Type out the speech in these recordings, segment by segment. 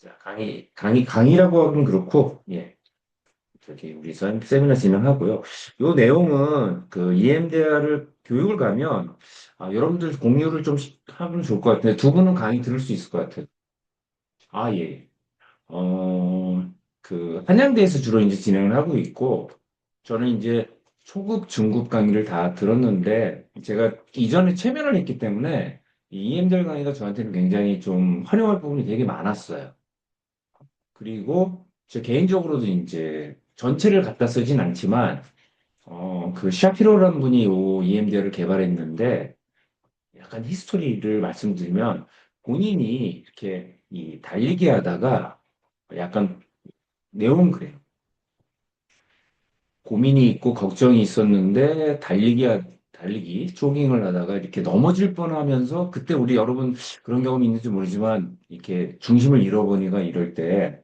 자, 강의라고 하긴 그렇고, 예. 저기, 우리 세미나 진행하고요. 요 내용은 그 EMDR을 교육을 가면, 여러분들 공유를 좀 하면 좋을 것 같은데, 두 분은 강의 들을 수 있을 것 같아요. 예. 어, 그, 한양대에서 주로 이제 진행을 하고 있고, 저는 이제 초급, 중급 강의를 다 들었는데, 제가 이전에 최면을 했기 때문에, 이 EMDR 강의가 저한테는 굉장히 좀 활용할 부분이 되게 많았어요. 그리고 저 개인적으로도 이제 전체를 갖다 쓰진 않지만, 그 샤피로라는 분이 이 EMDR을 개발했는데, 약간 히스토리를 말씀드리면, 본인이 이렇게 이 달리기 하다가 약간 내용은 그래요. 고민이 있고 걱정이 있었는데, 달리기, 조깅을 하다가 이렇게 넘어질 뻔하면서, 그때 우리 여러분 그런 경험이 있는지 모르지만, 이렇게 중심을 잃어버리가 이럴 때,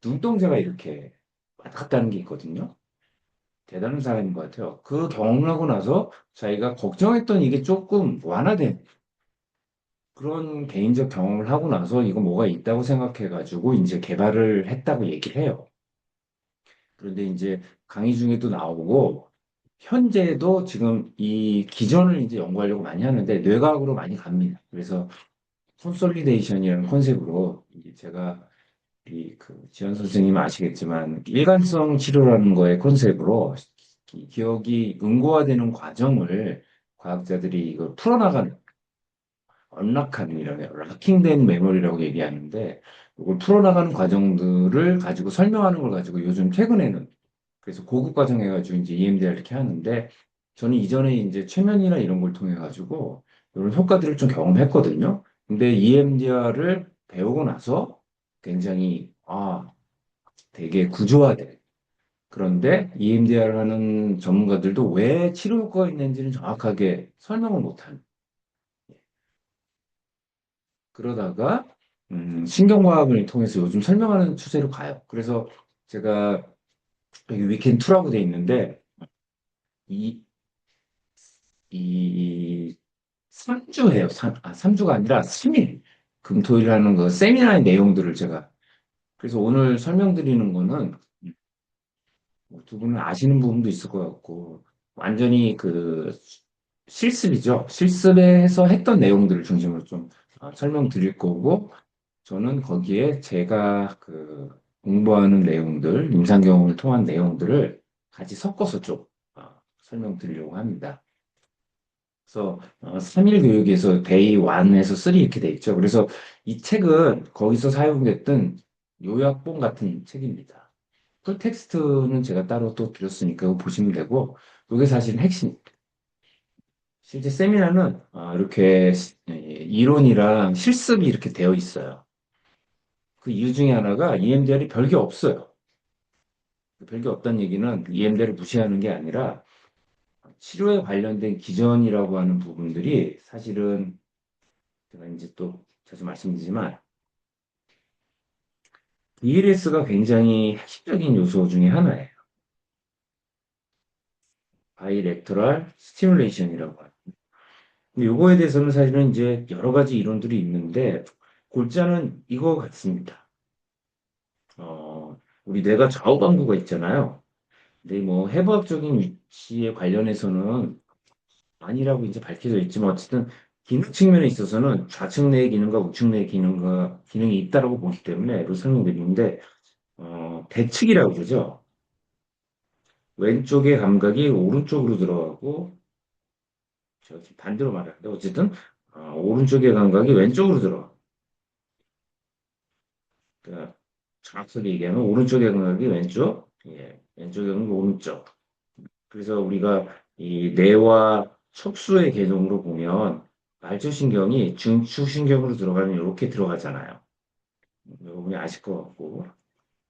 눈동자가 이렇게 왔다 갔다 하는 게 있거든요. 대단한 사람인 것 같아요. 그 경험을 하고 나서 자기가 걱정했던 이게 조금 완화된 그런 개인적 경험을 하고 나서 이거 뭐가 있다고 생각해가지고 이제 개발을 했다고 얘기를 해요. 그런데 이제 강의 중에도 나오고 현재도 지금 이 기전을 이제 연구하려고 많이 하는데 뇌과학으로 많이 갑니다. 그래서 콘솔리데이션이라는 컨셉으로 이제 제가 지현 선생님 아시겠지만 일관성 치료라는 거의 컨셉으로 이 기억이 응고화되는 과정을 과학자들이 이걸 풀어나가는 언락하는 락킹된 메모리라고 얘기하는데 이걸 풀어나가는 과정들을 가지고 설명하는 걸 가지고 요즘 최근에는 그래서 고급 과정 해가지고 이제 EMDR 이렇게 하는데 저는 이전에 이제 최면이나 이런 걸 통해 가지고 이런 효과들을 좀 경험했거든요. 근데 EMDR을 배우고 나서 굉장히 되게 구조화돼. 그런데 EMDR 하는 전문가들도 왜 치료 효과가 있는지는 정확하게 설명을 못하는. 그러다가 신경과학을 통해서 요즘 설명하는 추세로 가요. 그래서 제가 여기 위켄 2라고 돼 있는데 이, 이 3주 해요. 3주가 아니라 3일 금토일 하는 그 세미나의 내용들을 제가 그래서 오늘 설명드리는 거는 뭐두 분은 아시는 부분도 있을 것 같고, 완전히 그 실습이죠. 실습에서 했던 내용들을 중심으로 좀 설명드릴 거고, 저는 거기에 제가 공부하는 내용들, 임상 경험을 통한 내용들을 같이 섞어서 좀 설명드리려고 합니다. 그래서 3일 교육에서 데이 1에서 3 이렇게 돼 있죠. 그래서 이 책은 거기서 사용됐던 요약본 같은 책입니다. 풀텍스트는 제가 따로 또 드렸으니까 그거 보시면 되고, 이게 사실 핵심. 실제 세미나는 이렇게 이론이랑 실습이 이렇게 되어 있어요. 그 이유 중에 하나가 EMDR이 별게 없어요. 별게 없다는 얘기는 EMDR을 무시하는 게 아니라 치료에 관련된 기전이라고 하는 부분들이 사실은 제가 이제 또 자주 말씀드리지만 BLS가 굉장히 핵심적인 요소 중에 하나예요. 바이렉터럴 스티뮬레이션이라고 하죠. 근데 요거에 대해서는 사실은 이제 여러 가지 이론들이 있는데 골자는 이거 같습니다. 우리 뇌가 좌우반구가 있잖아요. 근데 뭐 해부학적인 위치에 관련해서는 아니라고 이제 밝혀져 있지만 어쨌든 기능 측면에 있어서는 좌측 뇌의 기능과 우측 뇌의 기능이 있다라고 보기 때문에 로 설명드리는데 대측이라고 그러죠. 왼쪽의 감각이 오른쪽으로 들어가고 제가 지금 반대로 말하는데 어쨌든 오른쪽의 감각이 왼쪽으로 들어가. 그러니까 정확하게 얘기하면 오른쪽의 감각이 왼쪽, 왼쪽의 감각이 오른쪽. 그래서 우리가 이 뇌와 척수의 개념으로 보면 말초신경이 중추신경으로 들어가면 이렇게 들어가잖아요. 여러분이 아실 것 같고.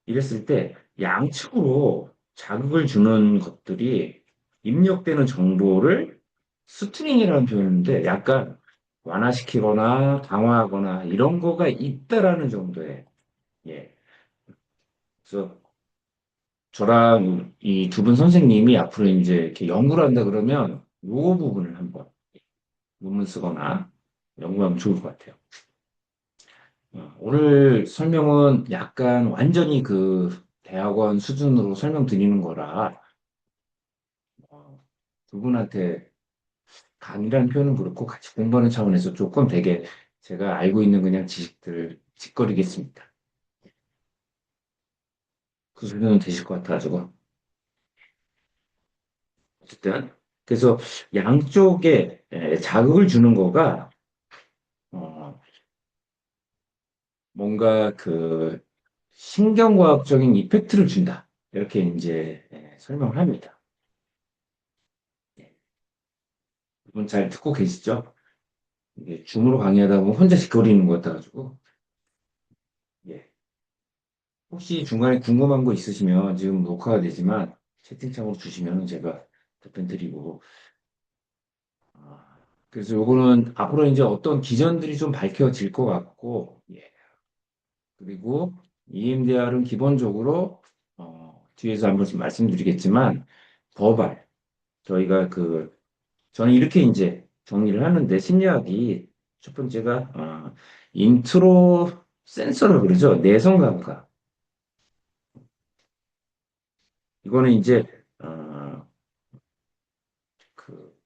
이랬을 때 양측으로 자극을 주는 것들이 입력되는 정보를 스트링이라는 표현인데 약간 완화시키거나 강화하거나 이런 거가 있다라는 정도의 예. 그래서 저랑 이 두 분 선생님이 앞으로 이제 이렇게 연구를 한다 그러면 요 부분을 한번 논문 쓰거나 연구하면 좋을 것 같아요. 오늘 설명은 약간 완전히 그 대학원 수준으로 설명드리는 거라, 어, 두 분한테 강의라는 표현은 그렇고 같이 공부하는 차원에서 조금 되게 제가 알고 있는 그냥 지식들을 짓거리겠습니다. 그 수준은 되실 것 같아가지고. 어쨌든, 그래서 양쪽에 자극을 주는 거가, 어, 뭔가 그 신경과학적인 이펙트를 준다. 이렇게 이제 설명을 합니다. 예, 이분 잘 듣고 계시죠? 이게 줌으로 강의하다 보면 혼자 짓거리는 것 같아가지고. 예. 혹시 중간에 궁금한 거 있으시면 지금 녹화가 되지만 채팅창으로 주시면 제가 답변 드리고. 아, 그래서 요거는 앞으로 이제 어떤 기전들이 좀 밝혀질 것 같고, 예. 그리고 EMDR은 기본적으로, 뒤에서 한 번씩 말씀드리겠지만, 버발. 저희가 저는 이렇게 이제 정리를 하는데, 심리학이 첫 번째가, 인트로 센서라 그러죠. 내성 감각. 이거는 이제, 어, 그,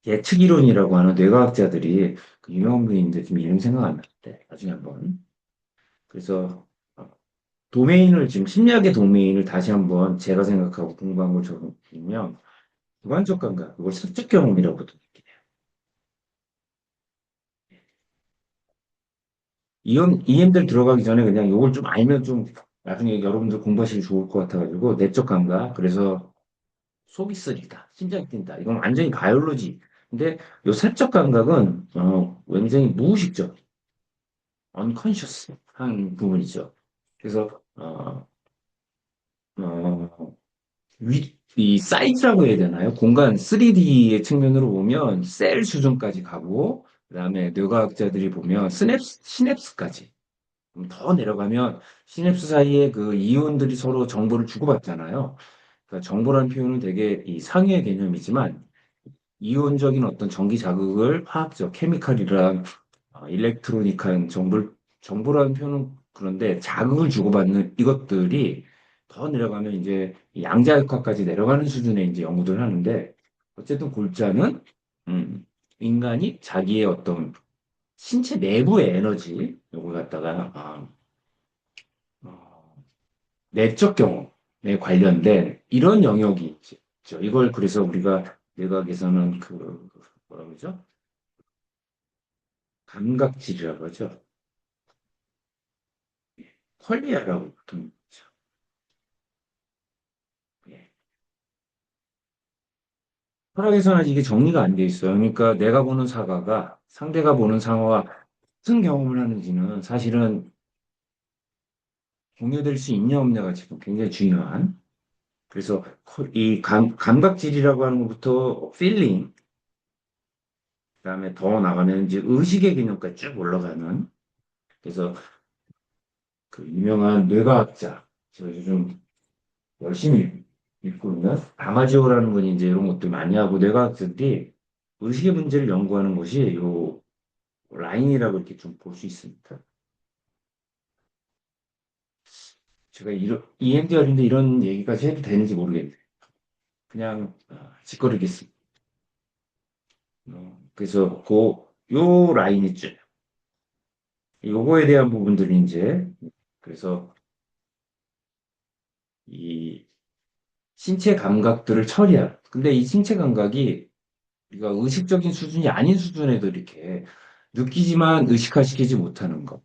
예측 이론이라고 하는 뇌과학자들이 그 유명한 분인데 지금 이름 생각 안 나는데, 나중에 한번. 그래서, 어, 도메인을, 지금 심리학의 도메인을 다시 한번 제가 생각하고 공부한 걸 적으면, 주관적 감각, 그걸 사적 경험이라고도 얘기해요. EM들 들어가기 전에 그냥 이걸 좀 알면 좀 나중에 여러분들 공부하시기 좋을 것 같아가지고, 내적 감각. 그래서 속이 쓰리다, 심장이 뛴다. 이건 완전히 바이올로지. 근데 요 사적 감각은, 굉장히 무의식적, unconscious 한 부분이죠. 그래서, 어, 이 사이즈라고 해야 되나요? 공간 3D의 측면으로 보면 셀 수준까지 가고, 그다음에 뇌과학자들이 보면 시냅스까지. 더 내려가면 시냅스 사이에 그 이온들이 서로 정보를 주고받잖아요. 그러니까 정보라는 표현은 되게 이 상위의 개념이지만 이온적인 어떤 전기 자극을 화학적, 케미칼이랑 일렉트로닉한 정보라는 표현은 그런데 자극을 주고받는 이것들이 더 내려가면 이제 이 양자역학까지 내려가는 수준의 이제 연구들 하는데 어쨌든 골자는 음, 인간이 자기의 어떤 신체 내부의 에너지 요걸 갖다가 어, 내적 경험에 관련된 이런 영역이 있죠. 이걸 그래서 우리가 뇌과학에서는 뭐라 그러죠? 감각질이라고 하죠. 퀄리아라고 보통 하죠. 예. 철학에서는 아직 이게 정리가 안 돼 있어요. 그러니까 내가 보는 사과가 상대가 보는 상어와 같은 경험을 하는지는 사실은 공유될 수 있냐 없냐가 지금 굉장히 중요한. 그래서 이 감각질이라고 하는 것부터 필링, 그다음에 더 나가면 이제 의식의 개념까지 쭉 올라가는. 그래서 그 유명한 뇌과학자, 제가 요즘 열심히 읽고 있는 다마지오라는 분이 이제 이런 것들 많이 하고 뇌과학자들이 의식의 문제를 연구하는 것이 요 라인이라고 이렇게 좀 볼 수 있습니다. 제가 EMDR인데 이런 얘기까지 해도 되는지 모르겠네요. 그냥 짓거리겠습니다. 그래서 요 라인 있죠. 요거에 대한 부분들이 이제 그래서 이 신체 감각들을 처리할. 근데 이 신체 감각이 우리가 의식적인 수준이 아닌 수준에도 이렇게 느끼지만 의식화시키지 못하는 것,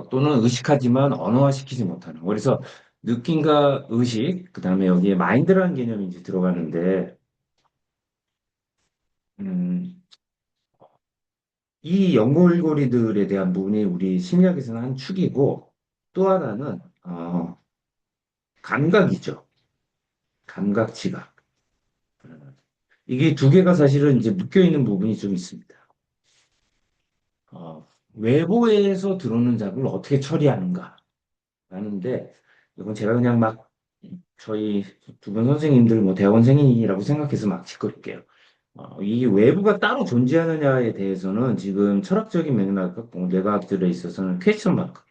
또는 의식하지만 언어화시키지 못하는 것. 그래서 느낌과 의식, 그 다음에 여기에 마인드라는 개념이 이제 들어가는데, 음, 이 연골고리들에 대한 부분이 우리 심리학에서는 한 축이고, 또 하나는, 감각이죠. 감각, 지각. 이게 두 개가 사실은 이제 묶여 있는 부분이 좀 있습니다. 외부에서 들어오는 자극을 어떻게 처리하는가 하는데, 이건 제가 그냥 막 저희 두 분 선생님들 뭐 대학원생이라고 생각해서 막 짓거릴게요. 이 외부가 따로 존재하느냐에 대해서는 지금 철학적인 맥락, 뇌과학들에 있어서는 퀘스천 마크.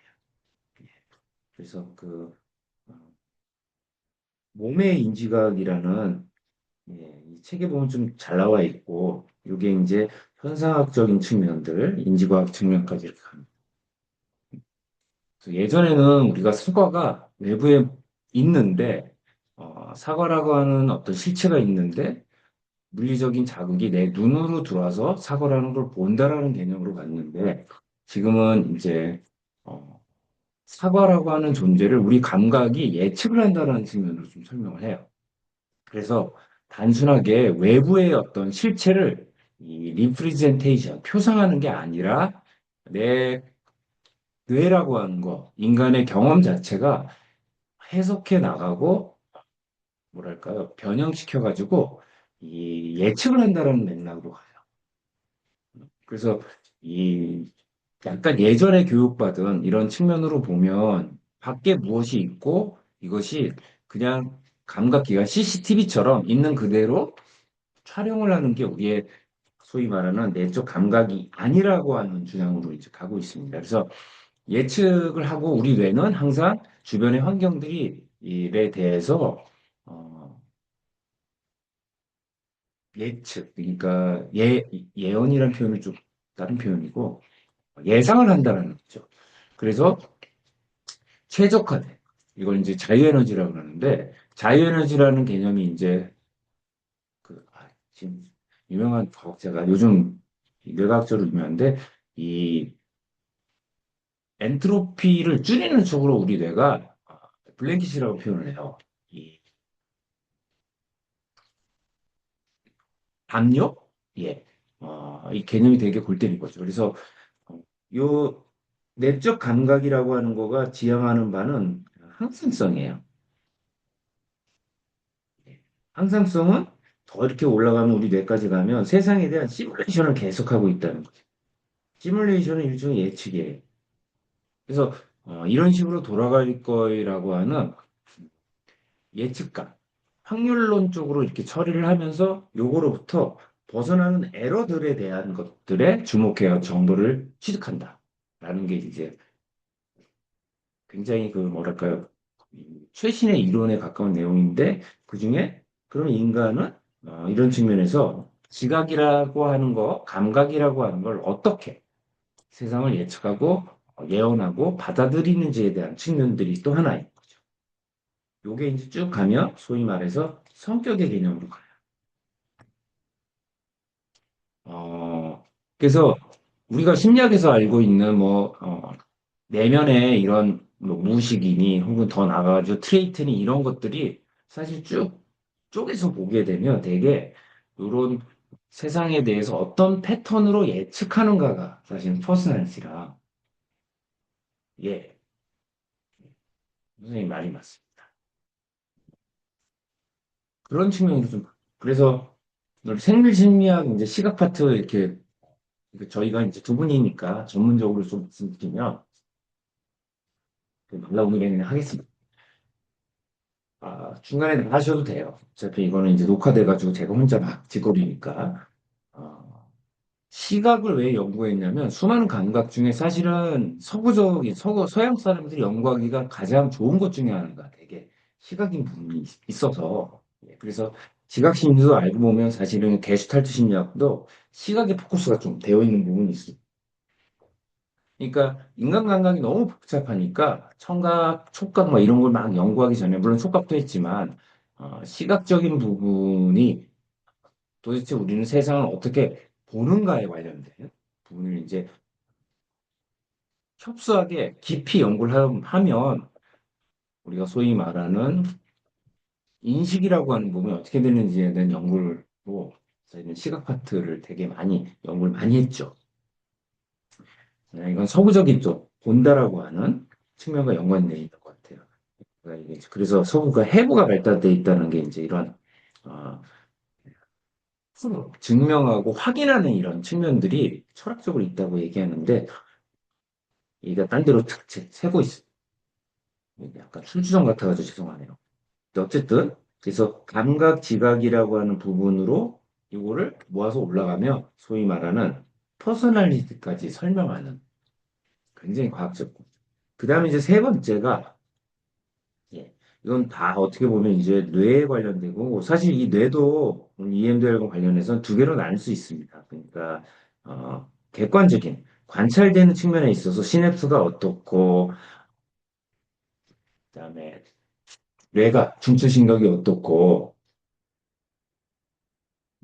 그래서 어, 몸의 인지학이라는 이 책에 보면 좀 잘 나와 있고, 이게 이제 현상학적인 측면들, 인지과학 측면까지 이렇게 갑니다. 그래서 예전에는 우리가 사과가 외부에 있는데, 사과라고 하는 어떤 실체가 있는데, 물리적인 자극이 내 눈으로 들어와서 사과라는 걸 본다라는 개념으로 봤는데, 지금은 이제, 어, 사과라고 하는 존재를 우리 감각이 예측을 한다는 측면으로 좀 설명을 해요. 그래서 단순하게 외부의 어떤 실체를 이 리프리젠테이션, 표상하는 게 아니라 내 뇌라고 하는 거, 인간의 경험 자체가 해석해 나가고, 뭐랄까요, 변형시켜가지고, 이 예측을 한다는 맥락으로 가요. 그래서 이 약간 예전에 교육받은 이런 측면으로 보면 밖에 무엇이 있고 이것이 그냥 감각기관 CCTV처럼 있는 그대로 촬영을 하는 게 우리의 소위 말하는 내적 감각이 아니라고 하는 주장으로 이제 가고 있습니다. 그래서 예측을 하고 우리 뇌는 항상 주변의 환경들이 일에 대해서 어, 예측, 그러니까 예언이라는 표현을 좀 다른 표현이고 예상을 한다는 거죠. 그래서 최적화돼. 이걸 이제 자유에너지라고 그러는데 자유에너지라는 개념이 이제 지금 유명한 과학자가 요즘 뇌과학자로 유명한데 이 엔트로피를 줄이는 쪽으로 우리 뇌가 블랭킷이라고 표현을 해요. 이 담요? 예. 이 개념이 되게 골 때린 거죠. 그래서 요 내적 감각이라고 하는 거가 지향하는 바는 항상성이에요. 예. 항상성은 더 이렇게 올라가면 우리 뇌까지 가면 세상에 대한 시뮬레이션을 계속하고 있다는 거죠. 시뮬레이션은 일종의 예측이에요. 그래서 이런 식으로 돌아갈 거라고 하는 예측감, 확률론 쪽으로 이렇게 처리를 하면서 요거로부터 벗어나는 에러들에 대한 것들에 주목해야 정보를 취득한다. 라는 게 이제 굉장히 뭐랄까요. 최신의 이론에 가까운 내용인데 그중에 그럼 인간은 이런 측면에서 지각이라고 하는 거, 감각이라고 하는 걸 어떻게 세상을 예측하고 예언하고 받아들이는지에 대한 측면들이 또 하나 있는 거죠. 요게 이제 쭉 가면 소위 말해서 성격의 개념으로 가요. 그래서 우리가 심리학에서 알고 있는 내면의 이런 뭐 무의식이니 혹은 더 나아가서 트레이트니 이런 것들이 사실 쭉 쪼개서 보게 되면 되게 이런 세상에 대해서 어떤 패턴으로 예측하는가가 사실은 퍼스널리티라 예, 선생님 말이 맞습니다. 그런 측면에서 좀 그래서 생물심리학 이제 시각 파트 이렇게 저희가 이제 두 분이니까 전문적으로 좀 말씀드리면 말라오는 게 하겠습니다. 중간에 나가셔도 돼요. 어차피 이거는 이제 녹화돼가지고 제가 혼자 막 짓거리니까. 어, 시각을 왜 연구했냐면 수많은 감각 중에 사실은 서양 사람들이 연구하기가 가장 좋은 것 중에 하나가 되게 시각인 부분이 있어서 예, 그래서 지각 심리도 알고 보면 사실은 게슈탈트 심리학도 시각에 포커스가 좀 되어 있는 부분이 있어요. 그러니까 인간 감각이 너무 복잡하니까 청각, 촉각 막 이런 걸 막 연구하기 전에 물론 촉각도 했지만 시각적인 부분이 도대체 우리는 세상을 어떻게 보는가에 관련된 부분을 이제 협소하게 깊이 연구를 하면 우리가 소위 말하는 인식이라고 하는 부분이 어떻게 되는지에 대한 연구를 또 저희는 시각 파트를 되게 많이 연구를 많이 했죠. 이건 서구적인 쪽 본다라고 하는 측면과 연관되어 있는 것 같아요. 그러니까 그래서 서구가 해부가 발달돼 있다는 게 이제 이런 어, 서로 증명하고 확인하는 이런 측면들이 철학적으로 있다고 얘기하는데 얘가 딴 데로 탁 새고 있어요. 약간 술주정 같아가지고 죄송하네요. 근데 어쨌든 그래서 감각 지각이라고 하는 부분으로 이거를 모아서 올라가며 소위 말하는 퍼스널리티까지 설명하는 굉장히 과학적. 그 다음에 이제 세 번째가, 예, 이건 다 어떻게 보면 이제 뇌에 관련되고, 사실 이 뇌도 EMDR과 관련해서 두 개로 나눌 수 있습니다. 그러니까, 객관적인, 관찰되는 측면에 있어서 시냅스가 어떻고, 그다음에 뇌가, 중추신경이 어떻고,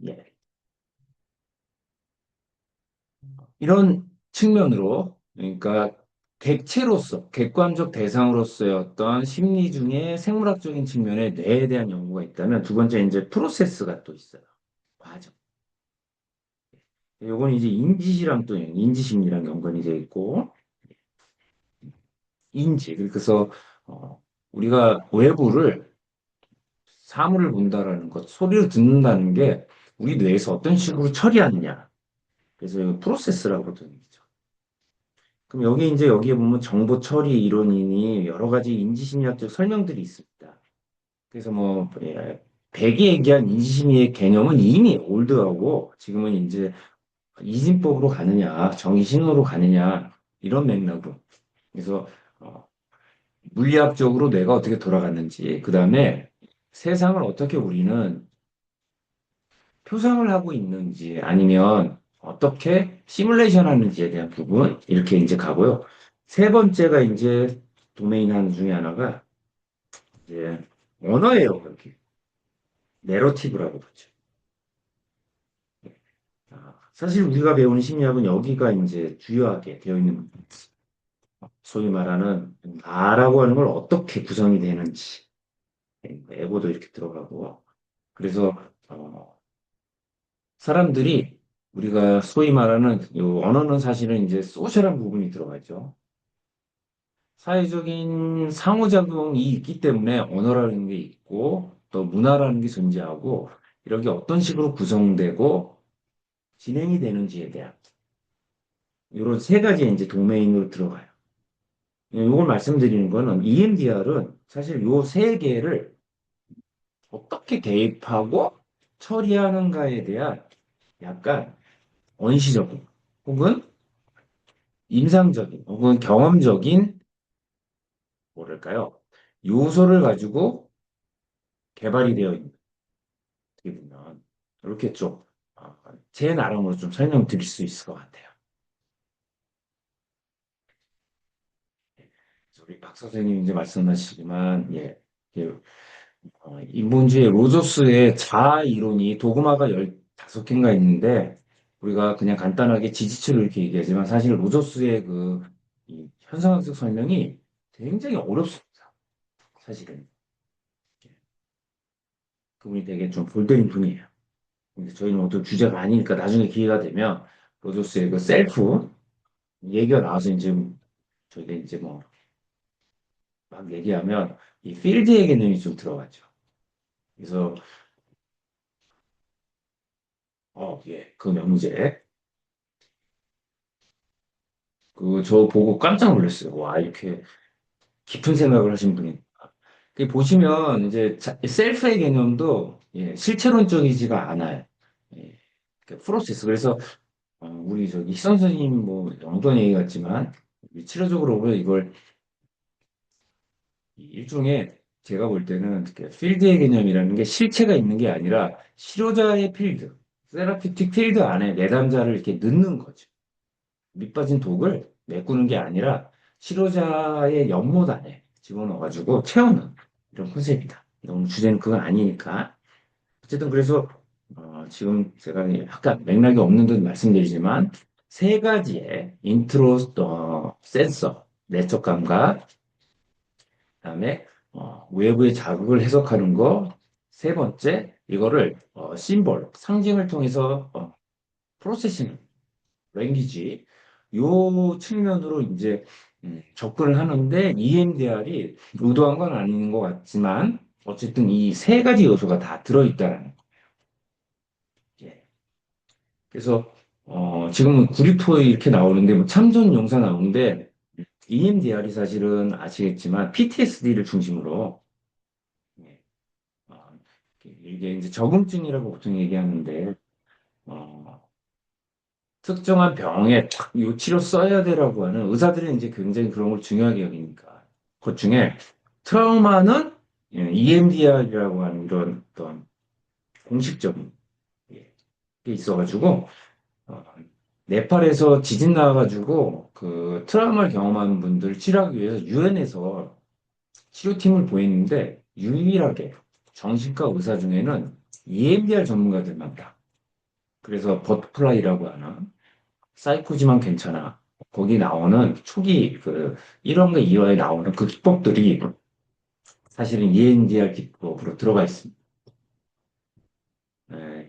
예, 이런 측면으로, 그러니까 객체로서, 객관적 대상으로서의 어떤 심리 중에 생물학적인 측면에 뇌에 대한 연구가 있다면 두 번째 이제 프로세스가 또 있어요. 과정. 요건 이제 인지시랑 또 인지심리랑 연관이 되어 있고, 인지. 그래서, 우리가 외부를, 사물을 본다라는 것, 소리를 듣는다는 게 우리 뇌에서 어떤 식으로 처리하느냐. 그래서 이거 프로세스라고 보통 얘기죠. 그럼 여기 이제 여기에 보면 정보 처리 이론이니 여러 가지 인지심리학적 설명들이 있습니다. 그래서 뭐 백이 얘기한 인지심리의 개념은 이미 올드하고 지금은 이제 이진법으로 가느냐, 정의신호로 가느냐 이런 맥락으로. 그래서 어, 물리학적으로 뇌가 어떻게 돌아갔는지, 그 다음에 세상을 어떻게 우리는 표상을 하고 있는지 아니면 어떻게 시뮬레이션 하는지에 대한 부분 이렇게 이제 가고요. 세 번째가 이제 도메인 하는 중에 하나가 이제 언어예요. 그렇게 내러티브라고 보죠. 사실 우리가 배우는 심리학은 여기가 이제 주요하게 되어 있는 부분. 소위 말하는 나라고 하는 걸 어떻게 구성이 되는지 에고도 이렇게 들어가고 그래서 사람들이 우리가 소위 말하는 요 언어는 사실은 이제 소셜한 부분이 들어가죠. 사회적인 상호작용이 있기 때문에 언어라는 게 있고 또 문화라는 게 존재하고 이렇게 어떤 식으로 구성되고 진행이 되는지에 대한 이런 세 가지 이제 도메인으로 들어가요. 이걸 말씀드리는 거는 EMDR은 사실 요 세 개를 어떻게 대입하고 처리하는가에 대한 약간 원시적인 혹은 임상적인 혹은 경험적인 뭐랄까요? 요소를 가지고 개발이 되어 있는 어떻게 보면 이렇게 좀 제 나름으로 좀 설명드릴 수 있을 것 같아요. 우리 박 선생님 이제 말씀하시지만 인본주의 로저스의 자아 이론이 도그마가 15개인가 있는데 우리가 그냥 간단하게 지지치를 이렇게 얘기하지만 사실 로저스의 이 현상학적 설명이 굉장히 어렵습니다. 사실은. 그분이 되게 좀 볼때린 분이에요. 근데 저희는 어떤 주제가 아니니까 나중에 기회가 되면 로저스의 그 셀프 얘기가 나와서 이제 저희가 이제 뭐 막 얘기하면 이 필드의 개념이 좀 들어가죠. 그래서 예, 그 명제 그 저 보고 깜짝 놀랐어요. 와 이렇게 깊은 생각을 하신 분이. 그 보시면 이제 셀프의 개념도 실체론적이지가 않아요. 예, 그 프로세스. 그래서 우리 저기 희선 선생님 뭐 엉뚱한 얘기 같지만 치료적으로 보면 이걸 일종의 제가 볼 때는 이렇게 필드의 개념이라는 게 실체가 있는 게 아니라 치료자의 필드, 세라피틱 필드 안에 내담자를 이렇게 넣는 거죠. 밑빠진 독을 메꾸는 게 아니라 치료자의 연못 안에 집어넣어가지고 채우는 이런 컨셉이다. 너무 주제는 그건 아니니까. 어쨌든 그래서 지금 제가 약간 맥락이 없는 듯 말씀드리지만 세 가지의 인트로 센서, 내적 감각, 그다음에 외부의 자극을 해석하는 거, 세 번째 이거를 심볼, 상징을 통해서 프로세싱, 랭귀지 요 측면으로 이제 접근을 하는데 EMDR이 의도한 건 아닌 것 같지만 어쨌든 이 세 가지 요소가 다 들어있다는 거. 예. 그래서 지금은 구리포에 이렇게 나오는데 뭐 참전 용사 나오는데 EMDR이 사실은 아시겠지만 PTSD를 중심으로 예, 어, 이게 이제 적응증이라고 보통 얘기하는데 어, 특정한 병에 딱 이 치료 써야 되라고 하는 의사들은 이제 굉장히 그런 걸 중요하게 여기니까. 그 중에 트라우마는 EMDR이라고 하는 이런 어떤 공식적인 예, 게 있어가지고 어, 네팔에서 지진 나와가지고 그 트라우마를 경험하는 분들 치료하기 위해서 유엔에서 치료팀을 보냈는데 유일하게 정신과 의사 중에는 EMDR 전문가들만 다. 그래서 버터플라이라고 하는 사이코지만 괜찮아. 거기 나오는 초기 그 1화인가 2화에 나오는 그 기법들이 사실은 EMDR 기법으로 들어가 있습니다.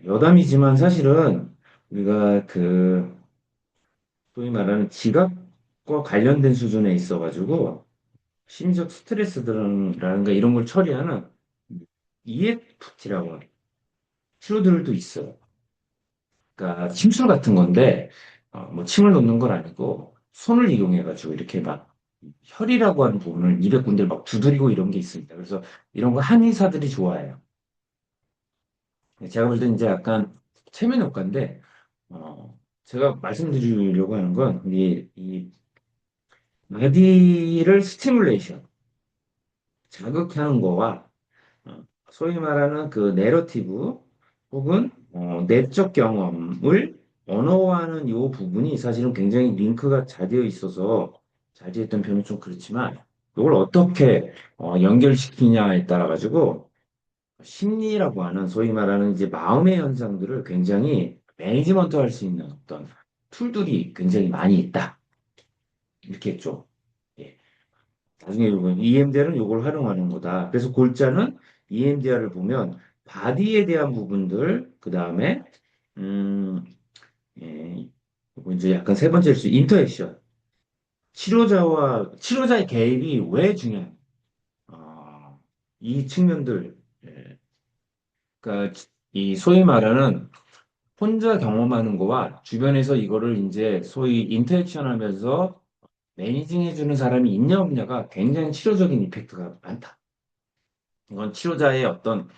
여담이지만 사실은 우리가 그 소위 말하는 지각과 관련된 수준에 있어가지고 심리적 스트레스들이라든가 이런 걸 처리하는 EFT라고 하는 치료들도 있어요. 그러니까 침술 같은 건데 뭐 침을 놓는 건 아니고 손을 이용해가지고 이렇게 막 혈이라고 하는 부분을 200군데를 막 두드리고 이런 게 있습니다. 그래서 이런 거 한의사들이 좋아해요. 제가 볼 때 이제 약간 체면 효과인데 제가 말씀드리려고 하는 건 이 바디를 스티뮬레이션 자극하는 거와 소위 말하는 그 내러티브 혹은 내적 경험을 언어화하는 이 부분이 사실은 굉장히 링크가 잘 되어 있어서 잘 되어 있던 표현은 좀 그렇지만 이걸 어떻게 연결시키냐에 따라 가지고 심리라고 하는 소위 말하는 이제 마음의 현상들을 굉장히 매니지먼트 할 수 있는 어떤 툴들이 굉장히 많이 있다. 이렇게 했죠. 예. 나중에 보면 EMDR은 이걸 활용하는 거다. 그래서 골자는 EMDR을 보면 바디에 대한 부분들, 그 다음에 음, 예, 그리고 이제 약간 세 번째로 인터액션. 치료자의 개입이 왜 중요한? 이 측면들, 예, 그러니까 이 소위 말하는 혼자 경험하는 거와 주변에서 이거를 이제 소위 인터액션 하면서 매니징 해주는 사람이 있냐 없냐가 굉장히 치료적인 이펙트가 많다. 이건 치료자의 어떤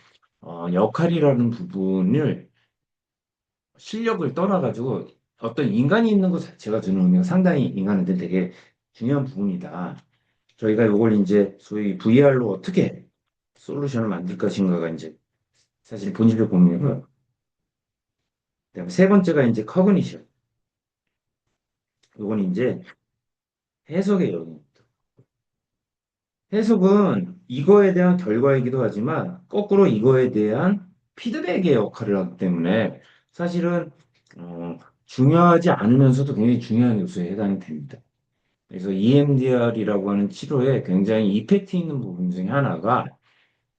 역할이라는 부분을 실력을 떠나가지고 어떤 인간이 있는 것 자체가 주는 의미가 상당히 인간한테 되게 중요한 부분이다. 저희가 이걸 이제 소위 VR로 어떻게 솔루션을 만들 것인가가 이제 사실 본질을 보면은 그다음에 세 번째가 이제 커그니션. 이건 이제 해석의 영역입니다. 해석은 이거에 대한 결과이기도 하지만 거꾸로 이거에 대한 피드백의 역할을 하기 때문에 사실은 중요하지 않으면서도 굉장히 중요한 요소에 해당이 됩니다. 그래서 EMDR이라고 하는 치료에 굉장히 이펙트 있는 부분 중에 하나가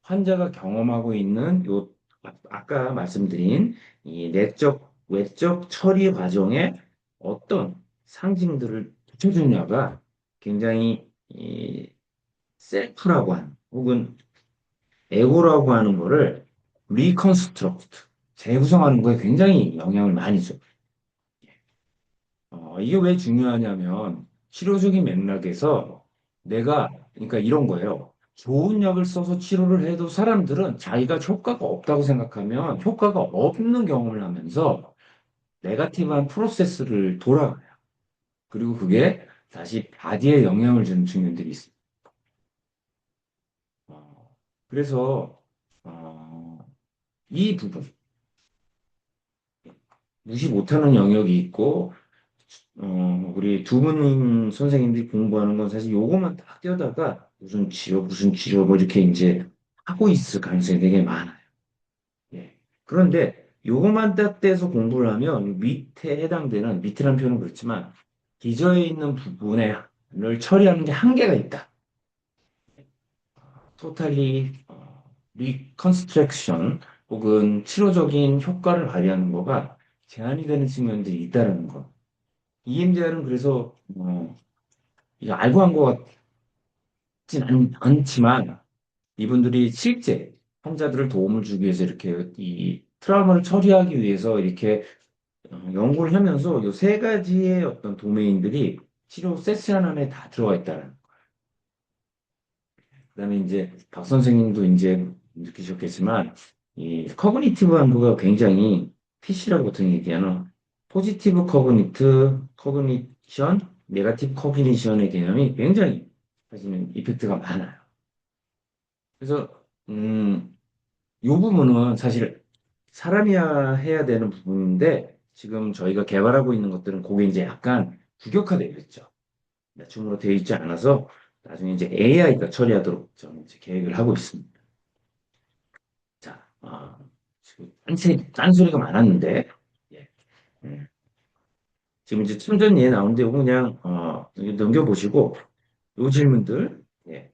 환자가 경험하고 있는 아까 말씀드린 이 내적, 외적 처리 과정에 어떤 상징들을 붙여주냐가 굉장히 이 셀프라고 하는 혹은 에고라고 하는 거를 리컨스트럭트 재구성하는 거에 굉장히 영향을 많이 줘요. 이게 왜 중요하냐면 치료적인 맥락에서 내가 그러니까 이런 거예요. 좋은 약을 써서 치료를 해도 사람들은 자기가 효과가 없다고 생각하면 효과가 없는 경험을 하면서 네가티브한 프로세스를 돌아가요. 그리고 그게 다시 바디에 영향을 주는 측면들이 있어요. 어, 그래서 어, 이 부분 무시 못하는 영역이 있고 우리 두 분 선생님들이 공부하는 건 사실 요것만 딱 떼다가 무슨 치료 뭐 이렇게 이제 하고 있을 가능성이 되게 많아요. 예. 그런데 요것만 딱 떼서 공부를 하면 밑에 해당되는 밑이라는 표현은 그렇지만 기저에 있는 부분을 처리하는 게 한계가 있다. 토탈리 리컨스트렉션 혹은 치료적인 효과를 발휘하는 거가 제한이 되는 측면들이 있다는 거. EMDR은 그래서 이거 알고 한 것 같진 않지만 이분들이 실제 환자들을 도움을 주기 위해서 이렇게 이 트라우마를 처리하기 위해서 이렇게 연구를 하면서 이 세 가지의 어떤 도메인들이 치료 세션 안에 다 들어가 있다는. 그다음에 이제 박 선생님도 이제 느끼셨겠지만 이 커그니티브 연구가 굉장히 PC라고 보통 얘기하는 포지티브 커그니션, 네가티브 커그니션의 개념이 굉장히 사실은 이펙트가 많아요. 그래서 이 부분은 사실 사람이 해야 되는 부분인데 지금 저희가 개발하고 있는 것들은 그게 이제 약간 규격화되어 있죠. 맞춤으로 되어 있지 않아서 나중에 이제 AI가 처리하도록 저는 이제 계획을 하고 있습니다. 자, 지금 딴소리가 많았는데 예, 음, 지금 이제 참전 예에 나오는데 이거 그냥 이거 넘겨보시고 요 질문들 예,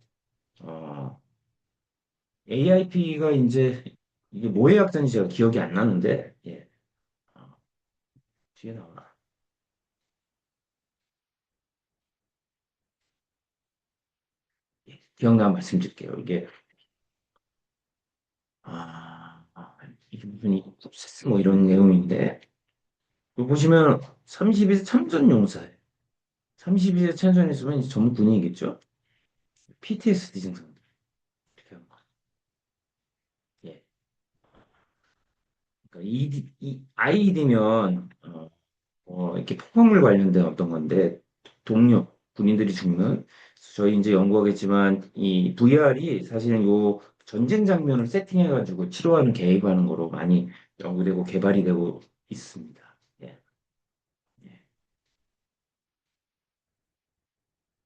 AIP가 이제 이게 뭐의 약자인지 제가 기억이 안 나는데 예, 어, 뒤에 나오나? 예, 기억나면 말씀드릴게요. 이게 무슨 이 프로세스 뭐 이런 내용인데 이거 보시면 32세 참전용사예요. 32세 참전했으면 이제 전문 군인이겠죠? PTSD 증상 이렇게 하는 거. 예. 그러니까 이 IED면 이렇게 폭발물 관련된 어떤 건데 동료 군인들이 죽는 저희 이제 연구하겠지만 이 VR이 사실은 요 전쟁 장면을 세팅해가지고 치료하는 계획하는 거로 많이 연구되고 개발이 되고 있습니다. 예. 예.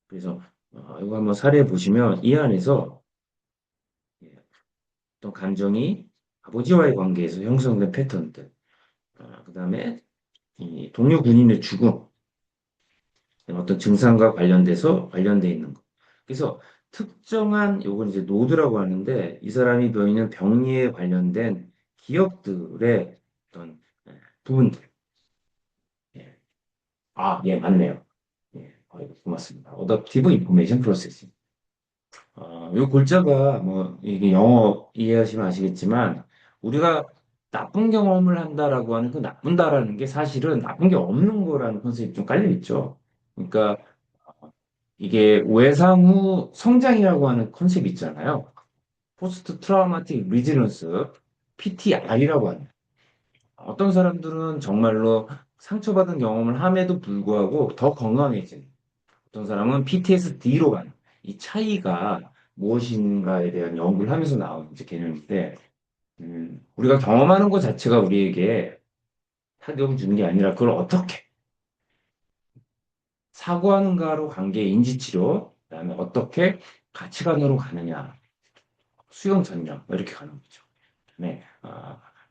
그래서 이거 한번 사례 보시면 이 안에서 예, 어떤 감정이 아버지와의 관계에서 형성된 패턴들, 그다음에 이 동료 군인의 죽음, 어떤 증상과 관련돼 있는 거. 그래서 특정한 요건 이제 노드라고 하는데 이 사람이 보이는 병리에 관련된 기억들의 어떤 부분들. 예. 예, 맞네요. 예, 고맙습니다. 어댑티브 인포메이션 프로세싱. 요 골자가 뭐 이게 영어 이해하시면 아시겠지만 우리가 나쁜 경험을 한다라고 하는 그 나쁜다라는 게 사실은 나쁜 게 없는 거라는 컨셉이 좀 깔려 있죠. 그러니까 이게 외상 후 성장이라고 하는 컨셉이 있잖아요. 포스트 트라우마틱 리지런스, PTR이라고 하는. 어떤 사람들은 정말로 상처받은 경험을 함에도 불구하고 더 건강해진. 어떤 사람은 PTSD로 가는. 이 차이가 무엇인가에 대한 연구를 하면서 나온 이제 개념인데, 우리가 경험하는 것 자체가 우리에게 타격을 주는 게 아니라 그걸 어떻게 사고하는가로 관계 인지치료, 그다음에 어떻게 가치관으로 가느냐. 수용 전념 뭐 이렇게 가는 거죠. 네,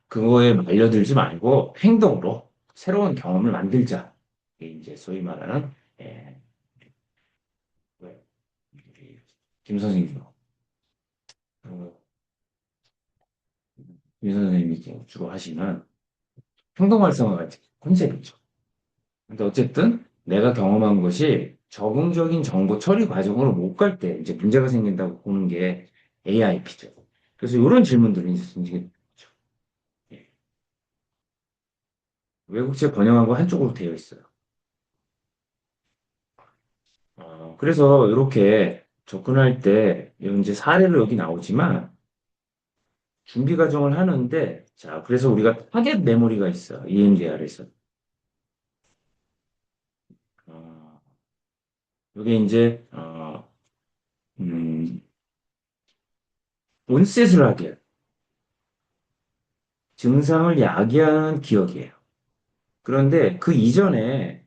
그거에 말려들지 말고 행동으로 새로운 경험을 만들자. 이게 이제 소위 말하는 예, 왜, 우리 김 선생님, 어, 김 선생님이 주로 하시는 행동 활성화 같은 컨셉이죠. 근데 어쨌든 내가 경험한 것이 적응적인 정보 처리 과정으로 못 갈 때 이제 문제가 생긴다고 보는 게 AIP죠. 그래서 이런 질문들이 이제 생기게 되죠. 예. 외국책 번역한 거 한쪽으로 되어 있어요. 그래서 이렇게 접근할 때, 이런 이제 사례로 여기 나오지만, 준비 과정을 하는데, 자, 그래서 우리가 타겟 메모리가 있어요. EMDR에서. 어, 이게 이제, 음, 온셋을 하게, 증상을 야기하는 기억이에요. 그런데 그 이전에,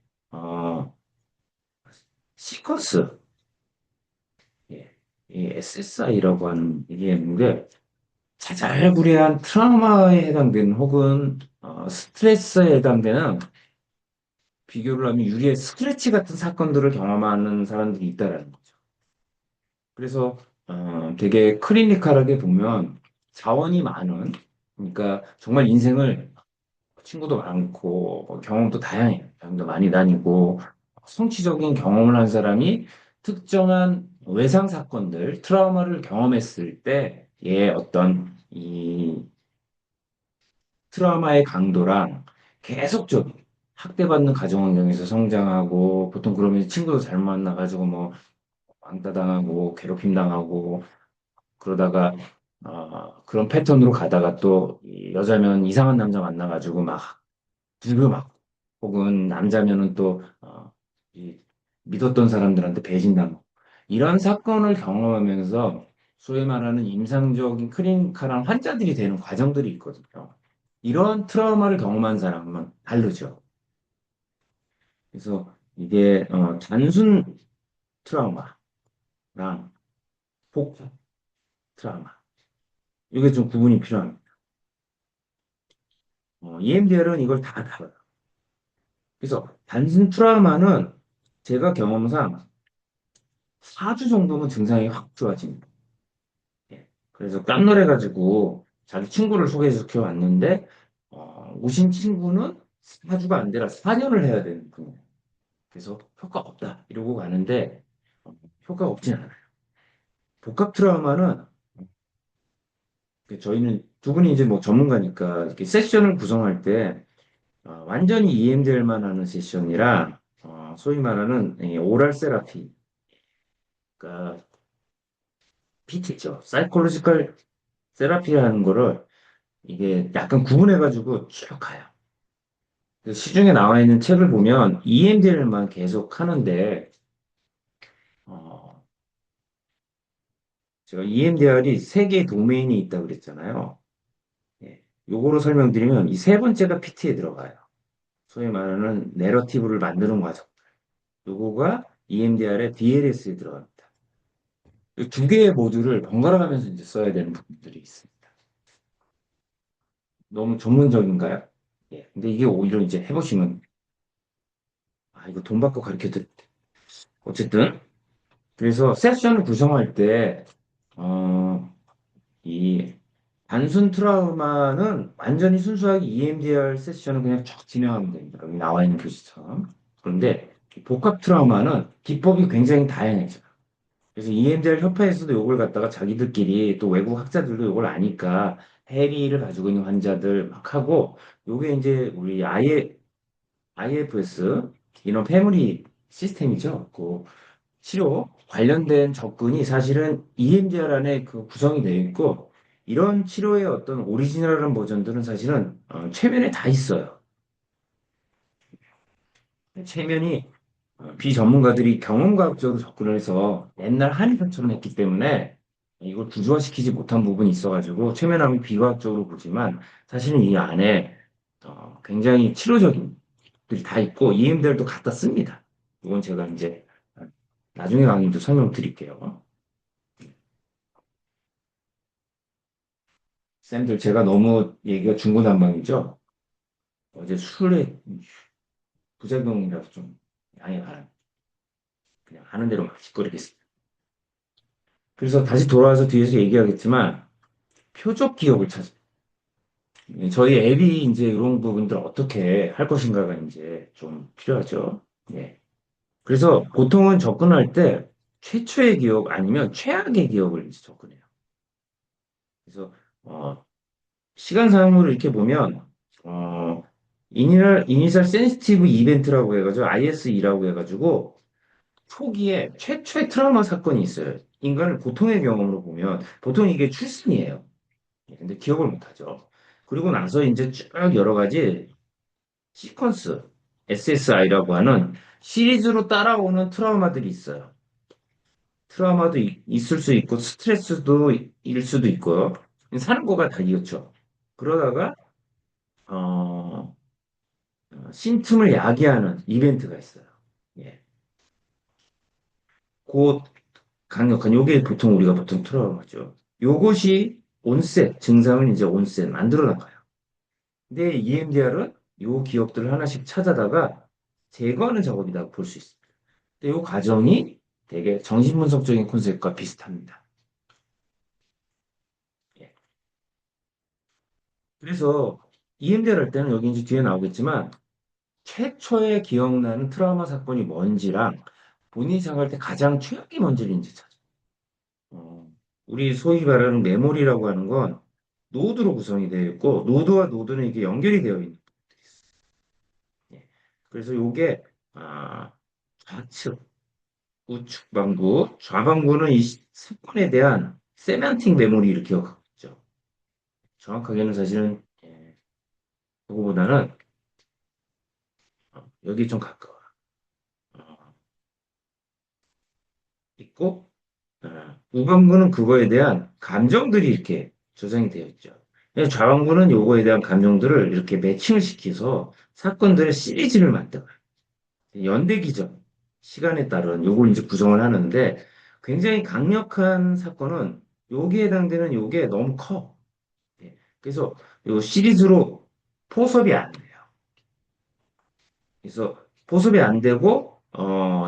시퀀스, 예, 이 SSI라고 하는 이게 있는데, 자잘구레한 트라우마에 해당되는 혹은 스트레스에 해당되는 비교를 하면 유리의 스크래치 같은 사건들을 경험하는 사람들이 있다라는 거죠. 그래서 되게 클리니컬하게 보면 자원이 많은 그러니까 정말 인생을 친구도 많고 뭐 경험도 다양해요. 여행도 많이 다니고 성취적인 경험을 한 사람이 특정한 외상 사건들, 트라우마를 경험했을 때의 어떤 이 트라우마의 강도랑 계속적인 학대받는 가정 환경에서 성장하고 보통 그러면 친구도 잘못 만나가지고 뭐 왕따 당하고 괴롭힘 당하고 그러다가 그런 패턴으로 가다가 또이 여자면 이상한 남자 만나가지고 막 두고 막 혹은 남자면은 또 이 믿었던 사람들한테 배신당하고 이런 사건을 경험하면서 소위 말하는 임상적인 클리니컬한 환자들이 되는 과정들이 있거든요. 이런 트라우마를 경험한 사람은 다르죠. 그래서 이게 단순 트라우마랑 복합 트라우마 이게 좀 구분이 필요합니다. EMDR은 이걸 다 다뤄요. 그래서 단순 트라우마는 제가 경험상 4주 정도면 증상이 확 좋아집니다. 예. 그래서 깜놀해가지고 자기 친구를 소개시켜 왔는데 오신 친구는 4주가 안 되라 4년을 해야 되는 분이에요. 그래서 효과 없다 이러고 가는데 효과가 없진 않아요. 복합 트라우마는 저희는 두 분이 이제 뭐 전문가니까 이렇게 세션을 구성할 때 완전히 EMDR만 하는 세션이랑 소위 말하는 이 오랄 세라피, 그러니까 PT죠. 사이콜로지컬 세라피라는 거를 이게 약간 구분해가지고 쭉 가요. 그 시중에 나와 있는 책을 보면 EMDR만 계속 하는데 어, 제가 EMDR이 세 개의 도메인이 있다고 그랬잖아요. 예. 요거로 설명드리면 이 세 번째가 PT에 들어가요. 소위 말하는 내러티브를 만드는 과정. 요거가 EMDR의 DLS에 들어갑니다. 이 두 개의 모듈을 번갈아 가면서 이제 써야 되는 부분들이 있습니다. 너무 전문적인가요? 예. 근데 이게 오히려 이제 해보시면, 이거 돈 받고 가르쳐 드릴 때. 어쨌든, 그래서 세션을 구성할 때, 어, 이 단순 트라우마는 완전히 순수하게 EMDR 세션을 그냥 쭉 진행하면 됩니다. 여기 나와 있는 교시처럼. 그런데 이 복합 트라우마는 기법이 굉장히 다양해져요. 그래서 EMDR 협회에서도 이걸 갖다가 자기들끼리 또 외국 학자들도 이걸 아니까 해리를 가지고 있는 환자들 막 하고 요게 이제 우리 IFS 이런 패밀리 시스템이죠. 그 치료 관련된 접근이 사실은 EMDR 안에 그 구성이 되어 있고 이런 치료의 어떤 오리지널한 버전들은 사실은 최면에 다 있어요. 최면이 비전문가들이 경험과학적으로 접근을 해서 옛날 한의사처럼 했기 때문에 이걸 구조화시키지 못한 부분이 있어가지고 최면함이 비과학적으로 보지만 사실은 이 안에 굉장히 치료적인 것들이 다 있고 EMDR도 갖다 씁니다. 이건 제가 이제 나중에 강의도 설명드릴게요. 쌤들 제가 너무 얘기가 중구난방이죠. 어제 술에 부작용이라서 좀 양해 바랍니다. 그냥 하는 대로 막 짓거리겠습니다. 그래서 다시 돌아와서 뒤에서 얘기하겠지만 표적 기억을 찾아. 저희 앱이 이제 이런 부분들 어떻게 할 것인가가 이제 좀 필요하죠. 예. 그래서 보통은 접근할 때 최초의 기억 아니면 최악의 기억을 이제 접근해요. 그래서 어, 시간상으로 이렇게 보면 어, 이니셜 센시티브 이벤트라고 해가지고 ISE라고 해가지고 초기에 최초의 트라우마 사건이 있어요. 인간을 보통의 경험으로 보면 보통 이게 출생이에요. 근데 기억을 못하죠. 그리고 나서 이제 쭉 여러 가지 시퀀스, SSI라고 하는 시리즈로 따라오는 트라우마들이 있어요. 트라우마도 있을 수 있고 스트레스도 일 수도 있고요. 사는 거가 다 이렇죠. 그러다가 어, 심틈을 야기하는 이벤트가 있어요. 예. 곧 강력한 요게 보통 우리가 보통 트라우마죠. 요것이 온셋 증상을 이제 온셋 만들어 나가요. 근데 EMDR은 요 기억들을 하나씩 찾아다가 제거하는 작업이라고 볼 수 있습니다. 근데 요 과정이 되게 정신분석적인 콘셉트와 비슷합니다. 예. 그래서 EMDR 할 때는 여기 이제 뒤에 나오겠지만 최초에 기억나는 트라우마 사건이 뭔지랑 본인이 생각할 때 가장 최악이 뭔지를 이제 찾아요. 어, 우리 소위 말하는 메모리라고 하는 건 노드로 구성이 되어 있고 노드와 노드는 이게 연결이 되어 있는 것들이 있어요. 예. 그래서 요게 아, 좌측, 우측 방구, 좌방구는 이 사건에 대한 세만틱 메모리 이렇게 기억하고 정확하게는 사실은 그거보다는 여기 좀 가까워. 어, 있고 우방부는 그거에 대한 감정들이 이렇게 조성이 되어 있죠. 좌완구는 요거에 대한 감정들을 이렇게 매칭을 시켜서 사건들의 시리즈를 만들어요. 연대 기전, 시간에 따른 요걸 이제 구성을 하는데 굉장히 강력한 사건은 여기에 해당되는 요게 너무 커. 예. 그래서 요 시리즈로 포섭이 안 돼요. 그래서 포섭이 안 되고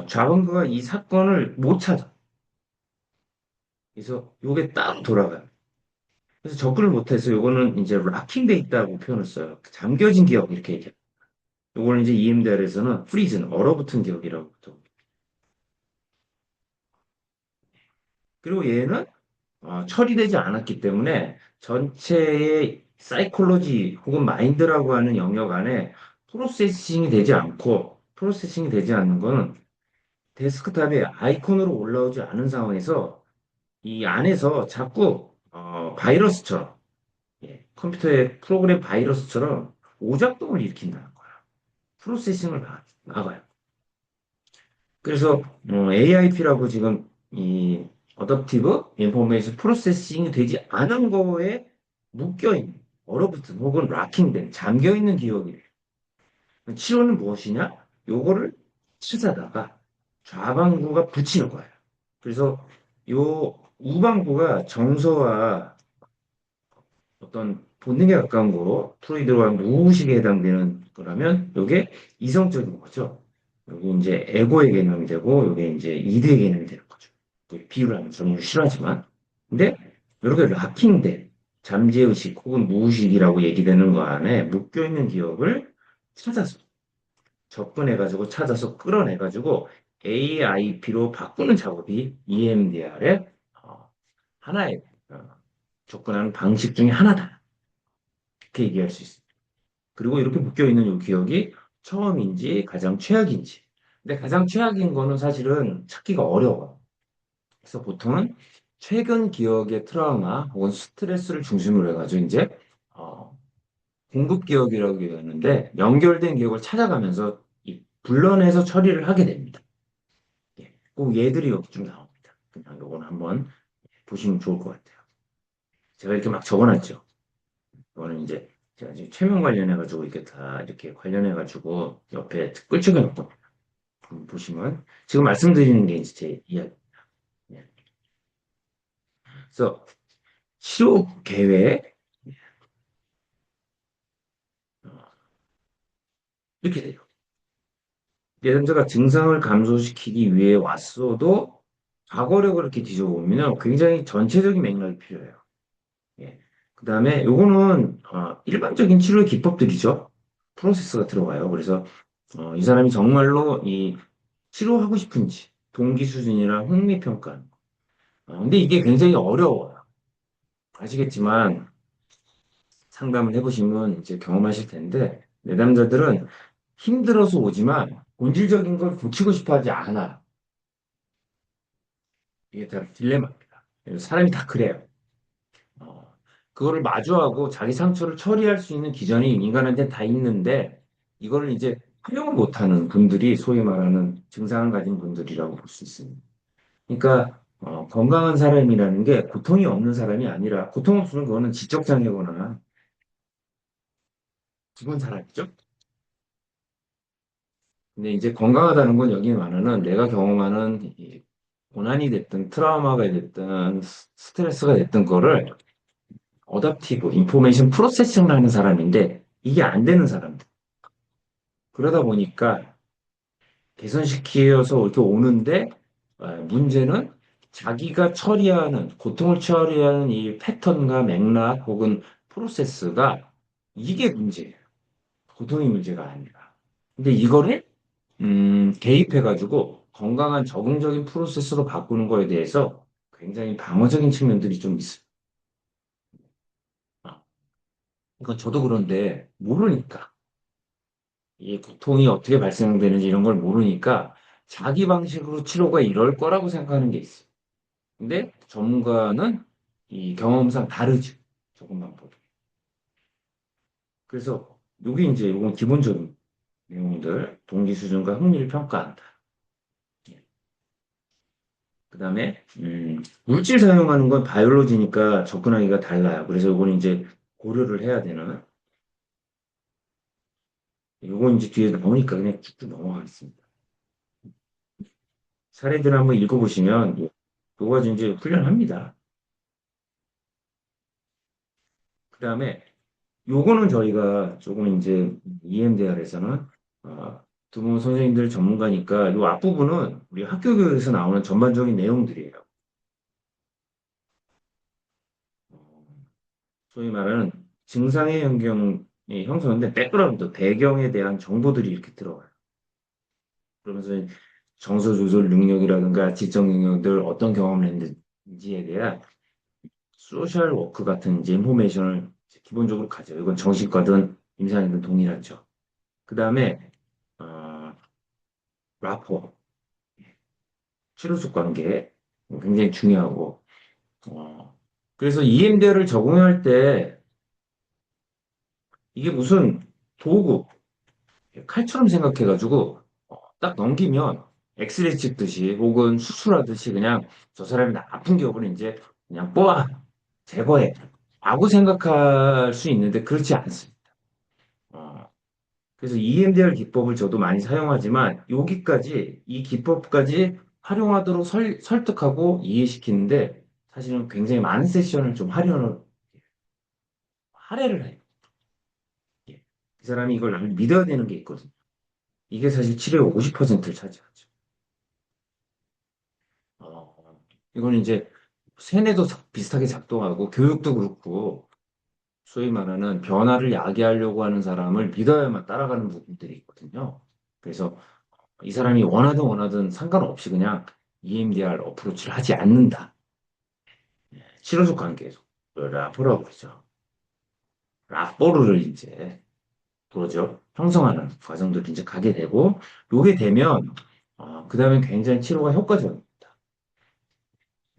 좌원구가 이 사건을 못 찾아. 그래서 요게 따로 돌아가요. 그래서 접근을 못해서 요거는 이제 락킹돼 있다고 표현을 써요. 잠겨진 기억 이렇게 얘기해요. 요거는 이제 EMDR에서는 프리즌, 얼어붙은 기억이라고 또. 그리고 얘는 처리되지 않았기 때문에 전체의 사이콜로지 혹은 마인드라고 하는 영역 안에 프로세싱이 되지 않는 거는 데스크탑에 아이콘으로 올라오지 않은 상황에서 이 안에서 자꾸 바이러스처럼 컴퓨터의 프로그램 바이러스처럼 오작동을 일으킨다는 거야. 프로세싱을 막아요. 그래서 AIP라고 지금 이 어댑티브 인포메이션 프로세싱이 되지 않은 거에 묶여있는 얼어붙은 혹은 락킹된 잠겨있는 기억이래요. 치료는 무엇이냐? 요거를 찾아다가 좌방구가 붙이는 거예요. 그래서 요 우방구가 정서와 어떤 본능에 가까운 거, 프로이드와 무의식에 해당되는 거라면 요게 이성적인 거죠. 여기 이제 에고의 개념이 되고 요게 이제 이드의 개념이 되는 거죠. 그 비유를 하면 저는 싫어하지만 근데 이렇게 락킹된 잠재의식 혹은 무의식이라고 얘기되는 거 안에 묶여있는 기억을 찾아서 접근해가지고 찾아서 끌어내가지고 AIP로 바꾸는 작업이 EMDR의 하나의 접근하는 방식 중에 하나다. 이렇게 얘기할 수 있습니다. 그리고 이렇게 묶여있는 이 기억이 처음인지 가장 최악인지. 근데 가장 최악인 거는 사실은 찾기가 어려워. 그래서 보통은 최근 기억의 트라우마 혹은 스트레스를 중심으로 해가지고 이제 어, 공급 기억이라고 하는데 연결된 기억을 찾아가면서 불러내서 처리를 하게 됩니다. 예, 꼭 얘들이 여기 좀 나옵니다. 그냥 요거는 한번 보시면 좋을 것 같아요. 제가 이렇게 막 적어놨죠. 이거는 이제 제가 지금 최면 관련해가지고 이렇게 다 이렇게 관련해가지고 옆에 끌적여놓고 보시면 지금 말씀드리는 게 이제 제 이야기. 예. 그래서 치료 계획 어, 이렇게 돼요. 내담자가 증상을 감소시키기 위해 왔어도 과거력을 이렇게 뒤져보면 굉장히 전체적인 맥락이 필요해요. 예. 그 다음에 요거는 일반적인 치료의 기법들이죠. 프로세스가 들어가요. 그래서 이 사람이 정말로 이 치료하고 싶은지 동기 수준이나 흥미 평가. 근데 이게 굉장히 어려워요. 아시겠지만 상담을 해보시면 이제 경험하실 텐데 내담자들은 힘들어서 오지만 본질적인 걸 고치고 싶어 하지 않아. 이게 다 딜레마입니다. 사람이 다 그래요. 어, 그거를 마주하고 자기 상처를 처리할 수 있는 기전이 인간한테 다 있는데 이거를 이제 활용을 못하는 분들이 소위 말하는 증상을 가진 분들이라고 볼 수 있습니다. 그러니까 건강한 사람이라는 게 고통이 없는 사람이 아니라 고통 없으면 그거는 지적 장애거나 죽은 사람이죠. 근데 이제 건강하다는 건 여기 말하는 내가 경험하는 이 고난이 됐든 트라우마가 됐든 스트레스가 됐든 거를 어답티브 인포메이션 프로세싱을 하는 사람인데 이게 안 되는 사람들. 그러다 보니까 개선시켜서 이렇게 오는데 문제는 자기가 처리하는 고통을 처리하는 이 패턴과 맥락 혹은 프로세스가 이게 문제예요. 고통이 문제가 아니라. 근데 이거를 개입해가지고 건강한 적응적인 프로세스로 바꾸는 거에 대해서 굉장히 방어적인 측면들이 좀 있어요. 아, 그러니까 저도 그런데 모르니까 이 고통이 어떻게 발생되는지 이런 걸 모르니까 자기 방식으로 치료가 이럴 거라고 생각하는 게 있어요. 근데 전문가는 이 경험상 다르죠. 조금만 보도. 그래서 요게 이제 요건 기본적인 내용들, 동기 수준과 흥미를 평가한다. 그다음에 물질 사용하는 건 바이올로지니까 접근하기가 달라요. 그래서 요거는 이제 고려를 해야 되는. 요건 이제 뒤에 나오니까 그냥 쭉쭉 넘어가겠습니다. 사례들 한번 읽어보시면 요거 가지고 이제 훈련합니다. 그다음에 요거는 저희가 조금 이제 EMDR에서는 두분 선생님들 전문가니까 요 앞부분은 우리 학교 교육에서 나오는 전반적인 내용들이에요. 어, 소위 말하는 증상의 현경이 형성인데 백그라운드, 배경에 대한 정보들이 이렇게 들어가요. 그러면서 정서 조절 능력이라든가 지적 능력들 어떤 경험을 했는지에 대한 소셜 워크 같은 이제 인포메이션을 기본적으로 가져요. 이건 정신과든 임상이든 동일하죠. 그 다음에 어, 라포, 치료적 관계 굉장히 중요하고 그래서 EMDR을 적용할 때 이게 무슨 도구, 칼처럼 생각해가지고 딱 넘기면 엑스레이 찍듯이 혹은 수술하듯이 그냥 저 사람이 나쁜 기억을 이제 그냥 뽑아 제거해 라고 생각할 수 있는데 그렇지 않습니다. 어, 그래서 EMDR 기법을 저도 많이 사용하지만 여기까지 이 기법까지 활용하도록 설득하고 이해시키는데 사실은 굉장히 많은 세션을 좀 할애를 해요. 예. 그 사람이 이걸 나를 믿어야 되는 게 있거든요. 이게 사실 치료의 50%를 차지하죠. 어, 이건 이제 세뇌도 비슷하게 작동하고 교육도 그렇고 소위 말하는 변화를 야기하려고 하는 사람을 믿어야만 따라가는 부분들이 있거든요. 그래서 이 사람이 원하든 상관없이 그냥 EMDR 어프로치를 하지 않는다. 치료적 관계에서 라포라고 그러죠. 라포르를 이제 그러죠. 형성하는 과정들을 이제 가게 되고 요게 되면 그다음에 굉장히 치료가 효과적입니다.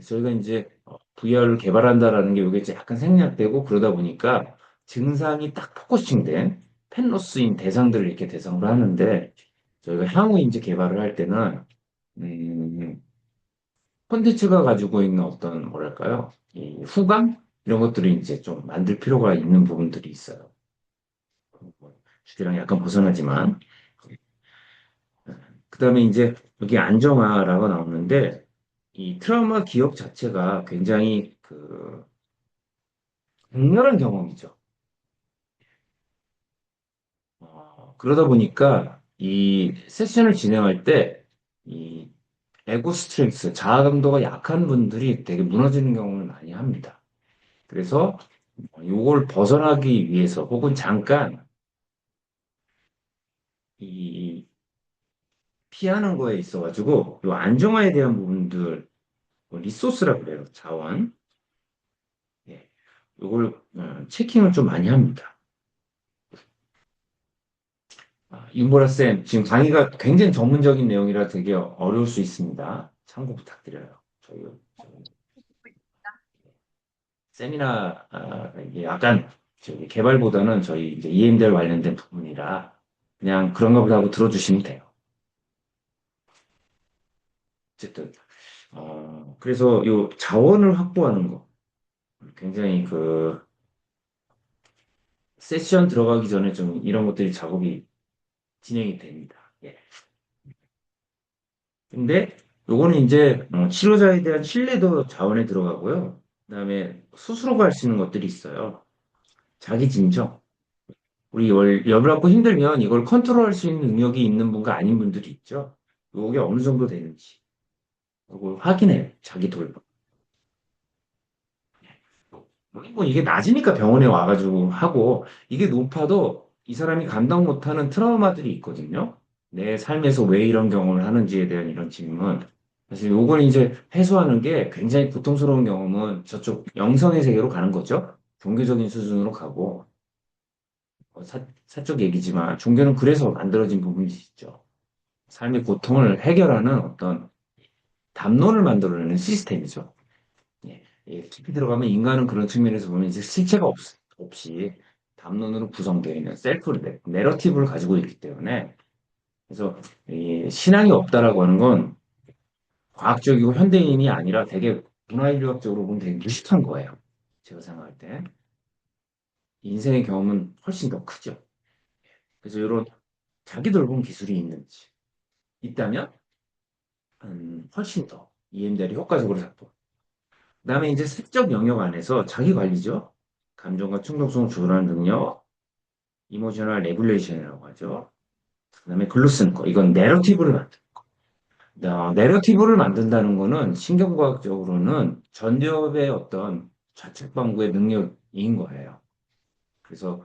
저희가 이제 VR을 개발한다라는 게 요게 이제 약간 생략되고 그러다 보니까 증상이 딱 포커싱된 펜로스인 대상들을 이렇게 대상으로 하는데 저희가 향후 이제 개발을 할 때는 음, 콘텐츠가 가지고 있는 어떤 뭐랄까요? 이 후감 이런 것들을 이제 좀 만들 필요가 있는 부분들이 있어요. 뭐, 주제랑 약간 벗어나지만 그다음에 이제 여기 안정화라고 나오는데 이 트라우마 기억 자체가 굉장히 강렬한 경험이죠. 그러다 보니까 이 세션을 진행할 때 이 에고 스트렝스, 자아 강도가 약한 분들이 되게 무너지는 경우를 많이 합니다. 그래서 요걸 벗어나기 위해서 혹은 잠깐 이 피하는 거에 있어가지고 요 안정화에 대한 부분들 뭐 리소스라고 그래요. 자원. 예. 요걸 체킹을 좀 많이 합니다. 윤보라 쌤, 지금 강의가 굉장히 전문적인 내용이라 되게 어려울 수 있습니다. 참고 부탁드려요. 저희 세미나 이게 약간 저기 개발보다는 저희 이제 EMDR 관련된 부분이라 그냥 그런가 보다 하고 들어주시면 돼요. 어쨌든 그래서 요 자원을 확보하는 거 굉장히 세션 들어가기 전에 좀 이런 것들이 작업이 진행이 됩니다. 예. 근데 요거는 이제 치료자에 대한 신뢰도 자원에 들어가고요. 그다음에 스스로가 할 수 있는 것들이 있어요. 자기 진정. 우리 열을 받고 힘들면 이걸 컨트롤할 수 있는 능력이 있는 분과 아닌 분들이 있죠. 요게 어느 정도 되는지. 그걸 확인해요. 자기 돌봄. 뭐 이게 낮으니까 병원에 와가지고 하고 이게 높아도 이 사람이 감당 못하는 트라우마들이 있거든요. 내 삶에서 왜 이런 경험을 하는지에 대한 이런 질문. 사실 요걸 이제 해소하는 게 굉장히 고통스러운 경험은 저쪽 영성의 세계로 가는 거죠. 종교적인 수준으로 가고 사적 얘기지만 종교는 그래서 만들어진 부분이 있죠. 삶의 고통을 해결하는 어떤 담론을 만들어내는 시스템이죠. 예, 예, 깊이 들어가면 인간은 그런 측면에서 보면 이제 실체가 없이 담론으로 구성되어 있는 셀프 내러티브를 가지고 있기 때문에 그래서 이 신앙이 없다라고 하는 건 과학적이고 현대인이 아니라 되게 문화인류학적으로 보면 되게 무식한 거예요. 제가 생각할 때 인생의 경험은 훨씬 더 크죠. 그래서 이런 자기 돌봄 기술이 있는지 있다면 훨씬 더 EMDR이 효과적으로 작동. 그다음에 이제 사적 영역 안에서 자기 관리죠. 감정과 충동성을 조절하는 능력, 이모셔널 레귤레이션이라고 하죠. 그다음에 글로 쓰는 거. 이건 내러티브를 만든. 내러티브를 만든다는 거는 신경과학적으로는 전두엽의 어떤 좌측 방구의 능력인 거예요. 그래서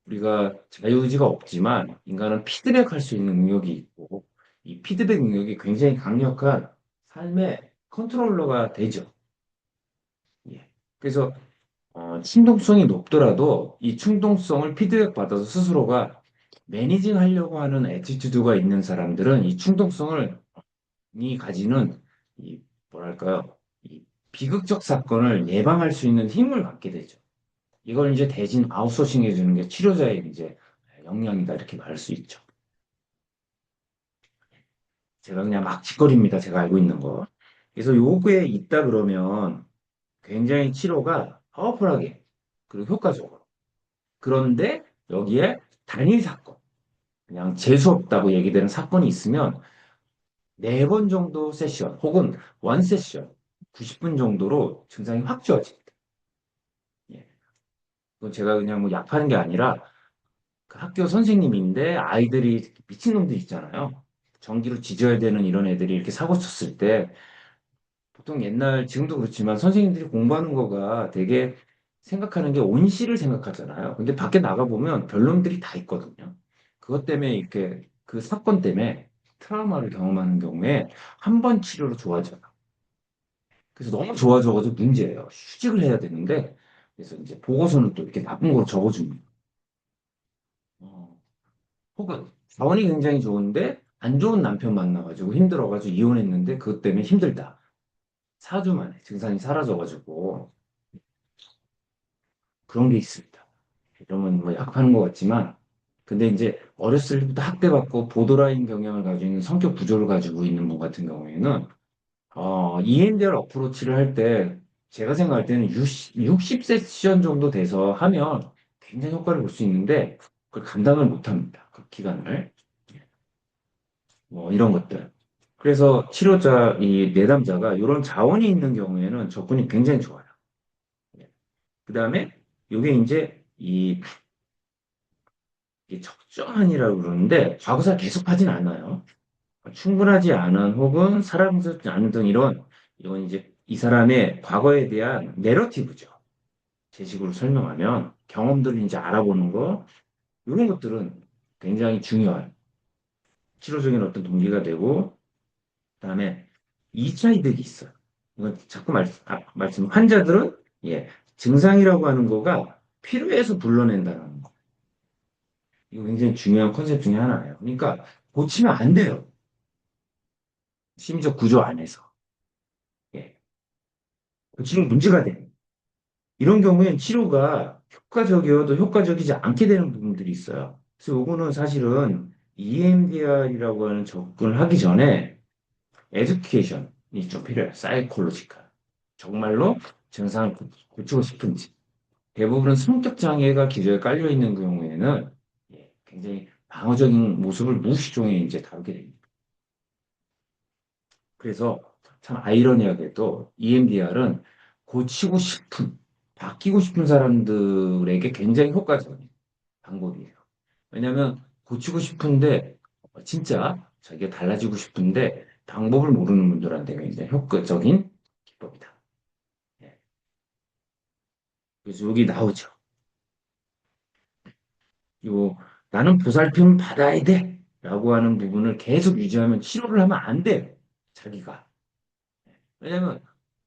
우리가 자유의지가 없지만 인간은 피드백할 수 있는 능력이 있고 이 피드백 능력이 굉장히 강력한 삶의 컨트롤러가 되죠. 예. 그래서 충동성이 높더라도 이 충동성을 피드백 받아서 스스로가 매니징 하려고 하는 애티튜드가 있는 사람들은 이 충동성을 이 가지는 이 뭐랄까요? 이 비극적 사건을 예방할 수 있는 힘을 갖게 되죠. 이걸 이제 대신 아웃소싱 해주는 게 치료자의 이제 역량이다 이렇게 말할 수 있죠. 제가 그냥 막 짓거립니다. 제가 알고 있는 거. 그래서 요거에 있다 그러면 굉장히 치료가 파워풀하게 그리고 효과적으로. 그런데 여기에 단일 사건, 그냥 재수 없다고 얘기되는 사건이 있으면 4번 정도 세션 혹은 원 세션 90분 정도로 증상이 확 좋아집니다. 예. 그건 제가 그냥 뭐 약하는 게 아니라 그 학교 선생님인데 아이들이 미친놈들 있잖아요. 전기로 지져야 되는 이런 애들이 이렇게 사고 쳤을 때 보통 옛날 지금도 그렇지만 선생님들이 공부하는 거가 되게 생각하는 게 온실을 생각하잖아요. 근데 밖에 나가보면 별놈들이 다 있거든요. 그것 때문에 이렇게 그 사건 때문에 트라우마를 경험하는 경우에 한 번 치료로 좋아져요. 그래서 너무 좋아져가지고 문제예요. 휴직을 해야 되는데 그래서 이제 보고서는 또 이렇게 나쁜 걸 적어줍니다. 어, 혹은 자원이 굉장히 좋은데 안 좋은 남편 만나가지고 힘들어가지고 이혼했는데 그것 때문에 힘들다. 4주 만에 증상이 사라져가지고 그런 게 있습니다. 이러면 뭐 약하는 것 같지만 근데 이제 어렸을 때부터 학대받고 보더라인 경향을 가지고 있는 성격 구조를 가지고 있는 분 같은 경우에는 EMDR 어프로치를 할 때 제가 생각할 때는 60 세션 정도 돼서 하면 굉장히 효과를 볼 수 있는데 그걸 감당을 못 합니다. 그 기간을. 뭐 이런 것들. 그래서 치료자, 이 내담자가 이런 자원이 있는 경우에는 접근이 굉장히 좋아요. 그 다음에 이게 이제 이 적정한이라고 그러는데 과거사 계속하진 않아요. 충분하지 않은 혹은 사랑스럽지 않은 등 이건 이제 이 사람의 과거에 대한 내러티브죠. 제 식으로 설명하면 경험들을 이제 알아보는 거 이런 것들은 굉장히 중요한 치료적인 어떤 동기가 되고 그다음에 2차 이득이 있어요. 이건 자꾸 말씀 환자들은 예 증상이라고 하는 거가 필요해서 불러낸다는 거. 이거 굉장히 중요한 컨셉 중에 하나예요. 그러니까 고치면 안 돼요. 심리적 구조 안에서. 예. 고치면 문제가 돼요. 이런 경우엔 치료가 효과적이어도 효과적이지 않게 되는 부분들이 있어요. 그래서 요거는 사실은 EMDR이라고 하는 접근을 하기 전에 에듀케이션이 좀 필요해요. 사이콜로지컬. 정말로 증상을 고치고 싶은지. 대부분은 성격 장애가 기저에 깔려 있는 경우에는 예, 굉장히 방어적인 모습을 무의식중에 이제 다루게 됩니다. 그래서 참 아이러니하게도 EMDR은 고치고 싶은, 바뀌고 싶은 사람들에게 굉장히 효과적인 방법이에요. 왜냐하면 고치고 싶은데 진짜 자기가 달라지고 싶은데 방법을 모르는 분들한테 굉장히 효과적인 기법이다. 예. 그래서 여기 나오죠. 요 나는 보살핌 받아야 돼. 라고 하는 부분을 계속 유지하면 치료를 하면 안 돼요. 자기가. 왜냐면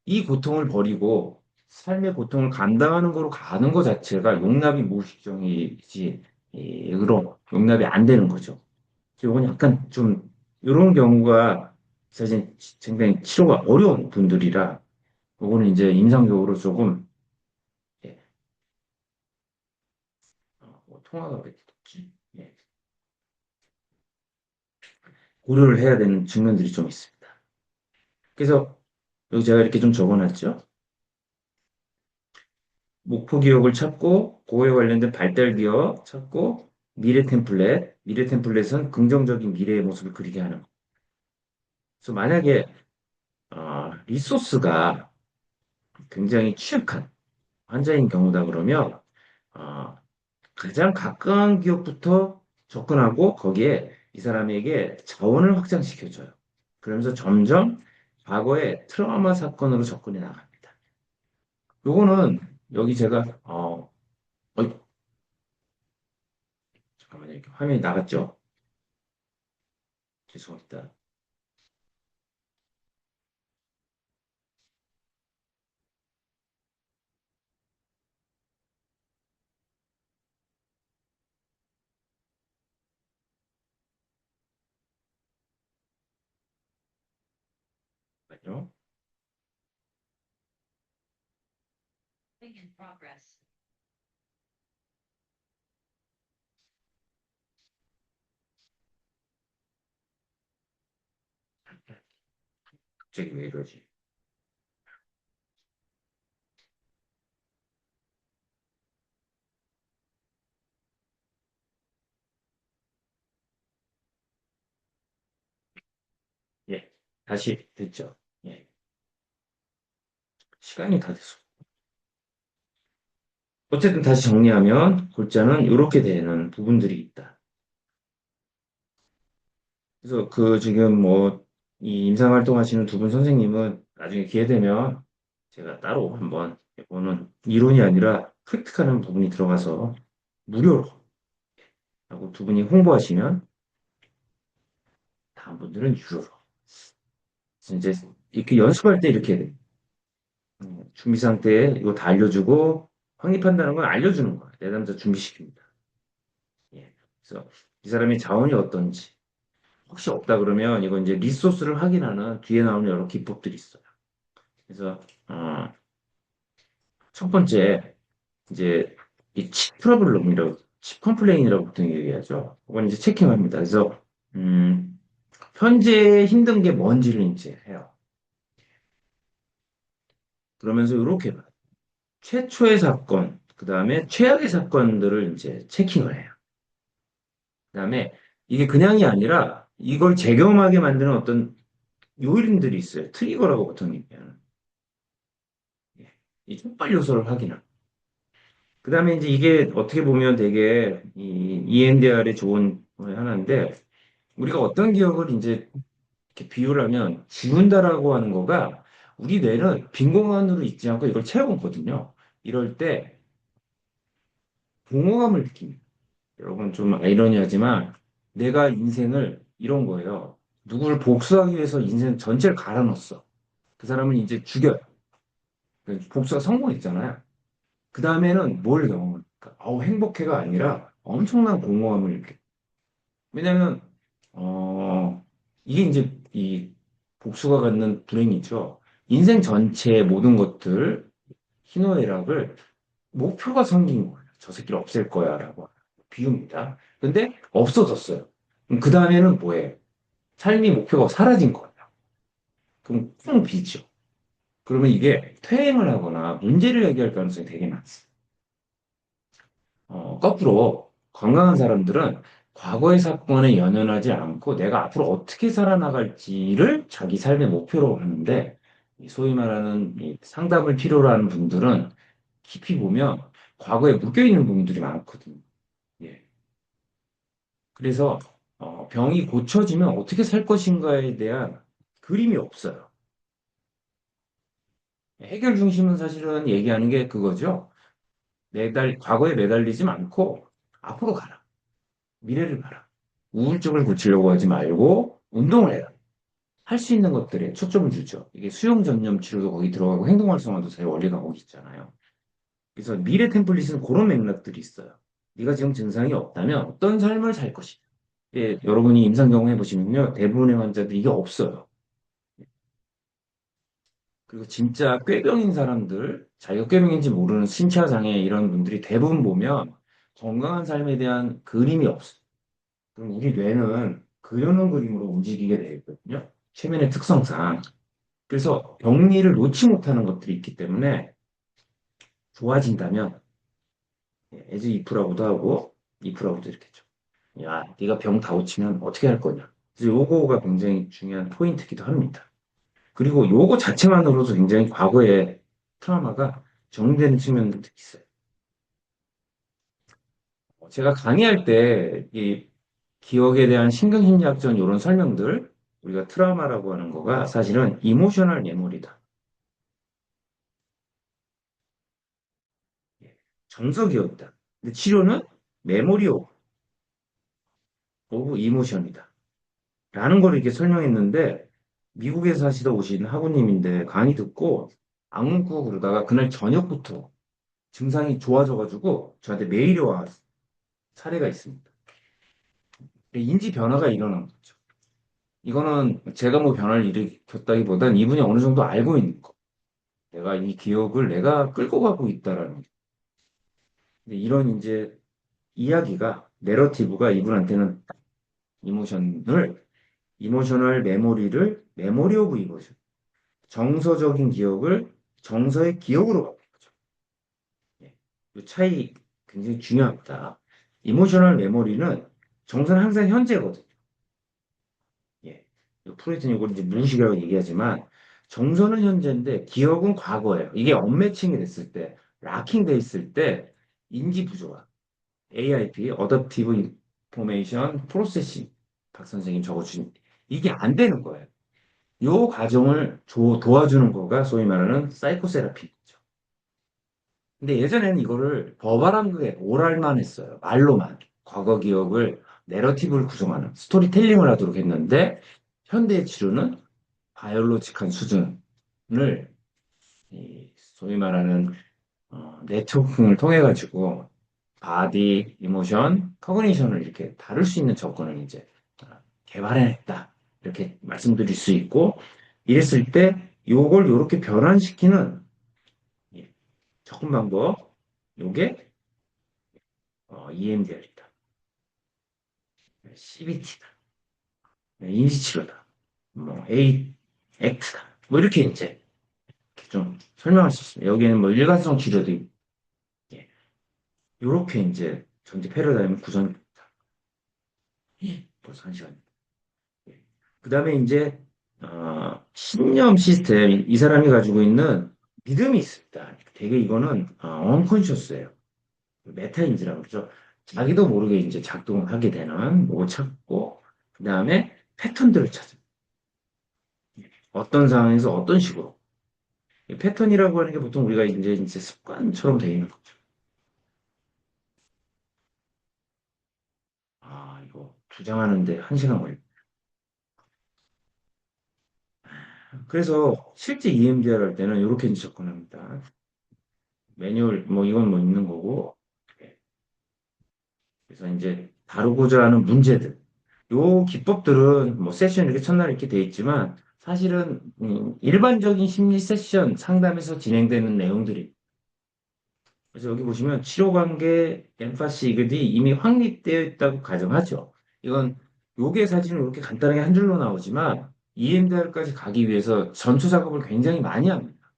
이 고통을 버리고 삶의 고통을 감당하는 거로 가는 것 자체가 용납이 무의식적이지, 으로 용납이 안 되는 거죠. 이건 약간 좀 이런 경우가 사실 굉장히 치료가 어려운 분들이라 이거는 이제 임상적으로 조금 예, 통화가 왜 이렇게 지 예. 고려를 해야 되는 측면들이 좀 있습니다. 그래서 여기 제가 이렇게 좀 적어놨죠. 목표 기업을 찾고 그거에 관련된 발달 기업 찾고 미래 템플릿은 긍정적인 미래의 모습을 그리게 하는 거. 그래서 만약에 리소스가 굉장히 취약한 환자인 경우다 그러면 어, 가장 가까운 기업부터 접근하고 거기에 이 사람에게 자원을 확장시켜줘요. 그러면서 점점 과거의 트라우마 사건으로 접근해 나갑니다. 요거는 여기 제가 어이, 잠깐만요. 이렇게 화면이 나갔죠? 죄송합니다. 잠깐만요. 갑자기 왜 이러지? 예, 다시 됐죠? 예, 시간이 다 됐어. 어쨌든 다시 정리하면 골자는 이렇게 되는 부분들이 있다. 그래서 그 지금 뭐 이 임상활동 하시는 두 분 선생님은 나중에 기회 되면 제가 따로 한번 이거는 이론이 아니라 프랙틱하는 부분이 들어가서 무료로 하고 두 분이 홍보하시면 다음 분들은 유료로. 그래서 이제 이렇게 연습할 때 이렇게 돼. 준비 상태에 이거 다 알려주고 확립한다는 건 알려주는 거야. 내담자 준비시킵니다. 예. 그래서 이 사람의 자원이 어떤지 혹시 없다 그러면 이거 이제 리소스를 확인하는 뒤에 나오는 여러 기법들이 있어요. 그래서 첫 번째 이제 이 칩 프로블럼이라고 칩 컴플레인이라고 보통 얘기하죠. 그건 이제 체킹합니다. 그래서 현재 힘든 게 뭔지를 이제 해요. 그러면서 이렇게 봐요. 최초의 사건, 그 다음에 최악의 사건들을 이제 체킹을 해요. 그 다음에 이게 그냥이 아니라 이걸 재경험하게 만드는 어떤 요인들이 있어요. 트리거라고 보통 얘기하는. 예. 이 촉발 요소를 확인하는. 그 다음에 이제 이게 어떻게 보면 되게 이 EMDR의 좋은 하나인데 우리가 어떤 기억을 이제 이렇게 비유를 하면 지운다라고 하는 거가 우리 뇌는 빈 공간으로 있지 않고 이걸 채우거든요. 이럴 때 공허감을 느낍니다. 여러분 좀 아이러니하지만 내가 인생을 이런 거예요. 누구를 복수하기 위해서 인생 전체를 갈아넣었어. 그 사람을 이제 죽여요. 복수가 성공했잖아요. 그 다음에는 뭘 경험할까? 행복해가 아니라 엄청난 공허함을 느껴요. 왜냐면, 이게 이제 이 복수가 갖는 불행이죠. 인생 전체의 모든 것들, 희노애락을 목표가 생긴 거예요. 저 새끼를 없앨 거야, 라고. 비유입니다. 근데 없어졌어요. 그 다음에는 뭐예요? 삶이 목표가 사라진 거예요. 그럼 쿵 비죠. 그러면 이게 퇴행을 하거나 문제를 해결할 가능성이 되게 많습니다. 거꾸로 건강한 사람들은 과거의 사건에 연연하지 않고 내가 앞으로 어떻게 살아나갈지를 자기 삶의 목표로 하는데 이 소위 말하는 이 상담을 필요로 하는 분들은 깊이 보면 과거에 묶여 있는 부분들이 많거든요. 예. 그래서 병이 고쳐지면 어떻게 살 것인가에 대한 그림이 없어요. 해결 중심은 사실은 얘기하는 게 그거죠. 과거에 매달리지 않고 앞으로 가라. 미래를 봐라. 우울증을 고치려고 하지 말고 운동을 해라. 할 수 있는 것들에 초점을 주죠. 이게 수용 전념 치료도 거기 들어가고 행동 활성화도 제 원리가 거기 있잖아요. 그래서 미래 템플릿은 그런 맥락들이 있어요. 네가 지금 증상이 없다면 어떤 삶을 살 것이냐. 예, 여러분이 임상 경험해 보시면요. 대부분의 환자들 이게 없어요. 그리고 진짜 꾀병인 사람들, 자기가 꾀병인지 모르는 신체 장애 이런 분들이 대부분 보면 건강한 삶에 대한 그림이 없어. 그럼 우리 뇌는 그려놓은 그림으로 움직이게 되거든요. 최면의 특성상. 그래서 병리를 놓지 못하는 것들이 있기 때문에 좋아진다면 에즈 이프라고도 하고 이프라고도 이렇게 죠. 야, 네가 병 다 고치면 어떻게 할 거냐. 그래서 요거가 굉장히 중요한 포인트이기도 합니다. 그리고 요거 자체만으로도 굉장히 과거의 트라우마가 정리되는 측면도 있어요. 제가 강의할 때 이 기억에 대한 신경심리학적 이런 설명들, 우리가 트라우마라고 하는 거가 사실은 이모셔널 메모리다. 정서 기억이다. 근데 치료는 메모리 오브 이모션이다. 라는 걸 이렇게 설명했는데 미국에서 사시다 오신 학우님인데 강의 듣고 앙웅쿠 그러다가 그날 저녁부터 증상이 좋아져가지고 저한테 메일이 와 사례가 있습니다. 인지 변화가 일어난 거죠. 이거는 제가 뭐 변화를 일으켰다기보단 이분이 어느 정도 알고 있는 거. 내가 이 기억을 내가 끌고 가고 있다라는 거. 근데 이런 이제 이야기가 내러티브가 이분한테는 이모션을 이모셔널 메모리를 메모리 오브 이모션 정서적인 기억을 정서의 기억으로 바꾼 거죠. 예. 이 차이 굉장히 중요합니다. 이모셔널 메모리는 정서는 항상 현재거든요. 예. 프로이트는 이걸 이제 무의식이라고 얘기하지만 정서는 현재인데 기억은 과거예요. 이게 언매칭이 됐을 때, 락킹 돼 있을 때 인지 부조화, AIP, 어댑티브 인포메이션 프로세싱 박 선생님 적어주신 이게 안 되는 거예요. 요 과정을 도와주는 거가 소위 말하는 사이코세라피죠. 근데 예전에는 이거를 버발한 게 오랄만 했어요. 말로만. 과거 기억을 내러티브를 구성하는 스토리텔링을 하도록 했는데 현대의 치료는 바이올로직한 수준을 이 소위 말하는 네트워킹을 통해 가지고 바디, 이모션, 커그니션을 이렇게 다룰 수 있는 접근을 이제 개발해냈다. 이렇게 말씀드릴 수 있고 이랬을 때 요걸 요렇게 변환시키는 접근 방법 요게 EMDR이다. CBT다. 인지치료다. 뭐 A 액트다. 뭐 이렇게 이제 이렇게 좀 설명할 수 있습니다. 여기에는 뭐 일관성 치료도 있고 예. 요렇게 이제 전체 패러다임을 구성합니다. 벌써 한 시간. 그 다음에 이제 신념 시스템 이 사람이 가지고 있는 믿음이 있습니다. 되게 이거는 언컨셔스예요. 메타인지라고 그러죠. 자기도 모르게 이제 작동하게 되는 뭐 찾고 그 다음에 패턴들을 찾습니다. 어떤 상황에서 어떤 식으로 이 패턴이라고 하는 게 보통 우리가 이제 습관처럼 되어 있는 거죠. 아 이거 주장하는데 한 시간 걸려. 그래서 실제 EMDR 할 때는 이렇게 이제 접근합니다. 매뉴얼 뭐 이건 뭐 있는 거고 예. 그래서 이제 다루고자 하는 문제들 요 기법들은 뭐 세션 이렇게 첫날 이렇게 돼 있지만 사실은 일반적인 심리 세션 상담에서 진행되는 내용들이 그래서 여기 보시면 치료관계 엠파시 이것이 이미 확립되어 있다고 가정하죠. 이건 요게 사진은 이렇게 간단하게 한 줄로 나오지만 EMDR까지 가기 위해서 전투 작업을 굉장히 많이 합니다.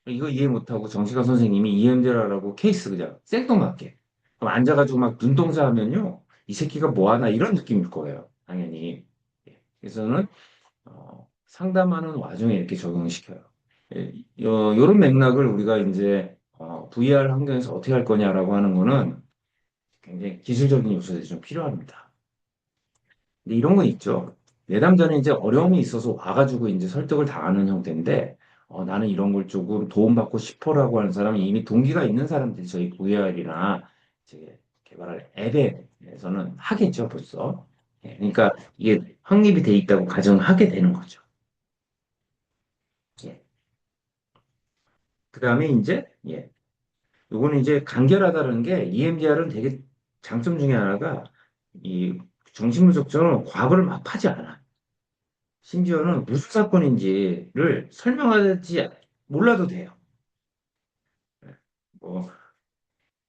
이거 이해 못하고 정시과 선생님이 EMDR라고 케이스 그냥 생뚱맞게 그럼 앉아가지고 막 눈동자 하면요 이 새끼가 뭐 하나 이런 느낌일 거예요. 당연히. 예. 그래서는 상담하는 와중에 이렇게 적용시켜요. 예, 요런 맥락을 우리가 이제 VR 환경에서 어떻게 할 거냐라고 하는 거는 굉장히 기술적인 요소들이 좀 필요합니다. 근데 이런 거 있죠. 내담자는 이제 어려움이 있어서 와가지고 이제 설득을 당하는 형태인데, 나는 이런 걸 조금 도움받고 싶어라고 하는 사람이 이미 동기가 있는 사람들이 저희 VR이나 이제 개발할 앱에서는 하겠죠, 벌써. 예, 그러니까 이게 확립이 돼 있다고 가정하게 되는 거죠. 예. 그 다음에 이제, 예. 요거는 이제 간결하다는 게 EMDR은 되게 장점 중에 하나가 이 정신분석자는 과거를 막 파지 않아. 심지어는 무슨 사건인지를 설명하지 몰라도 돼요. 뭐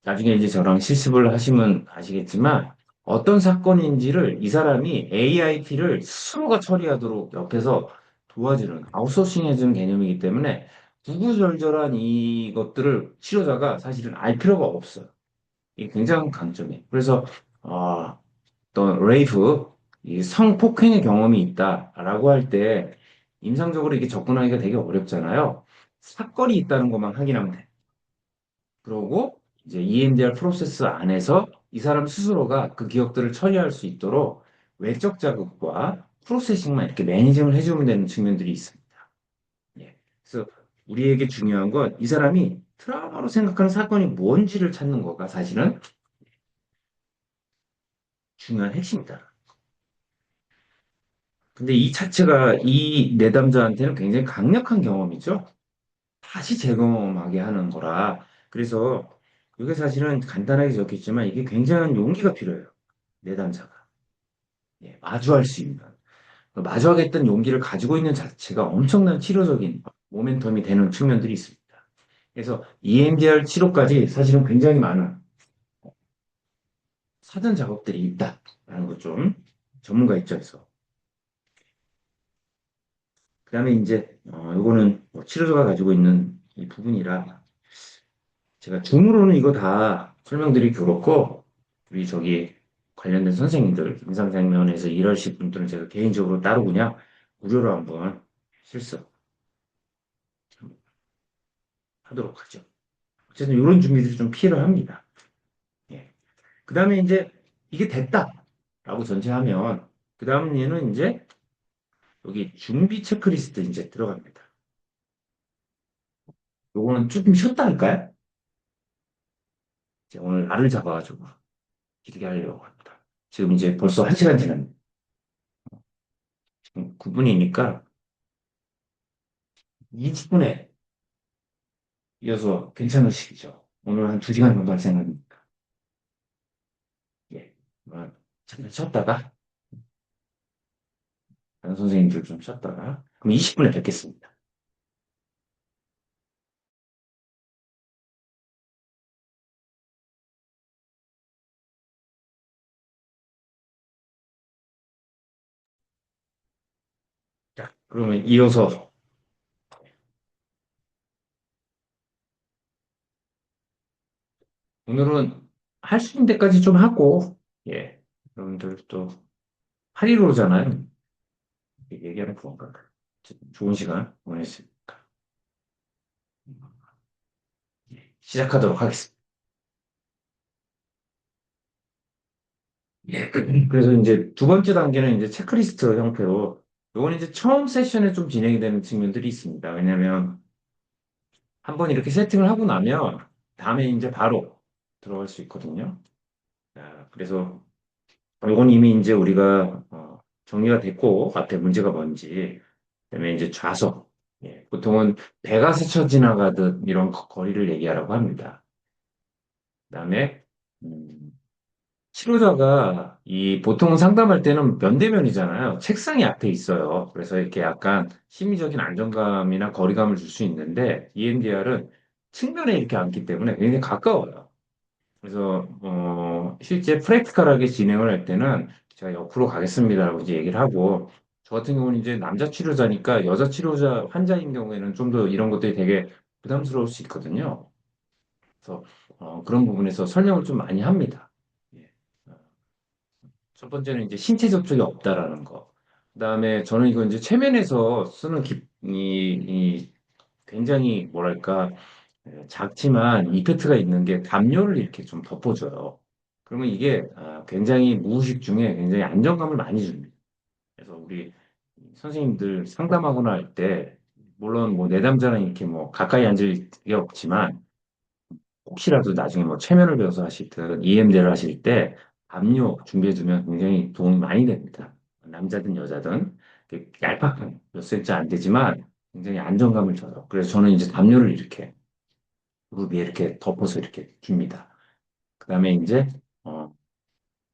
나중에 이제 저랑 실습을 하시면 아시겠지만 어떤 사건인지를 이 사람이 AIT를 스스로가 처리하도록 옆에서 도와주는 아웃소싱해주는 개념이기 때문에 구구절절한 이것들을 치료자가 사실은 알 필요가 없어요. 이게 굉장한 강점이에요. 그래서 어, 또 레이프 이 성폭행의 경험이 있다라고 할 때 임상적으로 이게 접근하기가 되게 어렵잖아요. 사건이 있다는 것만 확인하면 돼. 그러고 이제 EMDR 프로세스 안에서 이 사람 스스로가 그 기억들을 처리할 수 있도록 외적 자극과 프로세싱만 이렇게 매니징을 해주면 되는 측면들이 있습니다. 예. 그래서 우리에게 중요한 건 이 사람이 트라우마로 생각하는 사건이 뭔지를 찾는 거가 사실은 중요한 핵심이다. 근데 이 자체가 이 내담자한테는 굉장히 강력한 경험이죠. 다시 재경험하게 하는 거라. 그래서 이게 사실은 간단하게 적혔지만 이게 굉장한 용기가 필요해요. 내담자가. 예, 마주할 수 있는. 마주하겠다는 용기를 가지고 있는 자체가 엄청난 치료적인 모멘텀이 되는 측면들이 있습니다. 그래서 EMDR 치료까지 사실은 굉장히 많은 사전 작업들이 있다라는 것 좀 전문가 입장에서. 그다음에 이제 요거는 뭐 치료자가 가지고 있는 이 부분이라 제가 줌으로는 이거 다 설명드리기 그렇고 우리 저기 관련된 선생님들 임상장면에서 일하실 분들은 제가 개인적으로 따로 그냥 무료로 한번 실습하도록 하죠. 어쨌든 이런 준비들이 좀 필요합니다. 예. 그 다음에 이제 이게 됐다라고 전제하면 그 다음 얘는 이제 여기 준비 체크리스트 이제 들어갑니다. 요거는 조금 쉬었다 할까요? 이제 오늘 날을 잡아가지고 길게 하려고 합니다. 지금 이제 벌써 1시간 지났네요. 지금 9분이니까 20분에 이어서 괜찮으시죠? 오늘 한 2시간 정도 할 생각입니다. 예. 잠깐 쉬었다가 다른 선생님들 좀 쉬었다가 그럼 20분에 뵙겠습니다. 자, 그러면 이어서 오늘은 할 수 있는 데까지 좀 하고, 예. 여러분들 또 8.15잖아요. 얘기하는 그런가. 좋은 시간 보냈으니까. 예, 시작하도록 하겠습니다. 예. 그래서 이제 두 번째 단계는 이제 체크리스트 형태로, 요건 이제 처음 세션에 좀 진행이 되는 측면들이 있습니다. 왜냐면 한번 이렇게 세팅을 하고 나면 다음에 이제 바로 들어갈 수 있거든요. 그래서 이건 이미 이제 우리가 정리가 됐고 앞에 문제가 뭔지 그다음에 이제 좌석 보통은 배가 스쳐 지나가듯 이런 거리를 얘기하라고 합니다. 그다음에 음, 치료자가 이 보통 상담할 때는 면대면이잖아요. 책상이 앞에 있어요. 그래서 이렇게 약간 심리적인 안정감이나 거리감을 줄 수 있는데 EMDR은 측면에 이렇게 앉기 때문에 굉장히 가까워요. 그래서 실제 프랙티컬하게 진행을 할 때는 제가 옆으로 가겠습니다라고 이제 얘기를 하고 저 같은 경우는 이제 남자 치료자니까 여자 치료자 환자인 경우에는 좀 더 이런 것들이 되게 부담스러울 수 있거든요. 그래서 그런 부분에서 설명을 좀 많이 합니다. 예. 어, 첫 번째는 이제 신체 접촉이 없다라는 거. 그다음에 저는 이거 이제 최면에서 쓰는 이 굉장히 뭐랄까 작지만 이펙트가 있는 게 담요를 이렇게 좀 덮어줘요. 그러면 이게 굉장히 무의식 중에 굉장히 안정감을 많이 줍니다. 그래서 우리 선생님들 상담하거나 할 때 물론 뭐 내담자는 이렇게 뭐 가까이 앉을 게 없지만 혹시라도 나중에 뭐 최면을 배워서 하시든 EMD를 하실 때 담요 준비해두면 굉장히 도움이 많이 됩니다. 남자든 여자든 얄팍한 몇 센치 안 되지만 굉장히 안정감을 줘요. 그래서 저는 이제 담요를 이렇게 무릎 위에 이렇게 덮어서 이렇게 줍니다. 그다음에 이제 어,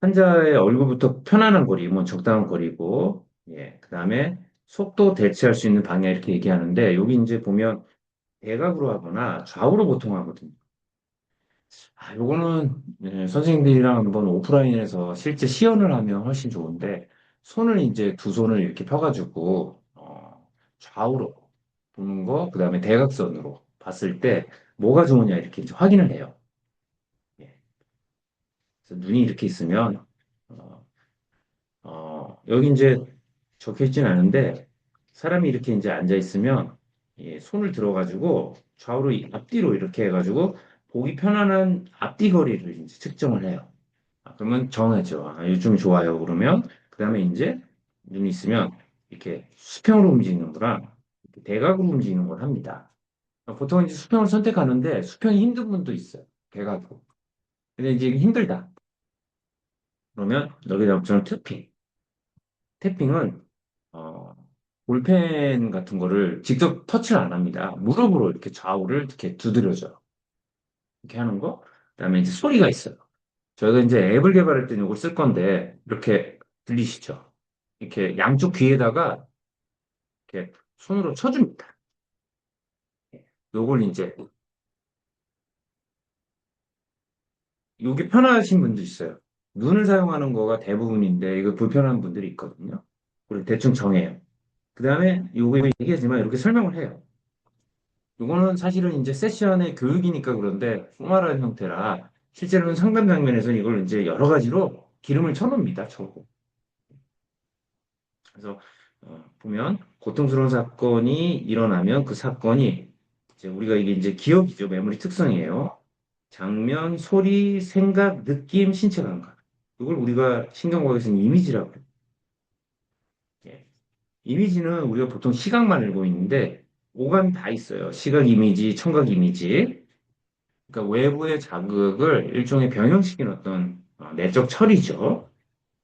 환자의 얼굴부터 편안한 거리, 뭐 적당한 거리고, 예, 그다음에 속도 대체할 수 있는 방향 이렇게 얘기하는데 여기 이제 보면 대각으로 하거나 좌우로 보통 하거든요. 요거는 선생님들이랑 한번 오프라인에서 실제 시연을 하면 훨씬 좋은데, 손을 이제 두 손을 이렇게 펴가지고, 좌우로 보는 거, 그 다음에 대각선으로 봤을 때 뭐가 좋으냐 이렇게 이제 확인을 해요. 예. 그래서 눈이 이렇게 있으면, 어, 여기 이제 적혀 있진 않은데, 사람이 이렇게 이제 앉아 있으면, 예, 손을 들어가지고 좌우로 앞뒤로 이렇게 해가지고 보기 편안한 앞뒤 거리를 이제 측정을 해요. 그러면 정하죠. 요즘 좋아요. 그러면 그 다음에 이제 눈이 있으면 이렇게 수평으로 움직이는 거랑 이렇게 대각으로 움직이는 걸 합니다. 보통 이제 수평을 선택하는데 수평이 힘든 분도 있어요. 대각으로. 근데 이제 이게 힘들다. 그러면 여기다 붙여놓은 태핑. 태핑은 어, 볼펜 같은 거를 직접 터치를 안 합니다. 무릎으로 이렇게 좌우를 이렇게 두드려줘요. 이렇게 하는 거. 그다음에 이제 소리가 있어요. 저희가 이제 앱을 개발할 때는 이걸 쓸 건데 이렇게 들리시죠? 이렇게 양쪽 귀에다가 이렇게 손으로 쳐줍니다. 요걸 이제 요게 편하신 분도 있어요. 눈을 사용하는 거가 대부분인데 이거 불편한 분들이 있거든요. 그리고 대충 정해요. 그 다음에 요거 얘기하지만 이렇게 설명을 해요. 요거는 사실은 이제 세션의 교육이니까 그런데 포멀한 형태라 실제로는 상담 장면에서는 이걸 이제 여러 가지로 기름을 쳐놓습니다. 쳐. 그래서 보면 고통스러운 사건이 일어나면 그 사건이 이제 우리가 이게 이제 기억이죠. 메모리 특성이에요. 장면, 소리, 생각, 느낌, 신체 감각. 이걸 우리가 신경과학에서는 이미지라고 해요. 예. 이미지는 우리가 보통 시각만 알고 있는데 오감이 다 있어요. 시각 이미지, 청각 이미지. 그러니까 외부의 자극을 일종의 변형시키는 어떤 내적 처리죠.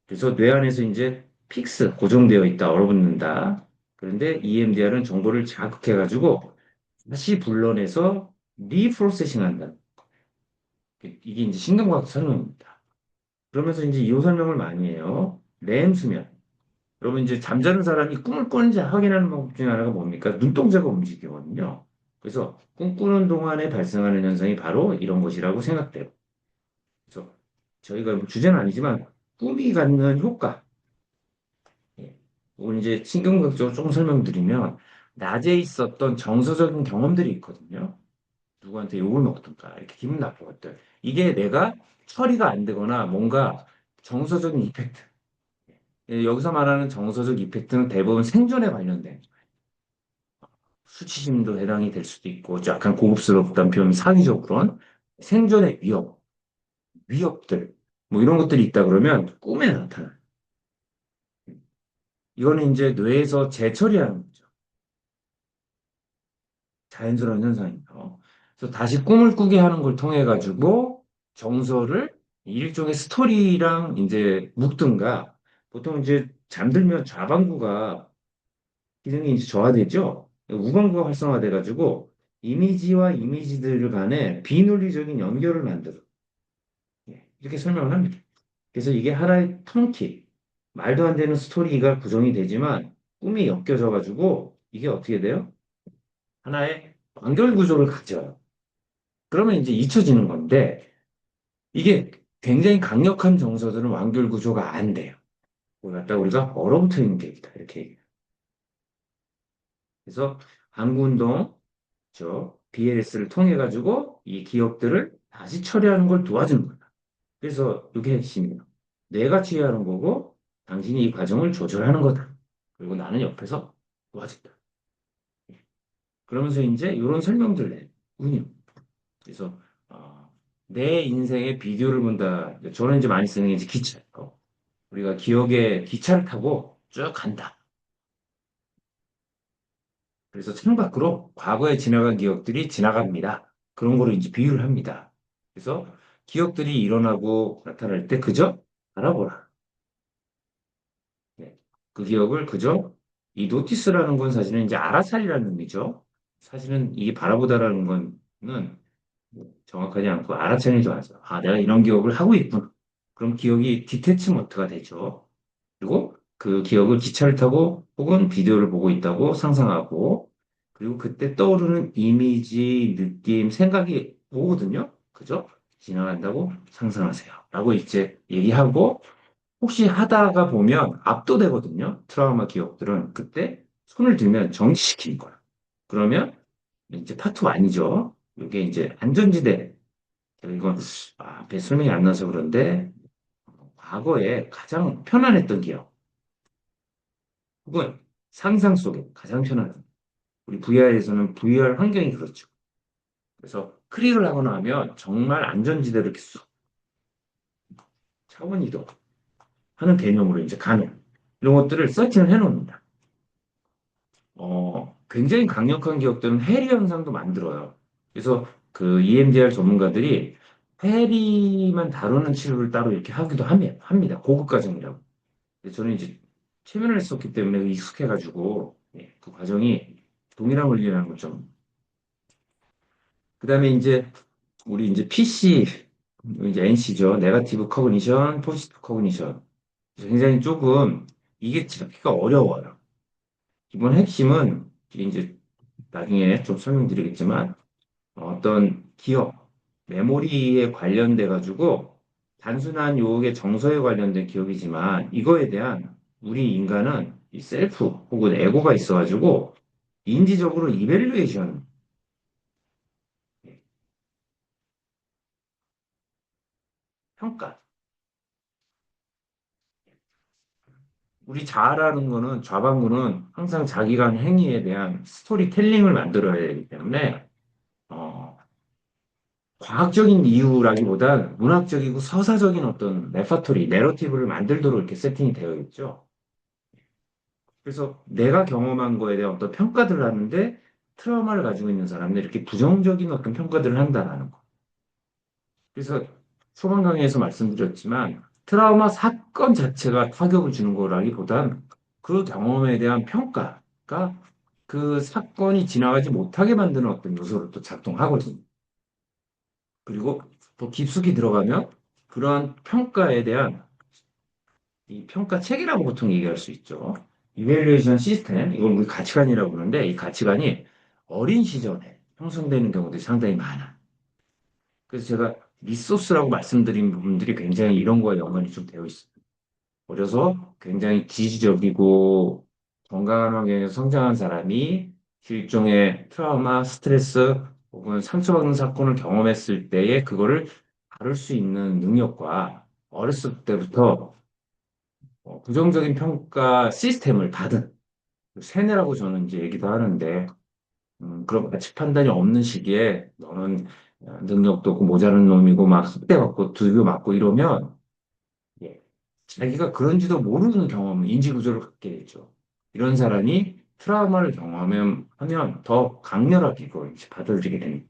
그래서 뇌 안에서 이제 픽스 고정되어 있다, 얼어붙는다. 그런데 EMDR은 정보를 자극해가지고 다시 불러내서 리프로세싱 한다. 이게 이제 신경과학 설명입니다. 그러면서 이제 이 설명을 많이 해요. 렘 수면. 여러분 이제 잠자는 사람이 꿈을 꾸는지 확인하는 방법 중에 하나가 뭡니까? 눈동자가 움직이거든요. 그래서 꿈꾸는 동안에 발생하는 현상이 바로 이런 것이라고 생각돼요. 그래서 저희가 뭐 주제는 아니지만 꿈이 갖는 효과. 예. 오늘 이제 신경학적으로 조금 설명드리면 낮에 있었던 정서적인 경험들이 있거든요. 누구한테 욕을 먹든가 이렇게 기분 나쁜 것들. 이게 내가 처리가 안 되거나 뭔가 정서적인 이펙트. 예, 여기서 말하는 정서적 이펙트는 대부분 생존에 관련된 수치심도 해당이 될 수도 있고 약간 고급스럽다는 표현 사기적으로는 생존의 위협, 위협들 뭐 이런 것들이 있다 그러면 꿈에 나타나요. 이거는 이제 뇌에서 재처리하는 거죠. 자연스러운 현상이에요. 그래서 다시 꿈을 꾸게 하는 걸 통해 가지고 정서를 일종의 스토리랑 이제 묶든가 보통 이제 잠들면 좌반구가 기능이 이제 저하되죠. 우반구가 활성화돼 가지고 이미지와 이미지들 간에 비논리적인 연결을 만들어. 예, 이렇게 설명을 합니다. 그래서 이게 하나의 터키 말도 안 되는 스토리가 구성이 되지만 꿈이 엮여져 가지고 이게 어떻게 돼요? 하나의 완결 구조를 가져요. 그러면 이제 잊혀지는 건데 이게 굉장히 강력한 정서들은 완결 구조가 안 돼요. 그걸 갖다 우리가 얼어붙어 있는 계기다 이렇게 얘기해요. 그래서 방구 운동, 저 BLS를 통해 가지고 이 기억들을 다시 처리하는 걸 도와주는 거다. 그래서 이게 핵심이에요. 내가 치유하는 거고 당신이 이 과정을 조절하는 거다. 그리고 나는 옆에서 도와준다. 그러면서 이제 이런 설명들을 해. 운용. 그래서 내 인생의 비디오를 본다. 저는 이제 많이 쓰는 게 이제 기차예요. 우리가 기억에 기차를 타고 쭉 간다. 그래서 창밖으로 과거에 지나간 기억들이 지나갑니다. 그런 거로 이제 비유를 합니다. 그래서 기억들이 일어나고 나타날 때 그저 바라보라. 네. 그 기억을 그저 이 노티스라는 건 사실은 이제 알아차리라는 의미죠. 사실은 이게 바라보다라는 거는 정확하지 않고 알아차리는 줄 알아서 아 내가 이런 기억을 하고 있구나. 그럼 기억이 디태치먼트가 되죠. 그리고 그 기억을 기차를 타고 혹은 비디오를 보고 있다고 상상하고 그리고 그때 떠오르는 이미지, 느낌, 생각이 오거든요. 그죠? 지나간다고 상상하세요. 라고 이제 얘기하고 혹시 하다가 보면 압도되거든요. 트라우마 기억들은. 그때 손을 들면 정지시키는 거예요. 그러면 이제 파트 1이죠. 이게 이제 안전지대. 이건 앞에 설명이 안 나서 그런데 과거에 가장 편안했던 기억 혹은 상상 속에 가장 편안한 우리 VR에서는 VR 환경이 그렇죠. 그래서 클릭을 하거나 하면 정말 안전지대로 이렇게 쑥 차원 이동 하는 개념으로 이제 가능. 이런 것들을 서칭을 해놓습니다. 굉장히 강력한 기업들은 해리 현상도 만들어요. 그래서 그 EMDR 전문가들이 해리만 다루는 치료를 따로 이렇게 하기도 합니다. 고급 과정이라고. 근데 저는 이제 최면을 했었기 때문에 익숙해가지고 예, 그 과정이 동일한 원리라는 걸 좀. 그다음에 이제 우리 이제 PC 이제 NC죠. 네거티브 커그니션, 포지티브 커그니션. 굉장히 조금 이게 찾기가 어려워요. 기본 핵심은 이게 이제 나중에 좀 설명드리겠지만 어떤 기억, 메모리에 관련돼 가지고 단순한 요게 정서에 관련된 기억이지만 이거에 대한 우리 인간은 이 셀프 혹은 에고가 있어 가지고 인지적으로 이벨루에이션, 평가. 우리 자아라는 거는 좌반구는 항상 자기가 한 행위에 대한 스토리텔링을 만들어야 되기 때문에 어, 과학적인 이유라기보단 문학적이고 서사적인 어떤 레퍼토리, 내러티브를 만들도록 이렇게 세팅이 되어 있죠. 그래서 내가 경험한 거에 대한 어떤 평가들을 하는데 트라우마를 가지고 있는 사람들 이렇게 부정적인 어떤 평가들을 한다는 거. 그래서 초반 강의에서 말씀드렸지만 트라우마 사건 자체가 타격을 주는 거라기보단 그 경험에 대한 평가가 그 사건이 지나가지 못하게 만드는 어떤 요소로 또 작동하거든요. 그리고 더 깊숙이 들어가면 그러한 평가에 대한 이 평가 체계라고 보통 얘기할 수 있죠. 이밸류에이션 시스템, 이걸 우리 가치관이라고 부르는데 이 가치관이 어린 시절에 형성되는 경우들이 상당히 많아. 그래서 제가 리소스라고 말씀드린 부분들이 굉장히 이런 거에 연관이 좀 되어 있어요. 어려서 굉장히 지지적이고 건강한 환경에서 성장한 사람이 일종의 트라우마, 스트레스 혹은 상처받는 사건을 경험했을 때에 그거를 다룰 수 있는 능력과 어렸을 때부터 부정적인 평가 시스템을 받은 세뇌라고 저는 이제 얘기도 하는데 그런 가치 판단이 없는 시기에 너는 능력도 없고 모자란 놈이고 막 학대받고 두들겨 맞고 이러면 예, 자기가 그런지도 모르는 경험, 인지 구조를 갖게 되죠. 이런 사람이 트라우마를 경험하면 더 강렬하게 이걸 이제 받아들이게 됩니다.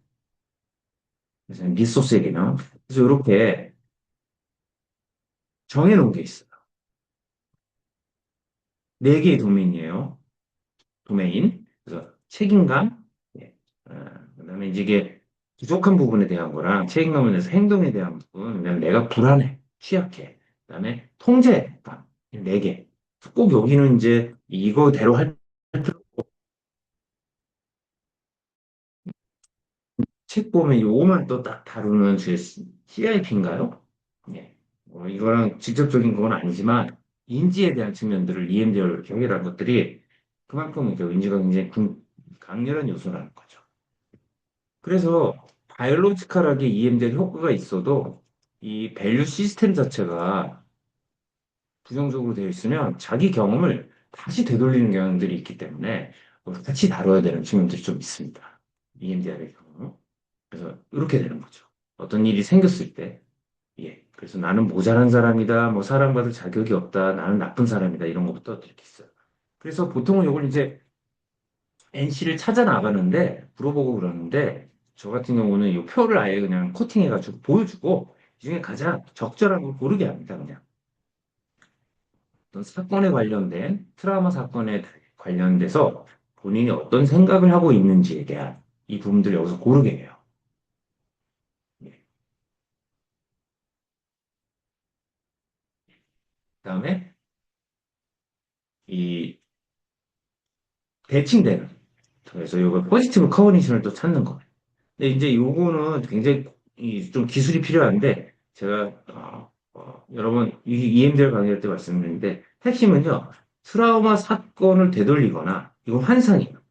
그래서 리소스의 개념. 그래서 이렇게 정해놓은 게 있어요. 네 개의 도메인이에요. 도메인. 그래서 책임감, 예. 그다음에 이제 이게 부족한 부분에 대한 거랑 책임감에 대해서 행동에 대한 부분, 그다음에 내가 불안해, 취약해, 그다음에 통제감, 이 네 개. 꼭 여기는 이제 이거대로 할 책 보면 요거만 또 딱 다루는 제 CIP인가요? 예. 이거랑 직접적인 건 아니지만 인지에 대한 측면들을 EMDR로 이렇게 해결한 것들이 그만큼 이제 인지가 굉장히 강렬한 요소라는 거죠. 그래서 바이올로지컬하게 EMDR 효과가 있어도 이 밸류 시스템 자체가 부정적으로 되어 있으면 자기 경험을 다시 되돌리는 경향들이 있기 때문에 같이 다뤄야 되는 측면들이 좀 있습니다. EMDR의 경우. 그래서 이렇게 되는 거죠. 어떤 일이 생겼을 때, 예. 그래서 나는 모자란 사람이다, 뭐 사랑받을 자격이 없다, 나는 나쁜 사람이다, 이런 것부터 이렇게 있어요. 그래서 보통은 이걸 이제 NC를 찾아 나가는데, 물어보고 그러는데, 저 같은 경우는 이 표를 아예 그냥 코팅해가지고 보여주고, 이 중에 가장 적절한 걸 고르게 합니다, 그냥. 어떤 사건에 관련된, 트라우마 사건에 관련돼서 본인이 어떤 생각을 하고 있는지에 대한 이 부분들을 여기서 고르게 해요. 예. 그다음에 이 대칭되는, 그래서 이거 포지티브 커버니션을 또 찾는 거. 근데 이제 요거는 굉장히 좀 기술이 필요한데, 제가, 여러 번 EMDR 강의할 때 말씀드렸는데, 핵심은요, 트라우마 사건을 되돌리거나, 이건 환상이에요.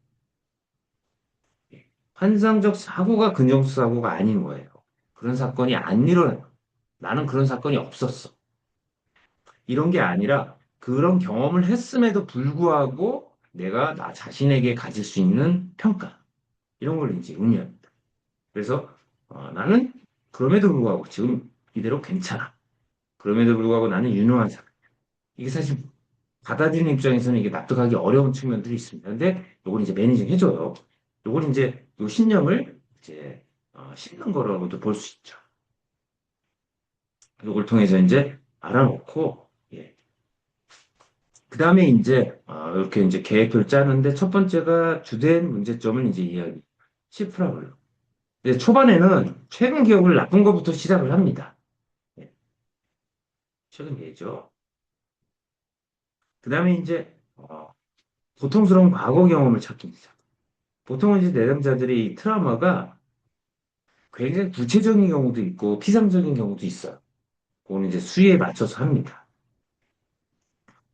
환상적 사고가 근정수 사고가 아닌 거예요. 그런 사건이 안 일어나요. 나는 그런 사건이 없었어. 이런 게 아니라 그런 경험을 했음에도 불구하고 내가 나 자신에게 가질 수 있는 평가. 이런 걸 이제 의미합니다. 그래서 나는 그럼에도 불구하고 지금 이대로 괜찮아. 그럼에도 불구하고 나는 유능한 사람. 이게 사실 받아들이는 입장에서는 이게 납득하기 어려운 측면들이 있습니다. 근데 요걸 이제 매니징 해줘요. 요걸 이제 요 신념을 이제 심는 거라고도 볼 수 있죠. 요걸 통해서 이제 알아놓고 예. 그 다음에 이제 이렇게 이제 계획표를 짜는데 첫 번째가 주된 문제점을 이제 이야기. 시프라고요. 근데 초반에는 최근 기억을 나쁜 것부터 시작을 합니다. 예, 최근 얘기죠. 그 다음에 이제 고통스러운 과거 경험을 찾습니다. 보통은 이제 내담자들이 이 트라우마가 굉장히 구체적인 경우도 있고 피상적인 경우도 있어요. 그거는 이제 수위에 맞춰서 합니다.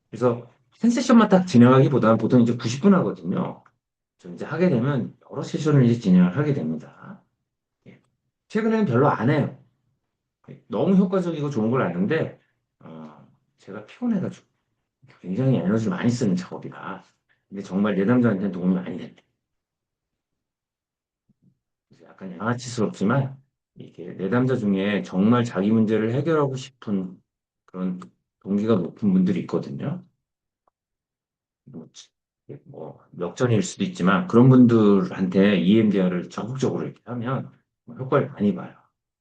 그래서 한 세션만 딱 진행하기보다는 보통 이제 90분 하거든요. 저 이제 하게 되면 여러 세션을 이제 진행을 하게 됩니다. 예. 최근에는 별로 안 해요. 너무 효과적이고 좋은 걸 아는데, 제가 피곤해가지고 굉장히 에너지를 많이 쓰는 작업이라. 근데 정말 내담자한테는 도움이 많이 됩니다. 그래서 약간 양아치스럽지만, 이게 내담자 중에 정말 자기 문제를 해결하고 싶은 그런 동기가 높은 분들이 있거든요. 뭐, 역전일 수도 있지만, 그런 분들한테 EMDR을 적극적으로 이렇게 하면 효과를 많이 봐요.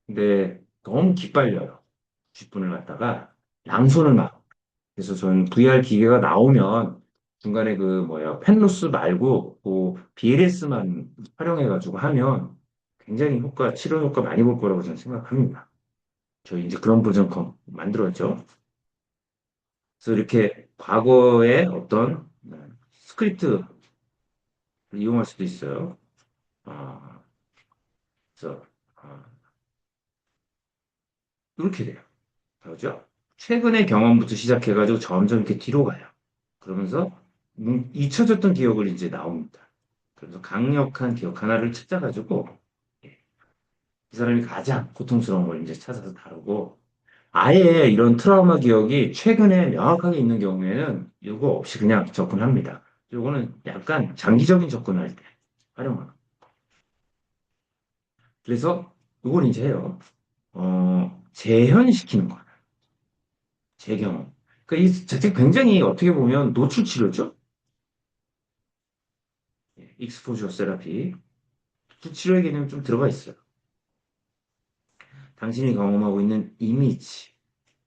근데 너무 기빨려요. 10분을 갖다가 양손을 막. 그래서 저는 VR 기계가 나오면 중간에 그 뭐야 펜로스 말고 그 BLS만 활용해가지고 하면 굉장히 치료 효과 많이 볼 거라고 저는 생각합니다. 저희 이제 그런 버전 만들었죠. 그래서 이렇게 과거의 어떤 스크립트를 이용할 수도 있어요. 아, 그래서 아, 이렇게 돼요. 그죠? 최근의 경험부터 시작해가지고 점점 이렇게 뒤로 가요. 그러면서 잊혀졌던 기억을 이제 나옵니다. 그래서 강력한 기억 하나를 찾아가지고 예, 이 사람이 가장 고통스러운 걸 이제 찾아서 다루고 아예 이런 트라우마 기억이 최근에 명확하게 있는 경우에는 이거 없이 그냥 접근합니다. 이거는 약간 장기적인 접근을 할 때 활용하는. 그래서 이걸 이제 해요. 재현시키는 거예요. 재경험. 그러니까 이 자체 굉장히 어떻게 보면 노출 치료죠. 익스포저 세라피. 그 치료의 개념이 좀 들어가 있어요. 당신이 경험하고 있는 이미지,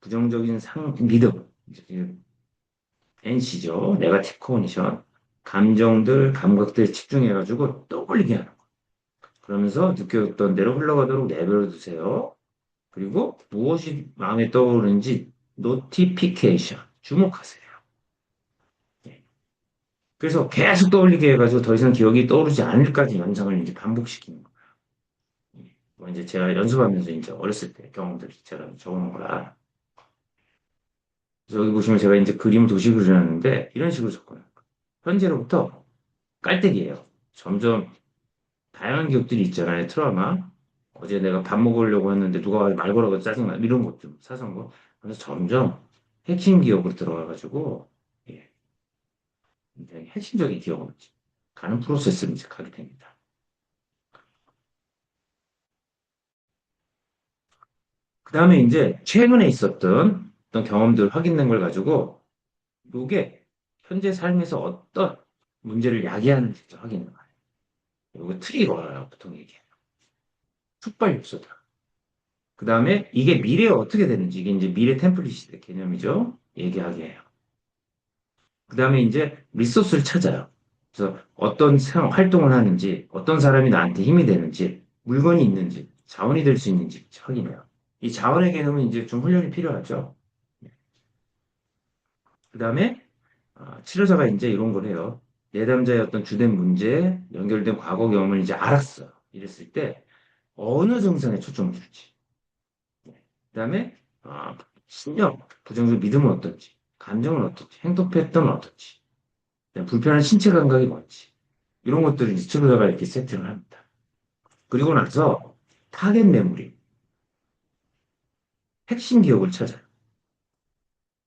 부정적인 믿음, NC죠. 네가티브 코니션. 감정들, 감각들 집중해가지고 떠올리게 하는 거. 그러면서 느꼈던 대로 흘러가도록 내버려 두세요. 그리고 무엇이 마음에 떠오르는지 노티피케이션, 주목하세요. 예. 그래서 계속 떠올리게 해가지고 더 이상 기억이 떠오르지 않을까지 연상을 이제 반복시키는 거예요. 뭐 이제 제가 연습하면서 이제 어렸을 때 경험들 제가 적어놓은 거라. 그래서 여기 보시면 제가 이제 그림 도식을 그렸는데 이런 식으로 적어요. 현재로부터 깔때기예요. 점점 다양한 기억들이 있잖아요. 트라우마. 어제 내가 밥 먹으려고 했는데 누가 말 걸어서 짜증나. 이런 것 좀 사소한 거. 그래서 점점 핵심 기억으로 들어가가지고 예, 굉장히 핵심적인 기억으로 가는 프로세스를 이제 가게 됩니다. 그 다음에 이제 최근에 있었던 어떤 경험들 확인된 걸 가지고 이게 현재 삶에서 어떤 문제를 야기하는지 확인해 봐요. 이거 트리거예요, 보통 얘기해요. 촉발 요소다. 그 다음에 이게 미래에 어떻게 되는지, 이게 이제 미래 템플릿의 개념이죠. 얘기하게 해요. 그 다음에 이제 리소스를 찾아요. 그래서 어떤 활동을 하는지, 어떤 사람이 나한테 힘이 되는지, 물건이 있는지, 자원이 될 수 있는지 확인해요. 이 자원의 개념은 이제 좀 훈련이 필요하죠. 그 다음에 치료자가 이제 이런 걸 해요. 내담자의 어떤 주된 문제에 연결된 과거 경험을 이제 알았어. 이랬을 때 어느 증상에 초점을 줄지. 그다음에 신념, 부정적 믿음은 어떤지, 감정은 어떤지, 행동 패턴은 어떤지, 그다음에 불편한 신체 감각이 뭔지 이런 것들을 이제 치료자가 이렇게 세팅을 합니다. 그리고 나서 타겟 메모리, 핵심 기억을 찾아요.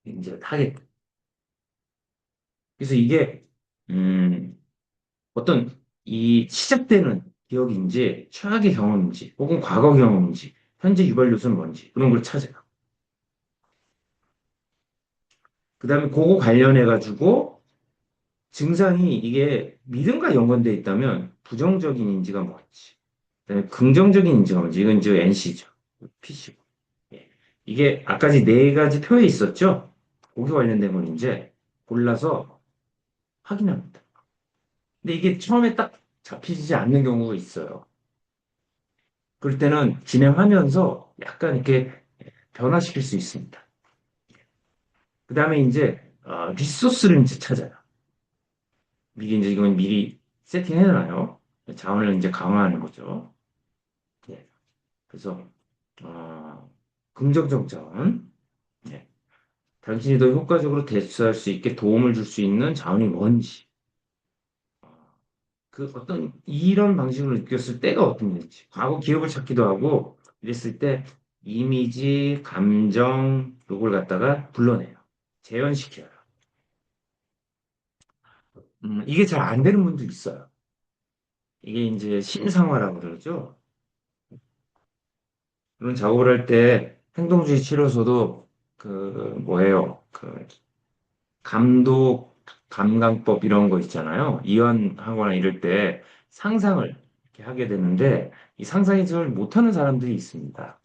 이제 타겟. 그래서 이게 어떤 이 시작되는 기억인지, 최악의 경험인지, 혹은 과거 경험인지, 현재 유발 요소는 뭔지 그런 걸 찾아요. 그다음에 그거 관련해 가지고 증상이 이게 믿음과 연관돼 있다면 부정적인 인지가 뭔지, 그다음에 긍정적인 인지가 뭔지 이건 이제 NC죠. PC고. 예. 이게 아까지 네 가지 표에 있었죠. 거기 관련된 건 이제 골라서 확인합니다. 근데 이게 처음에 딱 잡히지 않는 경우가 있어요. 그럴 때는 진행하면서 약간 이렇게 변화시킬 수 있습니다. 그 다음에 이제 리소스를 이제 찾아요. 미리 이제 이건 미리 세팅해놔요. 자원을 이제 강화하는 거죠. 예. 그래서 어, 긍정적 자원, 예. 당신이 더 효과적으로 대처할 수 있게 도움을 줄 수 있는 자원이 뭔지, 그 어떤 이런 방식으로 느꼈을 때가 어떤지, 과거 기억을 찾기도 하고 이랬을 때 이미지, 감정 요걸 갖다가 불러내요. 재현시켜요. 이게 잘 안 되는 분도 있어요. 이게 이제 신상화라고 그러죠. 그런 작업을 할 때 행동주의 치료서도 그 뭐예요? 그 감독 감강법 이런 거 있잖아요. 이완하거나 이럴 때 상상을 이렇게 하게 되는데 이 상상이 잘 못하는 사람들이 있습니다.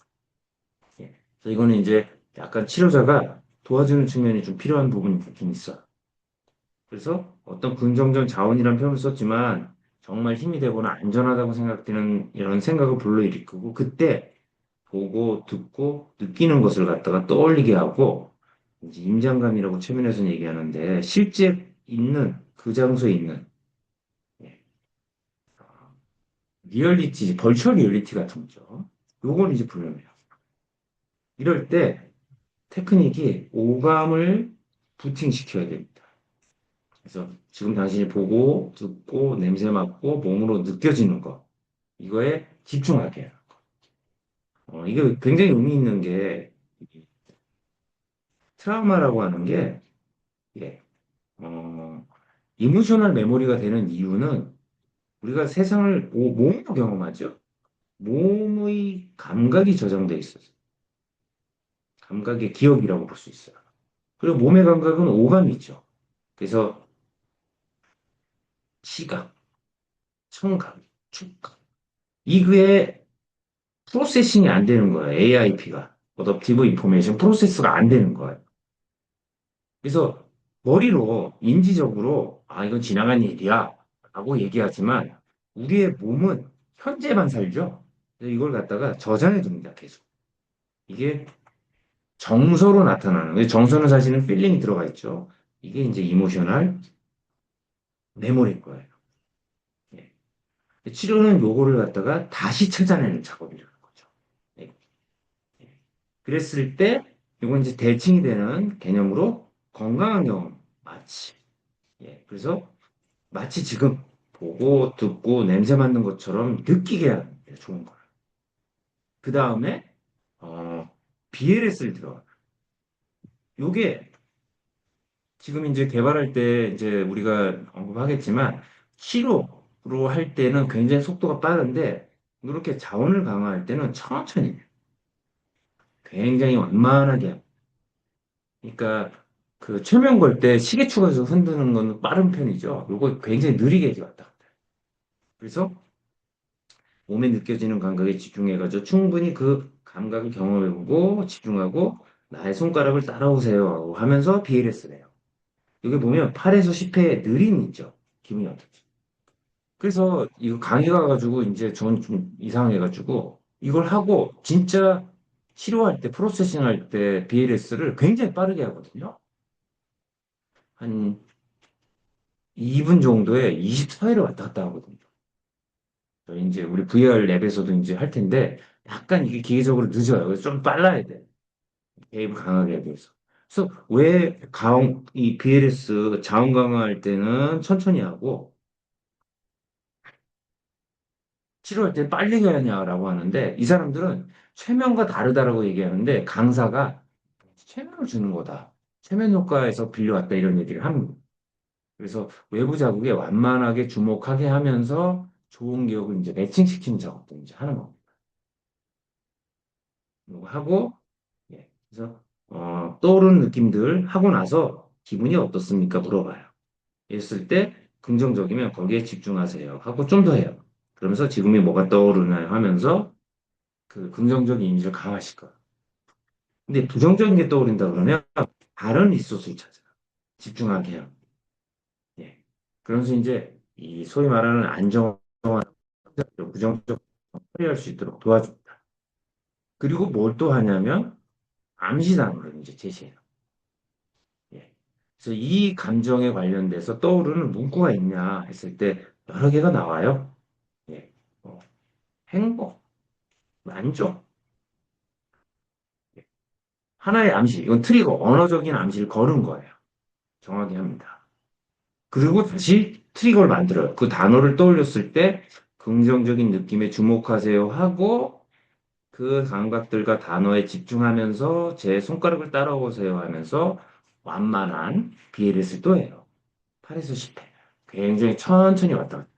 예. 그래서 이거는 이제 약간 치료자가 도와주는 측면이 좀 필요한 부분이 있긴 있어요. 그래서 어떤 긍정적 자원이라는 표현을 썼지만 정말 힘이 되거나 안전하다고 생각되는 이런 생각을 불러일으키고 그때 보고 듣고 느끼는 것을 갖다가 떠올리게 하고 이제 임장감이라고 최면에서는 얘기하는데 실제 있는 그 장소에 있는 예, 리얼리티, 벌추얼 리얼리티 같은 거죠. 요걸 이제 불러내요. 이럴 때 테크닉이 오감을 부팅시켜야 됩니다. 그래서 지금 당신이 보고 듣고 냄새 맡고 몸으로 느껴지는 거 이거에 집중하게 해요. 이게 굉장히 의미 있는 게 트라우마라고 하는 게 예, 어, 이모셔널 메모리가 되는 이유는 우리가 세상을 몸으로 경험하죠. 몸의 감각이 저장돼 있어요. 감각의 기억이라고 볼 수 있어요. 그리고 몸의 감각은 오감이죠. 그래서 시각, 청각,触각. 이게 프로세싱이 안 되는 거예요. AIP가. 어댑티브 인포메이션 프로세스가 안 되는 거예요. 그래서 머리로 인지적으로 이건 지나간 일이야 라고 얘기하지만 우리의 몸은 현재만 살죠. 그래서 이걸 갖다가 저장해 둡니다. 계속. 이게 정서로 나타나는 거예요. 정서는 사실은 필링이 들어가 있죠. 이게 이제 이모셔널 메모리일 거예요. 예. 치료는 요거를 갖다가 다시 찾아내는 작업이라는 거죠. 예. 예. 그랬을 때 이건 이제 대칭이 되는 개념으로 건강한 경험 마치 그래서 마치 지금 보고 듣고 냄새 맡는 것처럼 느끼게 하는 게 좋은 거예요. 그 다음에 BLS를 들어가. 요게 지금 이제 개발할 때 이제 우리가 언급하겠지만 치료로 할 때는 굉장히 속도가 빠른데 이렇게 자원을 강화할 때는 천천히 굉장히 완만하게 그러니까 그 최면 걸 때 시계 추가해서 흔드는 건 빠른 편이죠. 요거 굉장히 느리게 이제 왔다 갔다. 그래서 몸에 느껴지는 감각에 집중해가지고 충분히 그 감각을 경험해보고 집중하고 나의 손가락을 따라오세요 하면서 BLS를 해요. 여기 보면 8에서 10회 느림 있죠. 기분이 어떨지. 그래서 이거 강의 가가지고 이제 전 좀 이상해가지고 이걸 하고 진짜 치료할 때 프로세싱 할 때 BLS를 굉장히 빠르게 하거든요. 한 2분 정도에 24회를 왔다 갔다 하거든요. 이제 우리 VR 랩에서도 이제 할 텐데 약간 이게 기계적으로 늦어요. 그래서 좀 빨라야 돼. 개입 강하게 하기 위해서. 그래서 왜 이 BLS 자원 강화할 때는 천천히 하고 치료할 때 빨리 가냐라고 하는데 이 사람들은 최면과 다르다라고 얘기하는데 강사가 최면을 주는 거다. 최면 효과에서 빌려왔다 이런 얘기를 합니다. 그래서 외부 자극에 완만하게 주목하게 하면서 좋은 기억을 이제 매칭시키는 작업도 이제 하는 겁니다. 이거 하고 예. 그래서 떠오르는 느낌들 하고 나서 기분이 어떻습니까? 물어봐요. 했을 때 긍정적이면 거기에 집중하세요. 하고 좀 더 해요. 그러면서 지금이 뭐가 떠오르나요? 하면서 그 긍정적인 이미지를 강화시켜요. 근데 부정적인 게 떠오른다 그러면 다른 리소스를 찾아요. 집중하게 해요. 예. 그러면서 이제 이 소위 말하는 안정화, 부정적 처리할 수 있도록 도와줍니다. 그리고 뭘 또 하냐면 암시단어를 이제 제시해요. 예. 그래서 이 감정에 관련돼서 떠오르는 문구가 있냐 했을 때 여러 개가 나와요. 예. 어, 행복, 만족, 예. 하나의 암시, 이건 트리거, 언어적인 암시를 거는 거예요. 정하게 합니다. 그리고 다시 트리거를 만들어요. 그 단어를 떠올렸을 때 긍정적인 느낌에 주목하세요 하고 그 감각들과 단어에 집중하면서 제 손가락을 따라오세요 하면서 완만한 BLS를 또 해요. 8에서 10회. 굉장히 천천히 왔다 갔다.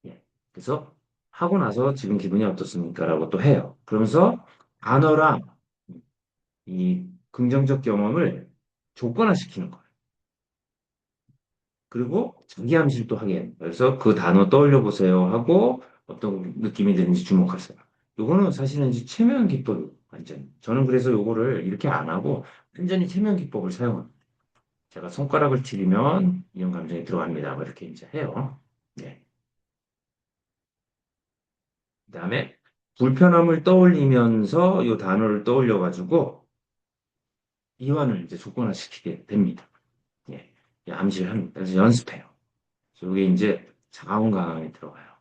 예. 그래서 하고 나서 지금 기분이 어떻습니까? 라고 또 해요. 그러면서 단어랑 이 긍정적 경험을 조건화시키는 거예요. 그리고 자기 암시를 또 하게 해요. 그래서 그 단어 떠올려 보세요 하고 어떤 느낌이 드는지 주목하세요. 요거는 사실은 이제 최면 기법 완전. 저는 그래서 요거를 이렇게 안 하고 완전히 최면 기법을 사용합니다. 제가 손가락을 치리면 이런 감정이 들어갑니다. 뭐 이렇게 이제 해요. 네. 그다음에 불편함을 떠올리면서 이 단어를 떠올려가지고 이완을 이제 조건화시키게 됩니다. 예. 이 암시를 합니다. 그래서 연습해요. 이게 이제 자원 강화에 들어가요.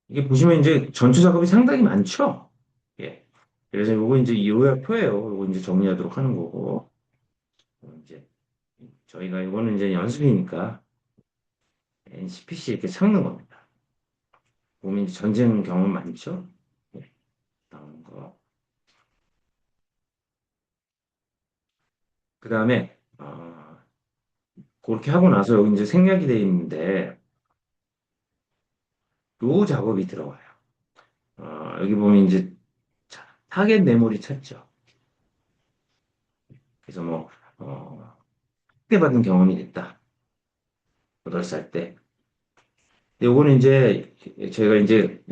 이게 보시면 이제 전투 작업이 상당히 많죠? 예. 그래서 요거 이제 요약표예요. 요거 이제 정리하도록 하는 거고. 이제 저희가 이거는 이제 연습이니까 NCPC 이렇게 적는 겁니다. 보면 이제 전쟁 경험 많죠? 예. 나오는 거. 그 다음에, 그렇게 하고 나서 여기 이제 생략이 돼 있는데, 요 작업이 들어가요. 여기 보면 이제 타겟 메모리 찾죠. 그래서 뭐, 학대받은 경험이 됐다. 8살 때. 요거는 이제 제가 이제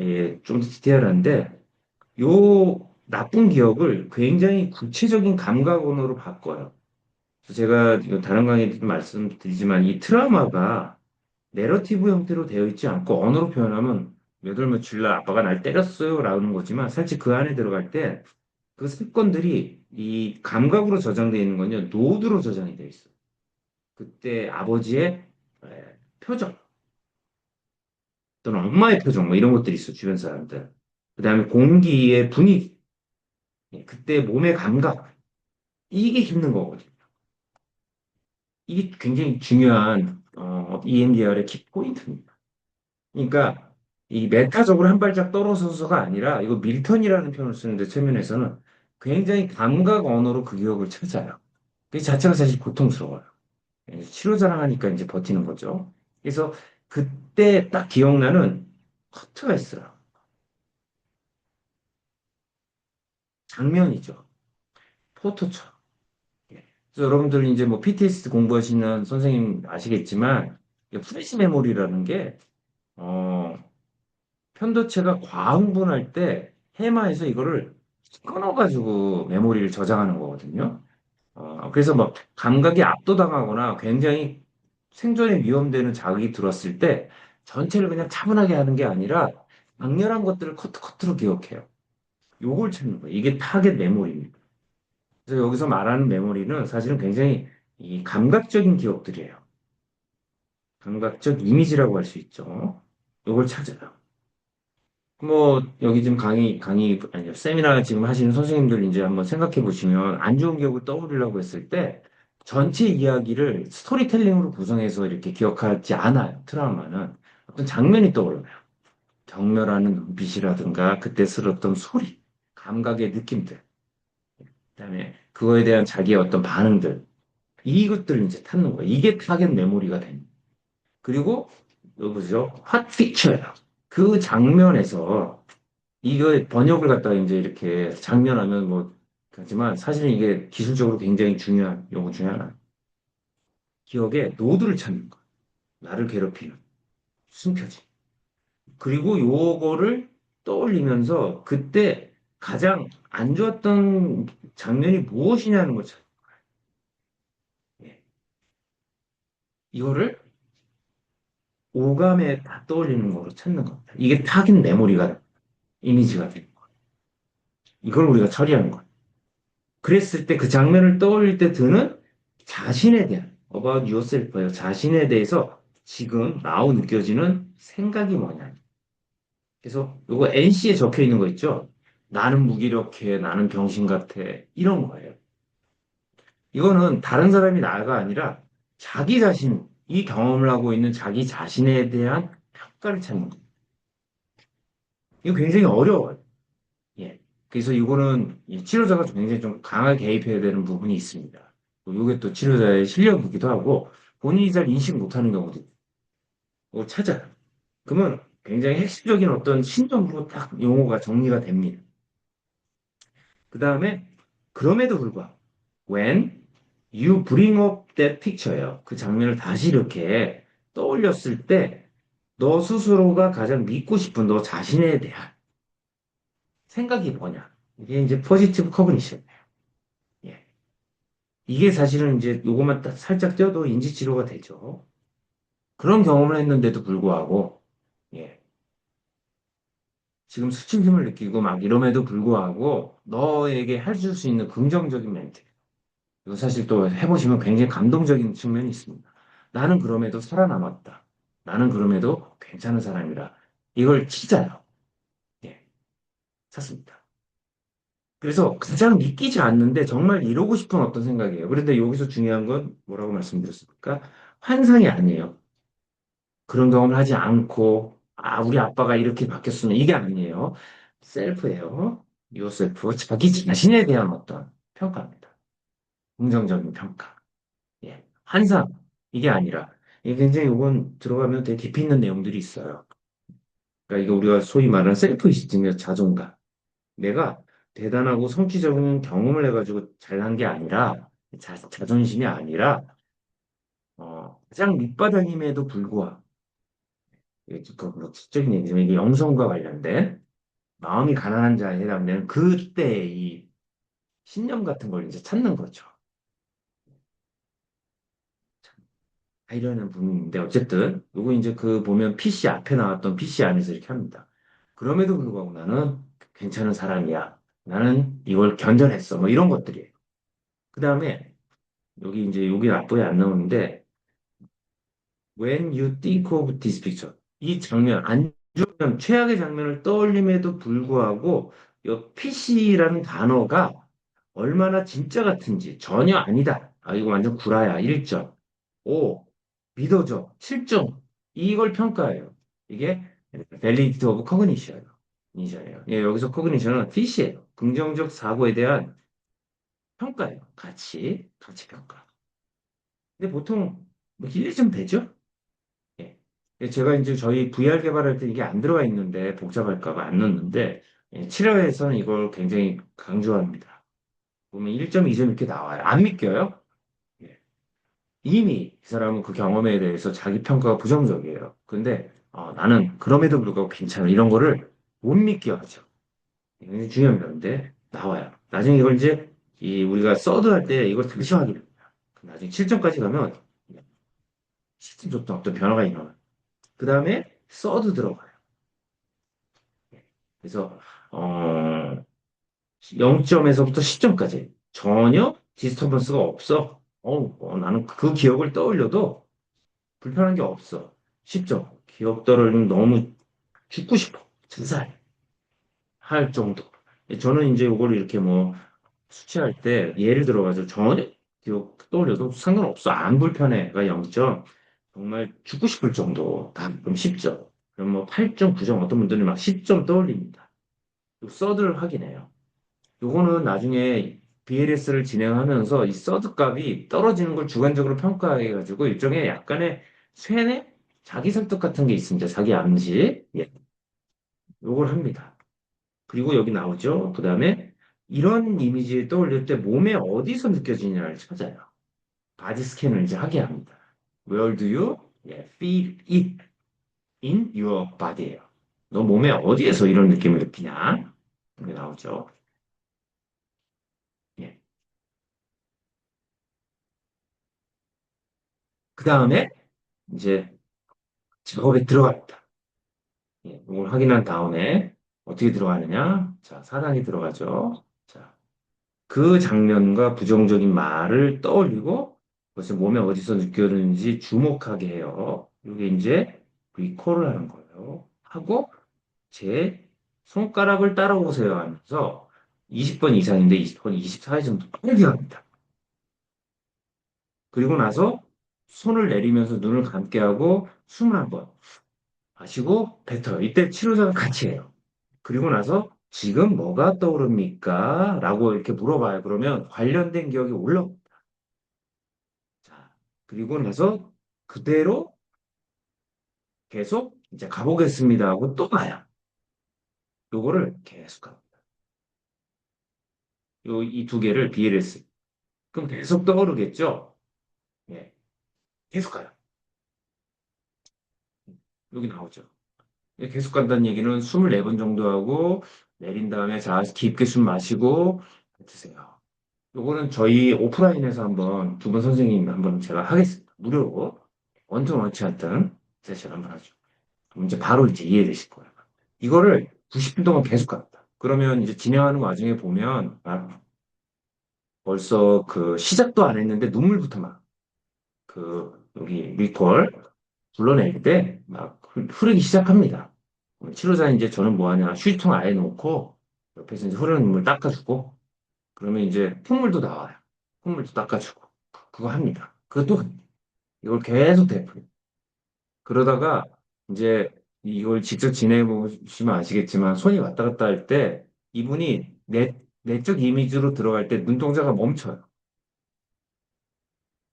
좀 더 디테일한데, 요 나쁜 기억을 굉장히 구체적인 감각 언어로 바꿔요. 그래서 제가 이거 다른 강의에도 말씀드리지만 이 트라우마가 내러티브 형태로 되어 있지 않고 언어로 표현하면 몇 월 며칠 날 아빠가 날 때렸어요 라는 거지만 사실 그 안에 들어갈 때 그 사건들이 이 감각으로 저장되어 있는 건요 노드로 저장이 되어 있어요. 그때 아버지의 표정 또는 엄마의 표정 뭐 이런 것들이 있어 주변 사람들. 그다음에 공기의 분위기, 그때 몸의 감각 이게 힘든 거거든요. 이게 굉장히 중요한 EMDR의 키포인트입니다. 그러니까 이 메타적으로 한 발짝 떨어져서가 아니라 이거 밀턴이라는 표현을 쓰는데 최면에서는 굉장히 감각 언어로 그 기억을 찾아요. 그 자체가 사실 고통스러워요. 치료자랑 하니까 이제 버티는 거죠. 그래서 그때 딱 기억나는 커트가 있어요. 장면이죠. 포토처럼. 예. 그래서 여러분들 이제 뭐 PTSD 공부하시는 선생님 아시겠지만 프레시 메모리라는 게 어, 편도체가 과흥분할 때 해마에서 이거를 끊어가지고 메모리를 저장하는 거거든요. 그래서 막 감각이 압도당하거나 굉장히 생존에 위험되는 자극이 들었을 때 전체를 그냥 차분하게 하는 게 아니라 강렬한 것들을 커트커트로 기억해요. 요걸 찾는 거예요. 이게 타겟 메모리입니다. 그래서 여기서 말하는 메모리는 사실은 굉장히 이 감각적인 기억들이에요. 감각적 이미지라고 할 수 있죠. 요걸 찾아요. 뭐 여기 지금 강의 아니요 세미나 지금 하시는 선생님들 이제 한번 생각해 보시면 안 좋은 기억을 떠올리려고 했을 때 전체 이야기를 스토리텔링으로 구성해서 이렇게 기억하지 않아요. 트라우마는 어떤 장면이 떠올라요. 경멸하는 눈빛이라든가 그때 들었던 소리, 감각의 느낌들, 그다음에 그거에 대한 자기의 어떤 반응들 이것들을 이제 찾는 거예요. 이게 타겟 메모리가 됩니다. 그리고 이거 보죠. 핫 픽처예요. 그 장면에서 이거 번역을 갖다가 이제 이렇게 장면하면 뭐 하지만 사실은 이게 기술적으로 굉장히 중요한 용어 중에 하나. 기억에 노드를 찾는 거. 나를 괴롭히는 숨겨진. 그리고 요거를 떠올리면서 그때 가장 안 좋았던 장면이 무엇이냐는 거죠. 예. 이거를 오감에 다 떠올리는 거로 찾는 겁니다. 이게 타깃 메모리가 이미지가 돼요. 이걸 우리가 처리하는 거예요. 그랬을 때 그 장면을 떠올릴 때 드는 자신에 대한 about yourself예요. 자신에 대해서 지금 now 느껴지는 생각이 뭐냐. 그래서 이거 NC에 적혀 있는 거 있죠? 나는 무기력해, 나는 병신 같아. 이런 거예요. 이거는 다른 사람이 나가 아니라 자기 자신, 이 경험을 하고 있는 자기 자신에 대한 평가를 찾는 거예요. 이거 굉장히 어려워요. 예. 그래서 이거는 이 치료자가 굉장히 좀 강하게 개입해야 되는 부분이 있습니다. 이게 또 치료자의 실력이기도 하고 본인이 잘 인식 못하는 경우도 찾아요. 그러면 굉장히 핵심적인 어떤 신점으로 딱 용어가 정리가 됩니다. 그 다음에 그럼에도 불구하고 when you bring up that picture예요. 그 장면을 다시 이렇게 떠올렸을 때 너 스스로가 가장 믿고 싶은 너 자신에 대한 생각이 뭐냐? 이게 이제 포지티브 커그니션. 예. 이게 사실은 이제 요것만 딱 살짝 떼어도 인지치료가 되죠. 그런 경험을 했는데도 불구하고, 예. 지금 수치심을 느끼고 막 이럼에도 불구하고 너에게 해줄 수 있는 긍정적인 멘트. 이거 사실 또 해보시면 굉장히 감동적인 측면이 있습니다. 나는 그럼에도 살아남았다. 나는 그럼에도 괜찮은 사람이다. 이걸 찾아요. 예, 찾습니다. 그래서 가장 믿기지 않는데 정말 이루고 싶은 어떤 생각이에요. 그런데 여기서 중요한 건 뭐라고 말씀드렸습니까? 환상이 아니에요. 그런 경험을 하지 않고, 아, 우리 아빠가 이렇게 바뀌었으면 이게 아니에요. 셀프예요. 요셀프, 자기 자신에 대한 어떤 평가입니다. 긍정적인 평가. 예. 환상, 이게 아니라, 이게 굉장히 이건 들어가면 되게 깊이 있는 내용들이 있어요. 그러니까 이거 우리가 소위 말하는 셀프 이스tim의 자존감. 내가 대단하고 성취적인 경험을 해가지고 잘한 게 아니라, 자존심이 아니라, 가장 밑바닥임에도 불구하고, 이게 그 지적인 얘기지만 이게 영성과 관련된 마음이 가난한 자에 해당되는 그때 이 신념 같은 걸 이제 찾는 거죠. 이러는 부분인데 어쨌든 요거 이제 그 보면 PC 앞에 나왔던 PC 안에서 이렇게 합니다. 그럼에도 불구하고 나는 괜찮은 사람이야. 나는 이걸 견뎌냈어. 뭐 이런 것들이에요. 그 다음에 여기 이제 여기 앞부에 안 나오는데 When you think of this picture 이 장면 안 좋은 최악의 장면을 떠올림에도 불구하고 이 PC라는 단어가 얼마나 진짜 같은지 전혀 아니다. 아 이거 완전 구라야. 1점. 5. 믿어줘. 7점. 이걸 평가해요. 이게 validity of cognition이에요. 예, 여기서 cognition은 PC예요. 긍정적 사고에 대한 평가예요. 가치 평가. 근데 보통 뭐 1점 되죠? 예. 제가 이제 저희 VR 개발할 때 이게 안 들어가 있는데 복잡할까 봐 안 넣었는데 예, 7화에서는 이걸 굉장히 강조합니다. 보면 1점, 2점 이렇게 나와요. 안 믿겨요? 예. 이미 이 사람은 그 경험에 대해서 자기 평가가 부정적이에요. 근데 나는 그럼에도 불구하고 괜찮아. 이런 거를 못 믿게 하죠. 굉장히 중요한 건데 나와요. 나중에 이걸 이제 우리가 서드 할 때 이걸 다시 확인합니다. 나중에 7점까지 가면 시스템 어떤 변화가 일어나요. 그 다음에 서드 들어가요. 그래서 어, 0점에서부터 10점까지 전혀 디스터번스가 없어. 나는 그 기억을 떠올려도 불편한 게 없어. 쉽죠? 기억들을 너무 죽고 싶어. 자살 할 정도. 저는 이제 이걸 이렇게 뭐 수치할 때 예를 들어가지고 전혀 기억 떠올려도 상관없어. 안 불편해가 0점. 정말 죽고 싶을 정도. 다 그럼 10점. 그럼 뭐 8점, 9점 어떤 분들은 막 10점 떠올립니다. 요 서드를 확인해요. 요거는 나중에 BLS를 진행하면서 이 서드 값이 떨어지는 걸 주관적으로 평가해가지고 일종의 약간의 쇠뇌? 자기 설득 같은 게 있습니다. 자기 암시. 예. 요걸 합니다. 그리고 여기 나오죠. 그 다음에 이런 이미지를 떠올릴 때 몸에 어디서 느껴지냐를 찾아요. 바디 스캔을 이제 하게 합니다. Where do you feel it in your body예요. 너 몸에 어디에서 이런 느낌을 느끼냐? 이게 나오죠. 예. 그 다음에 이제 작업에 들어갑니다. 예, 이걸 확인한 다음에 어떻게 들어가느냐? 자, 사단이 들어가죠. 자, 그 장면과 부정적인 말을 떠올리고 그것을 몸에 어디서 느껴지는지 주목하게 해요. 이게 이제 리콜을 하는 거예요. 하고 제 손가락을 따라오세요 하면서 20번 이상인데 20번, 24회 정도 빨리 합니다. 그리고 나서 손을 내리면서 눈을 감게 하고 숨을 한번 마시고 뱉어요. 이때 치료자가 같이 해요. 그리고 나서 지금 뭐가 떠오릅니까? 라고 이렇게 물어봐요. 그러면 관련된 기억이 올라옵니다. 자, 그리고 나서 그대로 계속 이제 가보겠습니다 하고 또 가요. 요거를 계속 합니다. 이 두 개를 BLS. 그럼 계속 떠오르겠죠? 예, 계속 가요. 여기 나오죠. 예, 계속 간다는 얘기는 24번 정도 하고 내린 다음에 자, 깊게 숨 마시고 뱉으세요. 요거는 저희 오프라인에서 한번 두 분 선생님 한번 제가 하겠습니다. 무료로. 원투 원치 않던 세션 한번 하죠. 그럼 이제 바로 이제 이해되실 거예요. 이거를 90분 동안 계속 갑니다. 그러면 이제 진행하는 와중에 보면 벌써 그 시작도 안 했는데 눈물부터 막 여기 리콜 불러낼 때 막 흐르기 시작합니다. 치료자 이제 저는 뭐 하냐 휴지통 아예 놓고 옆에서 이제 흐르는 눈물 닦아주고 그러면 이제 콧물도 나와요. 콧물도 닦아주고 그거 합니다. 그것도 이걸 계속 되풀이. 그러다가 이제 이걸 직접 지내해 보시면 아시겠지만 손이 왔다 갔다 할 때 이분이 내적 이미지로 들어갈 때 눈동자가 멈춰요.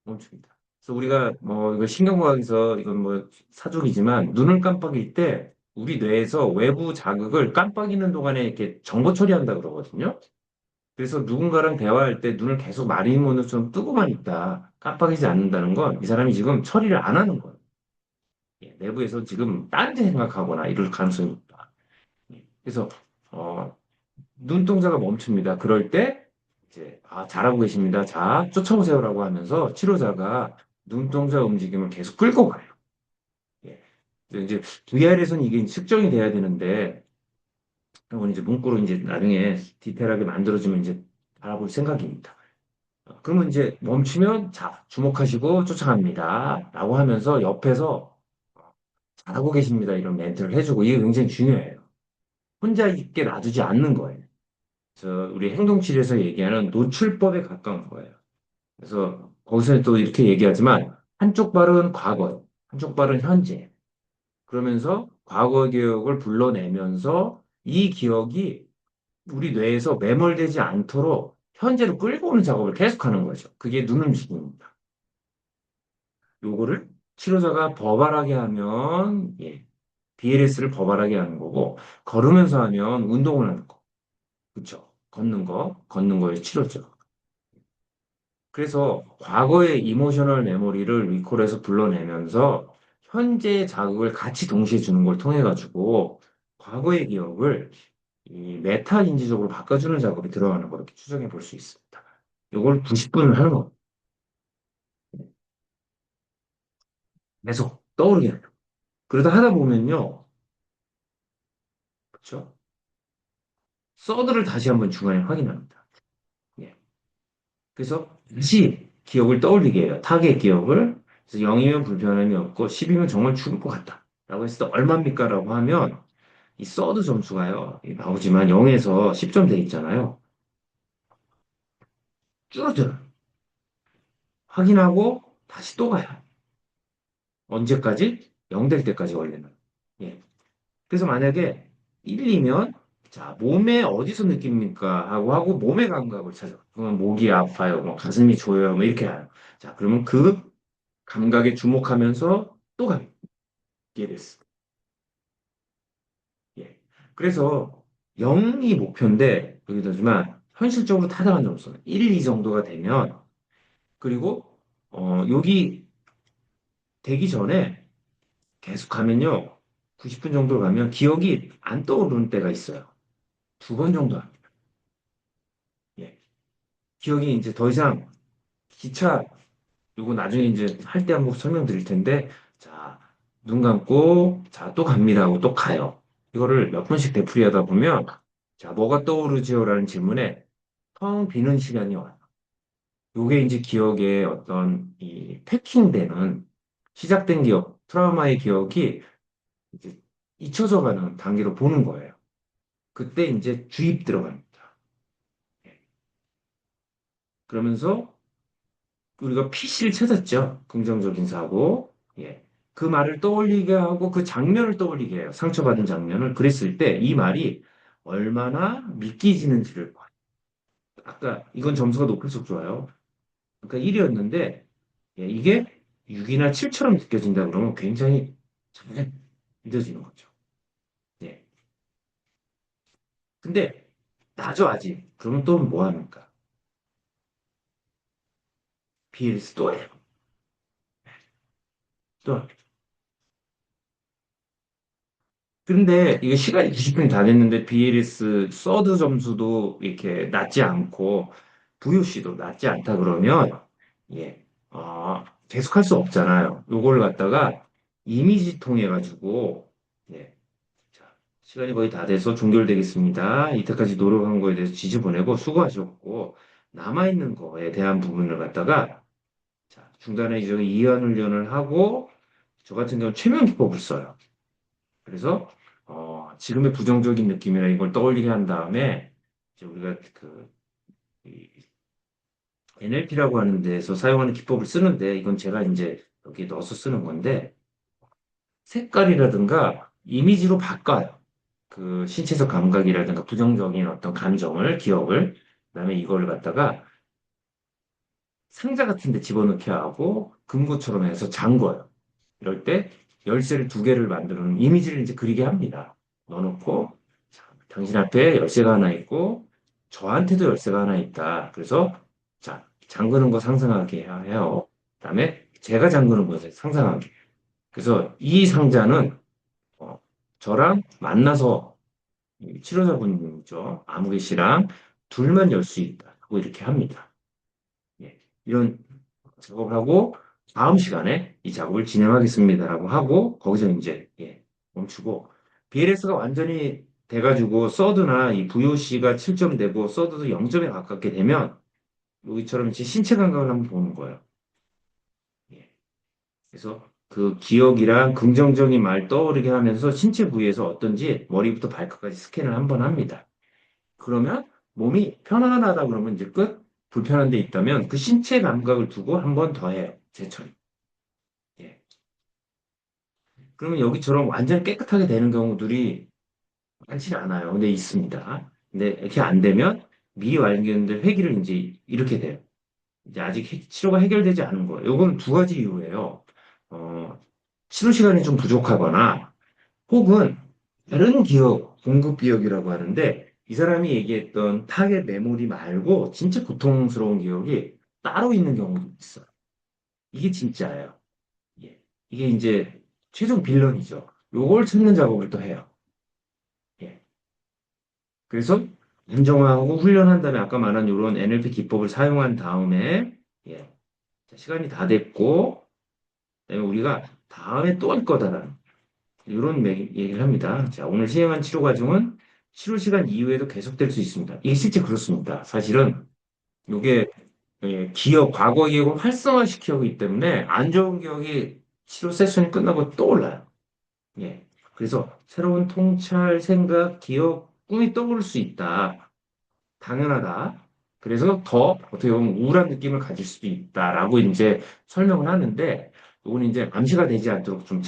멈춥니다. 그래서 우리가 뭐 이거 신경과학에서 이건 뭐 사족이지만 눈을 깜빡일 때 우리 뇌에서 외부 자극을 깜빡이는 동안에 이렇게 정보 처리한다 그러거든요. 그래서 누군가랑 대화할 때 눈을 계속 마리모노처럼 뜨고만 있다. 깜빡이지 않는다는 건 이 사람이 지금 처리를 안 하는 거예요. 예, 내부에서 지금 딴 데 생각하거나 이럴 가능성이 있다. 예, 그래서 어, 눈동자가 멈춥니다. 그럴 때 이제 잘하고 계십니다. 자, 쫓아오세요라고 하면서 치료자가 눈동자 움직임을 계속 끌고 가요. 예. 근데 이제 VR에서는 이게 측정이 돼야 되는데 그건 이제 문구로 이제 나중에 디테일하게 만들어주면 이제 알아볼 생각입니다. 그러면 이제 멈추면 자, 주목하시고 쫓아갑니다. 라고 하면서 옆에서 잘하고 계십니다. 이런 멘트를 해주고 이게 굉장히 중요해요. 혼자 있게 놔두지 않는 거예요. 우리 행동치료에서 얘기하는 노출법에 가까운 거예요. 그래서 거기서 또 이렇게 얘기하지만 한쪽 발은 과거, 한쪽 발은 현재. 그러면서 과거 기억을 불러내면서 이 기억이 우리 뇌에서 매몰되지 않도록 현재로 끌고 오는 작업을 계속하는 거죠. 그게 눈 움직임입니다. 요거를 치료자가 버발하게 하면 BLS를 버발하게 하는 거고 걸으면서 하면 운동을 하는 거. 그렇죠? 걷는 거의 치료죠. 그래서 과거의 이모셔널 메모리를 리콜해서 불러내면서 현재의 자극을 같이 동시에 주는 걸 통해 가지고 과거의 기억을 이 메타 인지적으로 바꿔주는 작업이 들어가는 거 이렇게 추정해 볼 수 있습니다. 이걸 90분을 하는 거 계속 떠오르게 해요. 그러다 하다 보면요, 그렇죠? 서드를 다시 한번 중간에 확인합니다. 예. 그래서 다시 기억을 떠올리게 해요. 타겟 기억을. 그래서 0이면 불편함이 없고 10이면 정말 죽을 것 같다. 라고 했을 때 얼마입니까? 라고 하면 이 서드 점수가요. 나오지만 0에서 10점 돼 있잖아요. 줄어들어요. 확인하고 다시 또 가요. 언제까지? 0 될 때까지 원래는. 예. 그래서 만약에 1이면 자, 몸에 어디서 느낍니까? 하고 몸의 감각을 찾아. 그러면 목이 아파요. 뭐 가슴이 조여요. 뭐 이렇게 해요. 자, 그러면 그 감각에 주목하면서 또 가게 됐어. 예. 그래서 0이 목표인데 여기다지만 현실적으로 타당한 점수는 1, 2 정도가 되면 그리고 여기 되기 전에 계속 가면요. 90분 정도 가면 기억이 안 떠오르는 때가 있어요. 2번 정도 합니다. 예. 기억이 이제 더 이상 기차 요거 나중에 이제 할 때 한번 설명드릴 텐데 자, 눈 감고 자, 또 갑니다 하고 또 가요. 이거를 몇 번씩 되풀이하다 보면 자, 뭐가 떠오르지요라는 질문에 텅 비는 시간이 와요. 요게 이제 기억의 어떤 이 패킹되는 시작된 기억, 트라우마의 기억이 이제 잊혀져 가는 단계로 보는 거예요. 그때 이제 주입 들어갑니다. 예. 그러면서 우리가 PC를 찾았죠. 긍정적인 사고. 예. 그 말을 떠올리게 하고 그 장면을 떠올리게 해요. 상처받은 장면을. 그랬을 때 이 말이 얼마나 믿기지는지를 봐요. 아까 이건 점수가 높을수록 좋아요. 그러니까 1이었는데 이게 6이나 7처럼 느껴진다 그러면 굉장히 잘 믿어지는 거죠. 예. 근데 나죠 아직. 그러면 또 뭐 합니까? BLS 또 해요. 또 근데 이게 시간이 90분이 다 됐는데 BLS 서드 점수도 이렇게 낮지 않고 VOC도 낮지 않다 그러면 예, 계속할 수 없잖아요. 요걸 갖다가 이미지 통해 가지고 예, 자, 시간이 거의 다 돼서 종결되겠습니다. 이때까지 노력한 거에 대해서 지지 보내고 수고하셨고 남아있는 거에 대한 부분을 갖다가 자, 중단에 이제 이완 훈련을 하고 저 같은 경우는 최면 기법을 써요. 그래서 지금의 부정적인 느낌이나 이걸 떠올리게 한 다음에 이제 우리가 그 NLP라고 하는 데서 사용하는 기법을 쓰는데 이건 제가 이제 여기 넣어서 쓰는 건데 색깔이라든가 이미지로 바꿔요. 그 신체적 감각이라든가 부정적인 어떤 감정을 기억을 그다음에 이걸 갖다가 상자 같은 데 집어넣게 하고 금고처럼 해서 잠궈요. 이럴 때 열쇠를 2개를 만드는 이미지를 이제 그리게 합니다. 넣어놓고 자, 당신 앞에 열쇠가 하나 있고 저한테도 열쇠가 하나 있다. 그래서 자 잠그는 거 상상하게 해요. 그다음에 제가 잠그는 것을 상상하게. 그래서 이 상자는 어, 저랑 만나서 이 치료자분이죠. 아무개 씨랑 둘만 열 수 있다. 하고 이렇게 합니다. 예, 이런 작업을 하고 다음 시간에 이 작업을 진행하겠습니다라고 하고 거기서 이제 멈추고 BLS가 완전히 돼가지고 서드나 이 VOC가 7점 되고 서드도 0점에 가깝게 되면 여기처럼 이제 신체 감각을 한번 보는 거예요. 예. 그래서 그 기억이랑 긍정적인 말 떠오르게 하면서 신체 부위에서 어떤지 머리부터 발끝까지 스캔을 한번 합니다. 그러면 몸이 편안하다 그러면 이제 끝. 불편한 데 있다면 그 신체 감각을 두고 한번 더 해요. 재처리. 예. 그러면 여기처럼 완전 깨끗하게 되는 경우들이 많지 않아요. 근데 있습니다. 근데 이렇게 안 되면 미완결된 회기를 이제 이렇게 돼요. 이제 아직 치료가 해결되지 않은 거예요. 요건 2가지 이유예요. 어, 치료 시간이 좀 부족하거나 혹은 다른 기억, 공급 기억이라고 하는데 이 사람이 얘기했던 타겟 메모리 말고 진짜 고통스러운 기억이 따로 있는 경우도 있어요. 이게 진짜예요. 예. 이게 이제 최종 빌런이죠. 요걸 찾는 작업을 또 해요. 예. 그래서 안정화하고 훈련한 다음에 아까 말한 이런 NLP 기법을 사용한 다음에 예. 자, 시간이 다 됐고 그다음에 우리가 다음에 또 할 거다라는 이런 얘기를 합니다. 자, 오늘 시행한 치료 과정은 치료 시간 이후에도 계속될 수 있습니다. 이게 실제 그렇습니다. 사실은 이게 예, 기억, 과거 기억을 활성화시키기 때문에 안 좋은 기억이 치료 세션이 끝나고 떠올라요. 예. 그래서 새로운 통찰, 생각, 기억, 꿈이 떠오를 수 있다. 당연하다. 그래서 더 어떻게 보면 우울한 느낌을 가질 수도 있다라고 이제 설명을 하는데, 이건 이제 암시가 되지 않도록 좀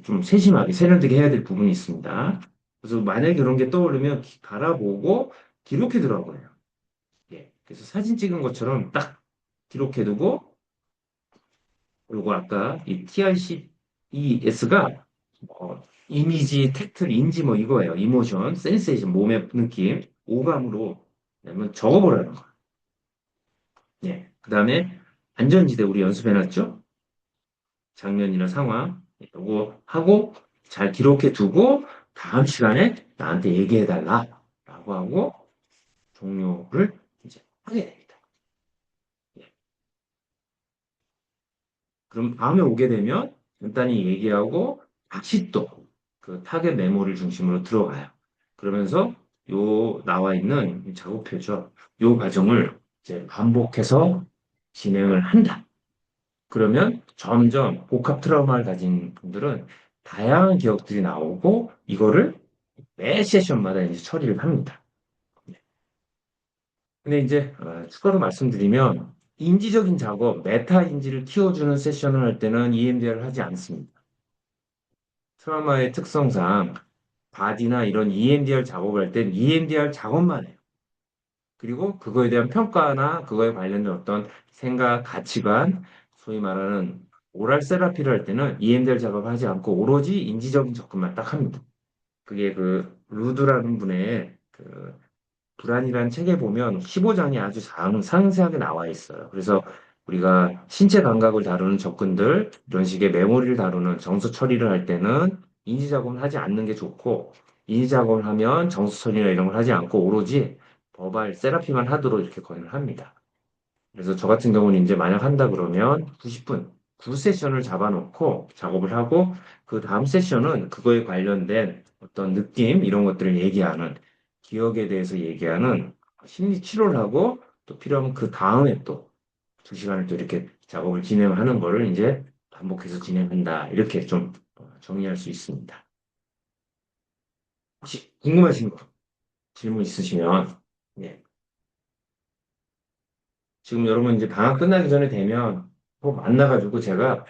좀 세심하게 세련되게 해야 될 부분이 있습니다. 그래서 만약에 그런 게 떠오르면 바라보고 기록해두라고 해요. 예. 그래서 사진 찍은 것처럼 딱 기록해두고, 그리고 아까 이 TICES가 이미지, 텍트, 인지 뭐 이거예요. 이모션, 센세이션, 몸의 느낌, 오감으로 그러면 적어보라는 거예요. 예. 그 다음에 안전지대 우리 연습해놨죠? 장면이나 상황 이거 하고 잘 기록해 두고 다음 시간에 나한테 얘기해달라 라고 하고 종료를 이제 하게 됩니다. 예. 그럼 다음에 오게 되면 간단히 얘기하고 다시 또 그 타겟 메모를 중심으로 들어가요. 그러면서 요 나와 있는 이 작업표죠. 요 과정을 이제 반복해서 진행을 한다. 그러면 점점 복합 트라우마를 가진 분들은 다양한 기억들이 나오고 이거를 매 세션마다 이제 처리를 합니다. 근데 이제 추가로 말씀드리면 인지적인 작업, 메타 인지를 키워주는 세션을 할 때는 EMDR을 하지 않습니다. 트라우마의 특성상 바디나 이런 EMDR 작업을 할 땐 EMDR 작업만 해요. 그리고 그거에 대한 평가나 그거에 관련된 어떤 생각, 가치관, 소위 말하는 오랄 세라피를 할 때는 EMDR 작업을 하지 않고 오로지 인지적인 접근만 딱 합니다. 그게 그 루드라는 분의 그 불안이라는 책에 보면 15장이 아주 상세하게 나와 있어요. 그래서 우리가 신체 감각을 다루는 접근들, 이런 식의 메모리를 다루는 정서 처리를 할 때는 인지 작업을 하지 않는 게 좋고, 인지 작업을 하면 정서 처리나 이런 걸 하지 않고 오로지 버발 세라피만 하도록 이렇게 권유를 합니다. 그래서 저 같은 경우는 이제 만약 한다 그러면 90분, 9세션을 잡아놓고 작업을 하고 그 다음 세션은 그거에 관련된 어떤 느낌 이런 것들을 얘기하는 기억에 대해서 얘기하는 심리 치료를 하고 또 필요하면 그 다음에 또 2시간을 또 이렇게 작업을 진행하는 거를 이제 반복해서 진행한다. 이렇게 좀 정리할 수 있습니다. 혹시 궁금하신 거 질문 있으시면 네. 지금 여러분 이제 방학 끝나기 전에 되면 꼭 만나가지고 제가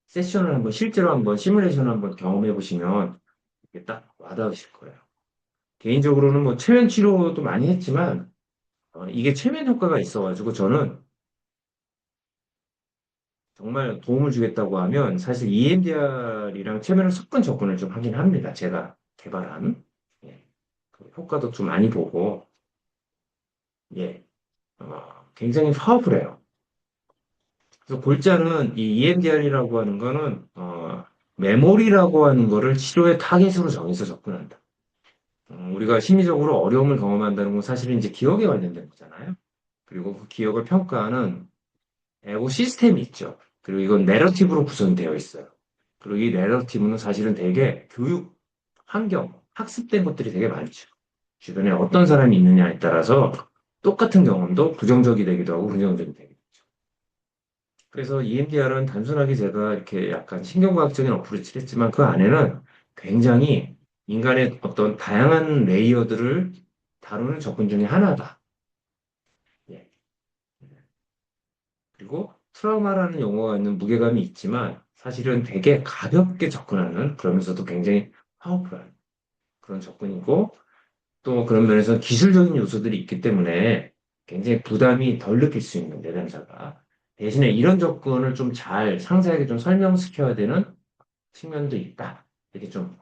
세션을 한번 실제로 한번 시뮬레이션 한번 경험해 보시면 이게 딱 와닿으실 거예요. 개인적으로는 뭐 최면 치료도 많이 했지만 이게 최면 효과가 있어가지고 저는 정말 도움을 주겠다고 하면 사실 EMDR이랑 최면을 섞은 접근을 좀 하긴 합니다. 제가 개발한 예, 그 효과도 좀 많이 보고 예, 굉장히 파워풀해요. 그래서 골자는 이 EMDR이라고 하는 거는 메모리라고 하는 거를 치료의 타겟으로 정해서 접근한다. 우리가 심리적으로 어려움을 경험한다는 건 사실은 이제 기억에 관련된 거잖아요. 그리고 그 기억을 평가하는 에고 시스템이 있죠. 그리고 이건 내러티브로 구성되어 있어요. 그리고 이 내러티브는 사실은 되게 교육, 환경, 학습된 것들이 되게 많죠. 주변에 어떤 사람이 있느냐에 따라서 똑같은 경험도 부정적이 되기도 하고 긍정적이 되기도 하죠. 그래서 EMDR은 단순하게 제가 이렇게 약간 신경과학적인 어프로치를 했지만 그 안에는 굉장히 인간의 어떤 다양한 레이어들을 다루는 접근 중에 하나다. 예. 그리고 트라우마라는 용어가 있는 무게감이 있지만 사실은 되게 가볍게 접근하는 그러면서도 굉장히 파워풀한 그런 접근이고 또 그런 면에서 기술적인 요소들이 있기 때문에 굉장히 부담이 덜 느낄 수 있는 내담자가 대신에 이런 접근을 좀 잘 상세하게 좀 설명시켜야 되는 측면도 있다. 이렇게 좀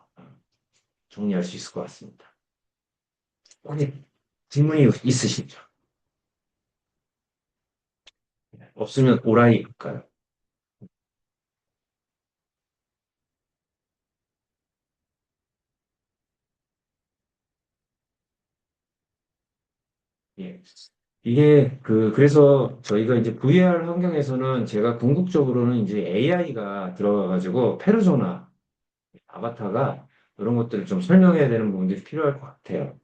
정리할 수 있을 것 같습니다. 혹시 질문이 있으시죠? 없으면 오라이 할까요? 예. 이게 그래서 저희가 이제 VR 환경에서는 제가 궁극적으로는 이제 AI가 들어가가지고 페르소나, 아바타가 이런 것들을 좀 설명해야 되는 부분들이 필요할 것 같아요.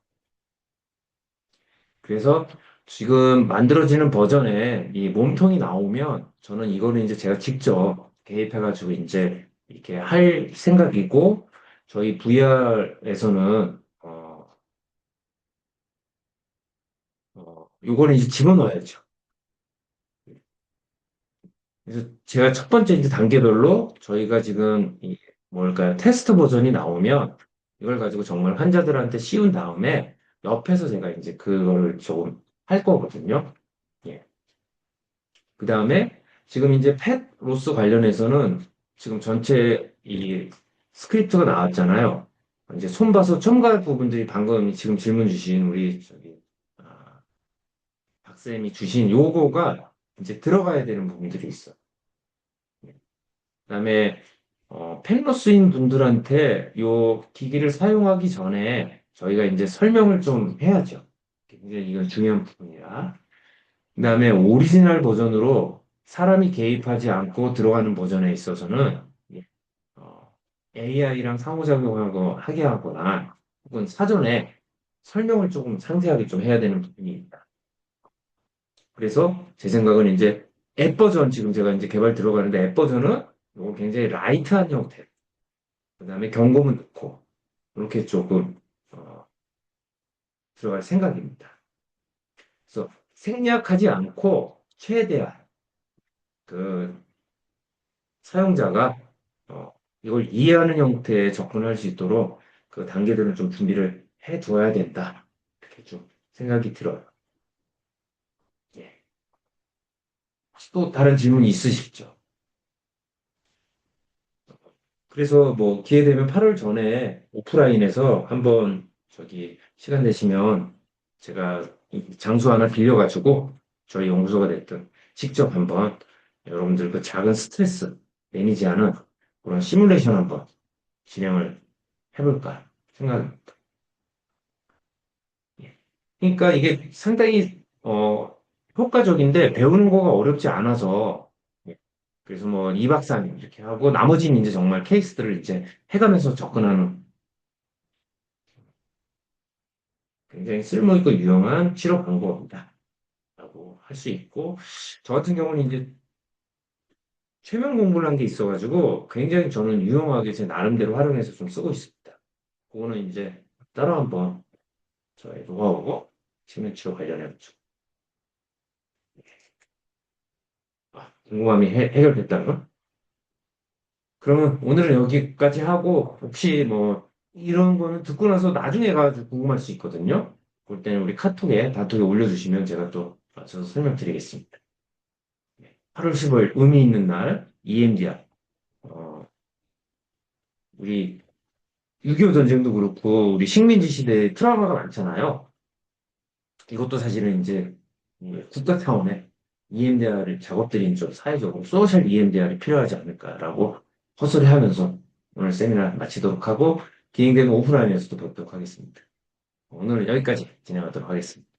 그래서 지금 만들어지는 버전에 이 몸통이 나오면 저는 이거는 이제 제가 직접 개입해가지고 이제 이렇게 할 생각이고 저희 VR에서는 요거는 이제 집어넣어야죠. 그래서 제가 첫 번째 이제 단계별로 저희가 지금 이 뭘까요? 테스트 버전이 나오면 이걸 가지고 정말 환자들한테 씌운 다음에 옆에서 제가 이제 그거를 조금 할 거거든요. 예. 그 다음에 지금 이제 펫 로스 관련해서는 지금 전체 이 스크립트가 나왔잖아요. 이제 손봐서 첨가할 부분들이 방금 지금 질문 주신 우리 저기 아, 박쌤이 주신 요거가 이제 들어가야 되는 부분들이 있어. 그다음에 펜로스인 분들한테 요 기기를 사용하기 전에 저희가 이제 설명을 좀 해야죠. 굉장히 이건 중요한 부분이라. 그다음에 오리지널 버전으로 사람이 개입하지 않고 들어가는 버전에 있어서는 AI랑 상호작용하고 하게 하거나 혹은 사전에 설명을 조금 상세하게 좀 해야 되는 부분이 있다. 그래서 제 생각은 이제 앱 버전 지금 제가 이제 개발 들어가는데 앱 버전은 이거 굉장히 라이트한 형태. 그다음에 경고문 넣고 이렇게 조금 어, 들어갈 생각입니다. 그래서 생략하지 않고 최대한 그 사용자가 이걸 이해하는 형태에 접근할 수 있도록 그 단계들은 좀 준비를 해 두어야 된다. 이렇게 좀 생각이 들어요. 예. 혹시 또 다른 질문이 있으시죠? 그래서 뭐 기회 되면 8월 전에 오프라인에서 한번 저기 시간 되시면 제가 이 장소 하나 빌려가지고 저희 연구소가 됐든 직접 한번 여러분들 그 작은 스트레스 매니지하는 그런 시뮬레이션 한번 진행을 해볼까 생각합니다. 예. 그러니까 이게 상당히 효과적인데 배우는 거가 어렵지 않아서 예. 그래서 뭐 2박 3일 이렇게 하고 나머지는 이제 정말 케이스들을 이제 해가면서 접근하는 굉장히 쓸모있고 유용한 치료 방법이다. 라고 할 수 있고, 저 같은 경우는 이제 최면 공부를 한 게 있어가지고 굉장히 저는 유용하게 제 나름대로 활용해서 좀 쓰고 있습니다. 그거는 이제 따로 한번 저의 노하우고 최면 치료 관련해가지고 궁금함이 해결됐다면? 그러면 오늘은 여기까지 하고 혹시 뭐 이런 거는 듣고 나서 나중에 가지고 궁금할 수 있거든요. 그럴 때는 우리 단톡에 올려주시면 제가 또 맞춰서 설명드리겠습니다. 8월 15일 의미 있는 날 EMDR 우리 6.25 전쟁도 그렇고 우리 식민지 시대에 트라우마가 많잖아요. 이것도 사실은 이제 국가 차원의 EMDR을 작업들이 좀 사회적으로 소셜 EMDR이 필요하지 않을까라고 헛소리하면서 오늘 세미나 마치도록 하고 기행되는 오프라인에서도 뵙도록 하겠습니다. 오늘은 여기까지 진행하도록 하겠습니다.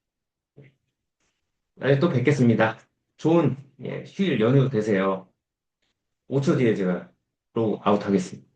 네, 또 뵙겠습니다. 좋은 휴일 연휴 되세요. 5초 뒤에 제가 로그 아웃 하겠습니다.